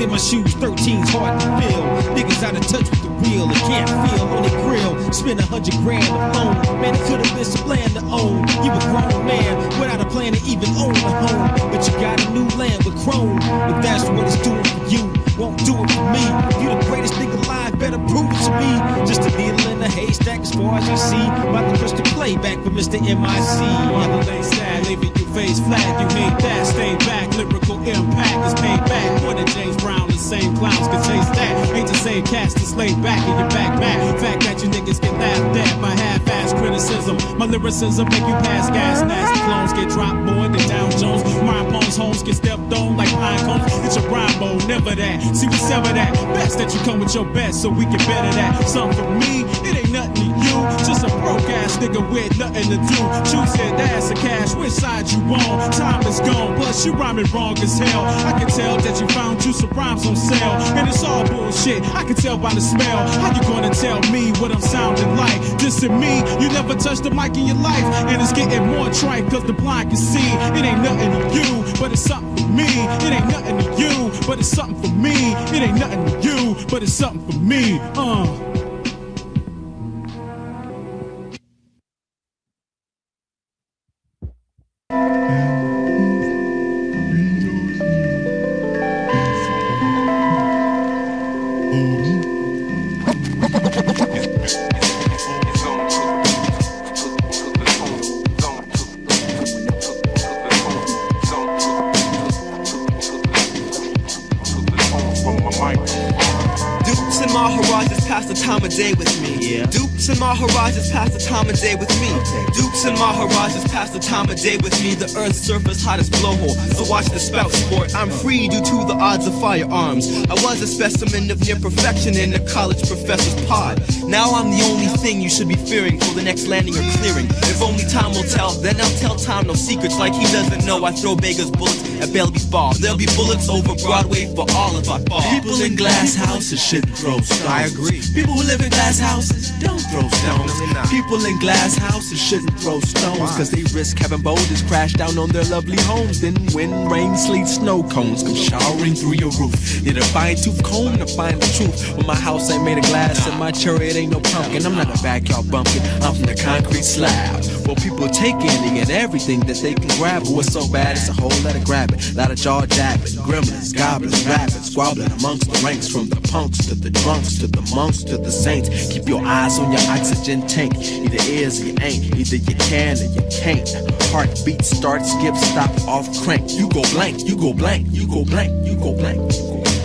in my shoes, 13's hard to feel. Niggas out of touch with the real, they can't feel on their grill. Spend 100 grand alone, man, it could have been some land to own. You a grown man without a plan to even own a home, but you got a new land with chrome. If that's what it's doing for you, won't do it for me. If you the greatest nigga alive, better prove it to me. Just a needle in the haystack as far as you see. About to push the playback for Mr. MIC. Mother lay sad, leaving you face flat. You hate that, stay back. Lyrical impact is paid back. More than James Brown, the same clowns can chase that. Ain't the same cats that's laid back in your backpack. Fact that you niggas get laughed at by half-ass criticism. My lyricism make you pass gas. Nasty clones get dropped more than Dow Jones. Rhyme bones, homes get stepped on like pine cones. It's your rhyme mode, never that. See, we sever that. Best that you come with your best so we can better that. Something for me, it ain't nothing to you. Just a broke ass nigga with nothing to do. Choose it, ass or cash, which side you on? Time is gone, plus you rhyming wrong as hell. I can tell that you found you some rhymes on sale. And it's all bullshit, I can tell by the smell. How you gonna tell me what I'm sounding like? Dissing me, you never touched the mic in your life. And it's getting more trite, cause the blind can see. It ain't nothing to you, but it's something for me. It ain't nothing to you, but it's something for me. It ain't nothing to you, but it's something for me. Dukes in my horizons pass the time of day with me. Dukes in my horizons pass the time of day with me. The earth's surface hot as blowhole, so watch the spout sport. I'm free due to the odds of firearms. I was a specimen of near perfection in a college professor's pod. Now I'm the only thing you should be fearing for the next landing or clearing. If only time will tell, then I'll tell time no secrets like he doesn't know. I throw Vega's bullets at Bailey's ball. There'll be bullets over Broadway for all if I fall. People in glass houses shouldn't throw stones. I agree. People who live in glass houses don't throw stones. People in glass houses shouldn't throw stones, cause they risk having boulders crash down on their lovely homes. Then wind, rain, sleet, snow cones come showering through your roof. Need a fine tooth comb to find the truth. Well, my house ain't made of glass and my cherry ain't no pumpkin. I'm not a backyard bumpkin, I'm from the concrete slab. Well, people take any and everything that they can grab. But what's so bad, it's a whole lot of grabbing. Lot of jaw jabbing, gremlins, goblins, rabbits, squabbling amongst the ranks. From the punks to the drunks to the monks to the saints. Keep your eyes on your oxygen tank. Either is or you ain't, either you can or you can't. Heartbeat, start, skip, stop, off, crank. You go blank, you go blank, you go blank, you go blank.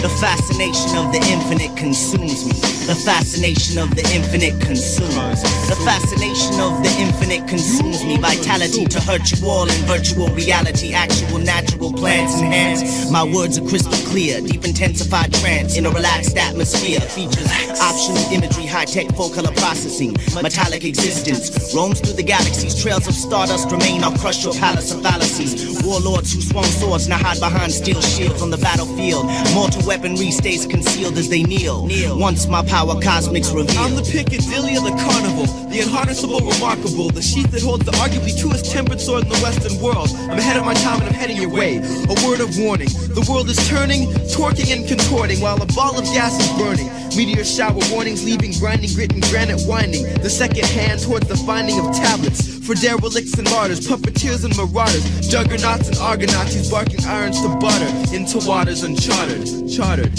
The fascination of the infinite consumes me. The fascination of the infinite consumes. The fascination of the infinite consumes me. Vitality to hurt you all in virtual reality. Actual natural plants enhance. My words are crystal clear. Deep intensified trance in a relaxed atmosphere. Features optional imagery, high-tech full color processing. Metallic existence roams through the galaxies. Trails of stardust remain. I'll crush your palace of fallacies. Warlords who swung swords now hide behind steel shields on the battlefield. Mortal weaponry stays concealed as they kneel. Once my power cosmics reveal. I'm the Piccadilly of the carnival, the unharnessable, remarkable, the sheath that holds the arguably truest tempered sword in the Western world. I'm ahead of my time and I'm heading your way. A word of warning: the world is turning, torquing and contorting while a ball of gas is burning. Meteor shower warnings leaving grinding grit and granite winding. The second hand towards the finding of tablets for derelicts and martyrs, puppeteers and marauders, juggernauts and argonauts, who's barking irons to butter into waters uncharted. Chartered.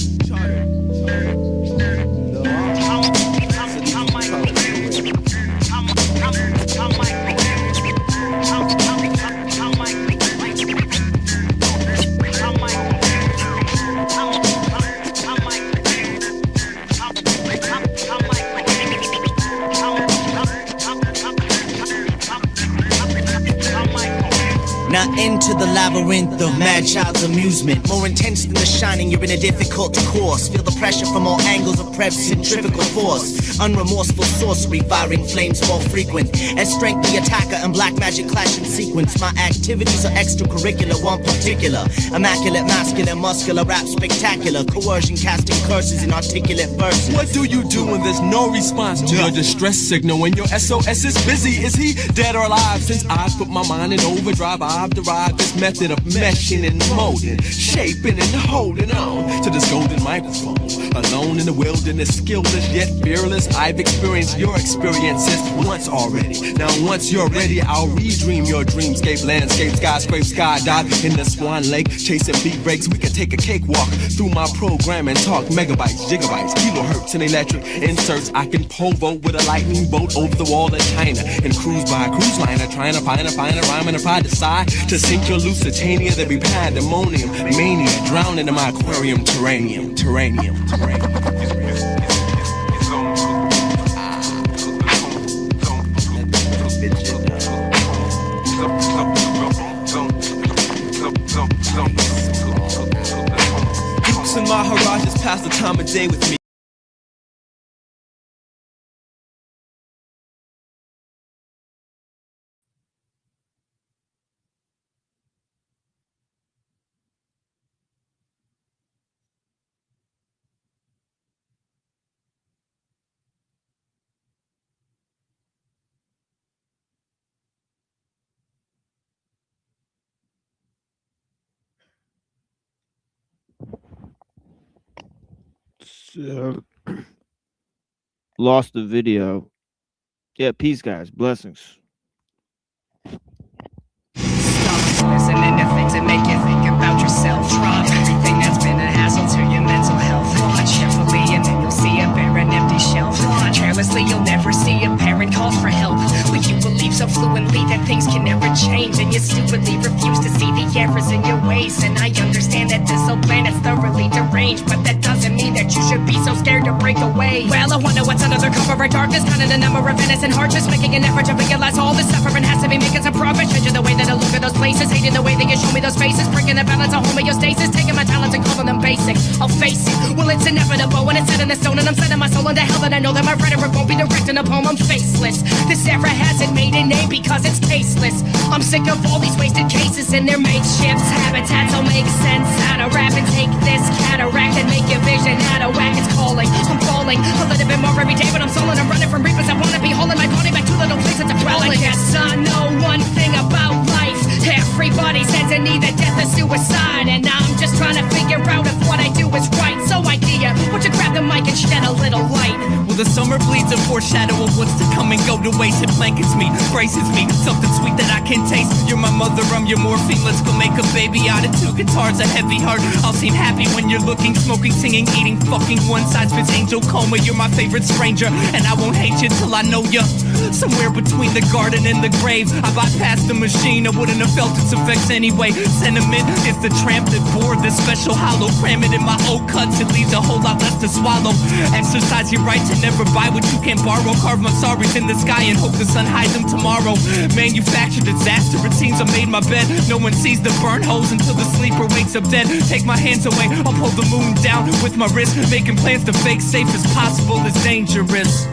Now into the labyrinth of mad child's amusement. More intense than the shining, you're in a difficult course. Feel the pressure from all angles of Prev's centrifugal force. Unremorseful sorcery, firing flames more frequent. As strength the attacker and black magic clash in sequence. My activities are extracurricular, one particular. Immaculate, masculine, muscular, rap spectacular. Coercion casting curses in articulate verses. What do you do when there's no response to your distress signal? When your SOS is busy, is he dead or alive? Since I put my mind in overdrive, I've masterized this method of meshing and molding, shaping and holding on to this golden microphone. Alone in the wilderness, skilless yet fearless, I've experienced your experiences once already. Now once you're ready, I'll redream your dreamscape, landscape, skyscrape, skydive in the Swan Lake, chasing beat breaks. We can take a cakewalk through my program and talk megabytes, gigabytes, kilohertz, and electric inserts. I can povo with a lightning bolt over the wall of China and cruise by a cruise liner, trying to find a rhyme and apply decide to sink your Lusitania. There be pandemonium, mania, drowning in my aquarium, terranium. Dukes and Maharajas pass the time of day with me. So, lost the video. Yeah, peace, guys. Blessings. Listening to things that make you think about yourself. Drop everything that's been a hassle to your mental health. Watch carefully and then you'll see a barren empty shelf. Carelessly you'll never see a parent calls for help. But you believe so fluently that things can never change, and you stupidly refuse to see the errors in your ways. And I understand that this whole planet's thoroughly deranged, but that doesn't mean that you should be so scared to break away. Well, I wonder what's under the cover of darkness, counting the number of innocent hearts, just making an effort to realize all this suffering has to be making some progress. Changing the way that I look at those places, hating the way that you show me those faces, breaking the balance of homeostasis, taking my talents and calling them basic. I'll face it, well it's inevitable when it's set in the stone, and I'm setting my soul into hell, and I know that my rhetoric won't be directing a poem. I'm faceless. This era hasn't made a name because it's tasteless. I'm sick of all these wasted cases and their makeshifts. Habitats don't make sense. How to rap and take this cataract and make your vision out of whack. It's calling, I'm falling a little bit more every day, but I'm sullen. I'm running from reapers. I wanna be hauling my body back to little places to dwell. I guess I know one thing about life. Everybody sends in either death or suicide, and I'm just trying to figure out if what I do is right. So idea, won't you grab the mic and shed a little light? Well, the summer bleeds a foreshadow of what's to come and go to waste. It blankets me, braces me, something sweet that I can taste. You're my mother, I'm your morphine. Let's go make a baby out of two guitars, a heavy heart. I'll seem happy when you're looking, smoking, singing, eating, fucking. One size fits angel coma. You're my favorite stranger, and I won't hate you till I know you. Somewhere between the garden and the grave, I bypassed the machine. I wouldn't have felt its effects anyway. Sentiment is the tramp that bore this special hollow. Cram it in my old cuts, it leaves a whole lot less to swallow. Exercise your right to never buy what you can't borrow. Carve my sorries in the sky and hope the sun hides them tomorrow. Manufactured disaster, it seems I made my bed. No one sees the burn holes until the sleeper wakes up dead. Take my hands away, I'll pull the moon down with my wrist. Making plans to fake safe as possible is dangerous.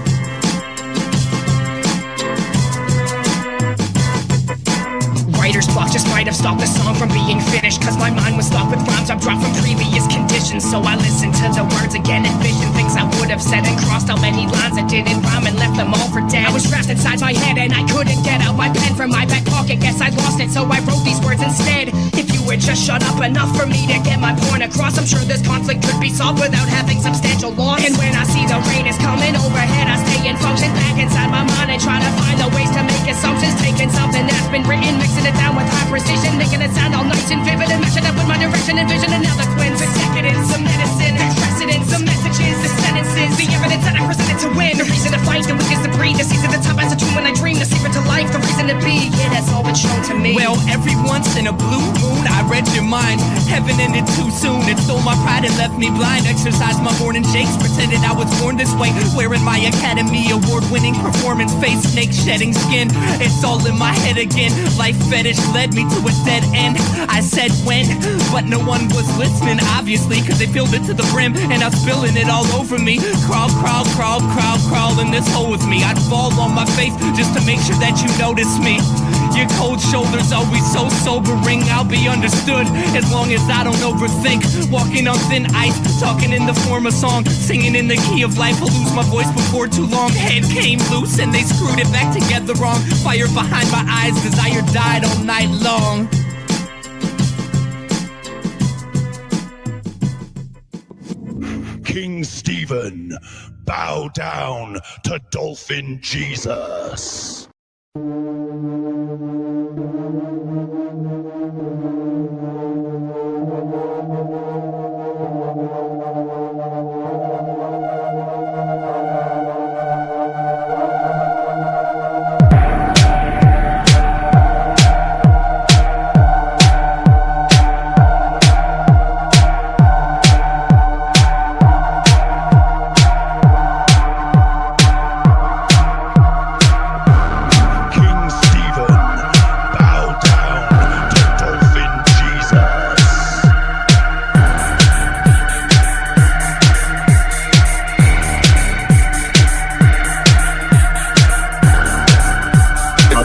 Writer's block just might have stopped the song from being finished, cause my mind was stopped with rhymes I've dropped from previous conditions. So I listened to the words again, envisioned things I would have said, and crossed out many lines that didn't rhyme and left them all for dead. I was trapped inside my head and I couldn't get out my pen from my back pocket. Guess I lost it, so I wrote these words instead. If you would just shut up enough for me to get my point across, I'm sure this conflict could be solved without having substantial loss. And when I see the rain is coming overhead, I stay and function back inside my mind and try to find the ways to make assumptions. Taking something that's been written, mixing it down with high precision, making it sound all nice and vivid, and matching up with my direction and vision and eloquence. The decadence of medicine, the precedence of messages, the sentences, the evidence that I presented to win. The reason to fight, the weak is to breathe, the season the top as a tune when I dream, the secret to life, the reason to be. Yeah, that's all been shown to me. Well, every once in a blue moon, I read your mind. Heaven ended too soon, it stole my pride and left me blind. Exercised my morning shakes, pretended I was born this way, wearing my Academy Award-winning performance face, snake shedding skin. It's all in my head again. Life fetish led me to a dead end. I said when, but no one was listening, obviously, cause they filled it to the brim and I'm spilling it all over me. Crawl, crawl, crawl, crawl, crawl in this hole with me. I'd fall on my face just to make sure that you notice me. Your cold shoulders always so sobering, I'll be understood as long as I don't overthink. Walking on thin ice, talking in the form of song, singing in the key of life. I'll lose my voice before too long. Head came loose and they screwed it back together wrong. Fire behind my eyes, desire died all night long. King Stephen, bow down to Dolphin Jesus.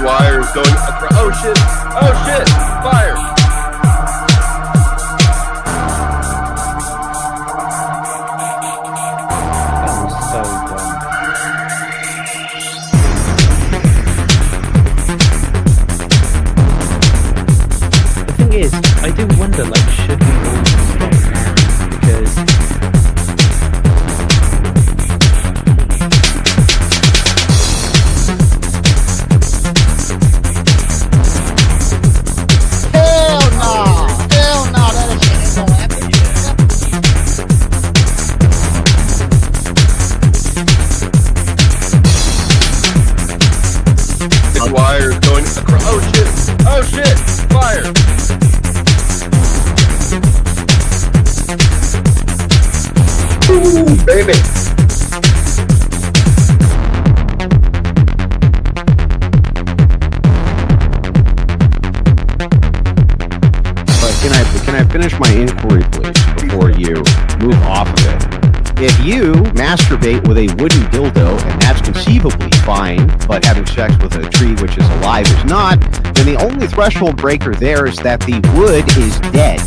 Wires going across. Oh shit! Oh shit! Fire! That was so dumb. The thing is, I do wonder, like, should we all stop now? Because Wires going across. Oh shit! Oh shit! Fire! Ooh, baby! But can I finish my inquiry, please, before you move off of it? If you masturbate with a wooden dildo, and that's conceivably fine, but having sex with a tree which is alive is not, then the only threshold breaker there is that the wood is dead.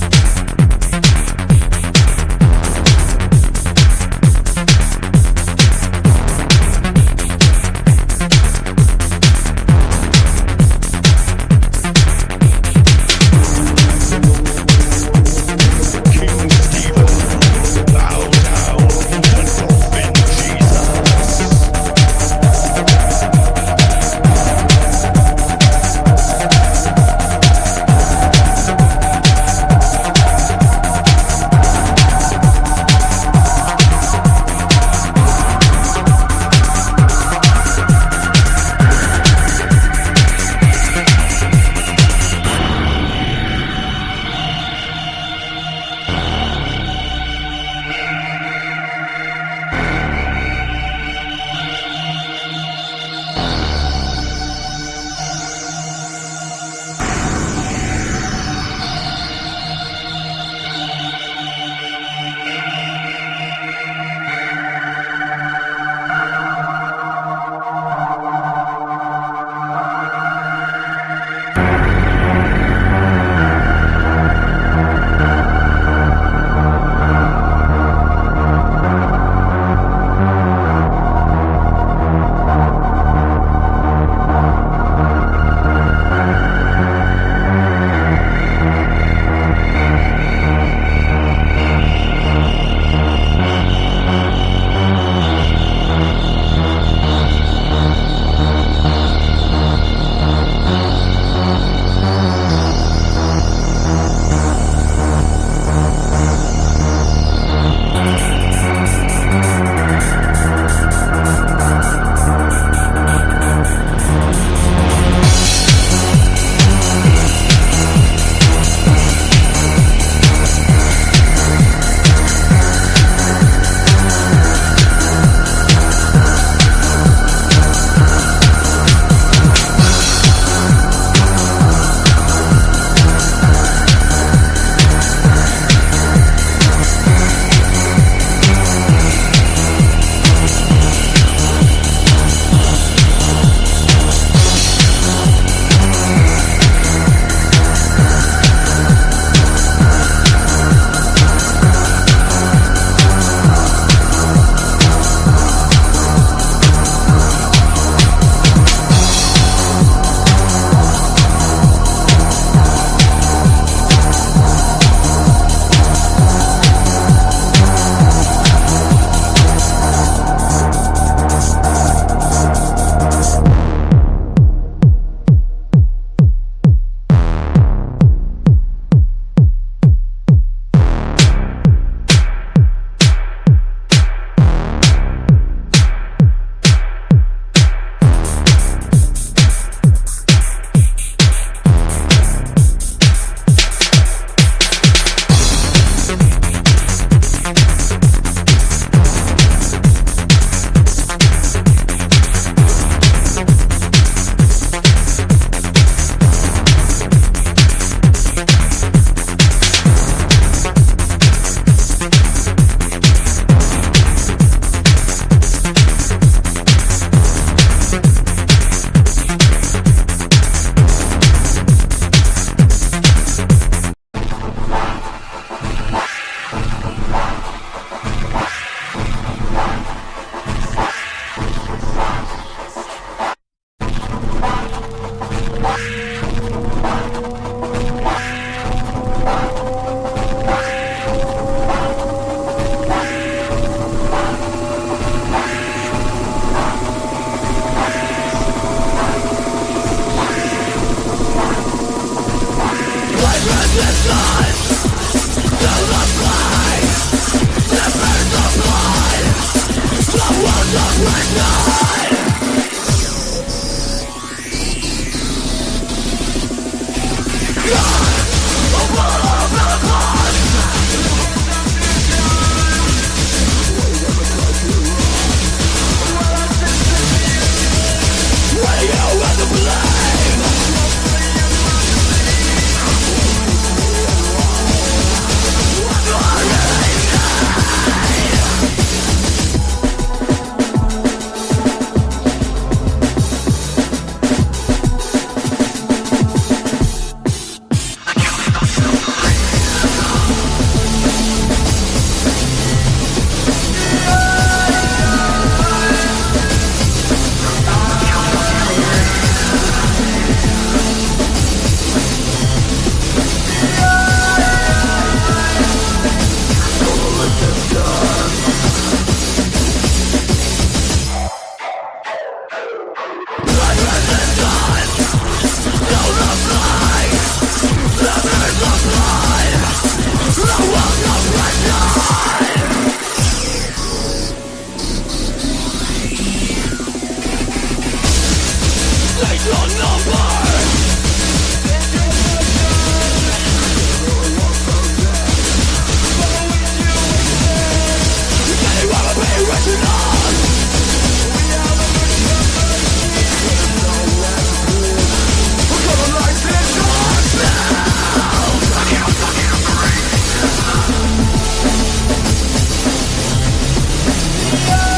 Go!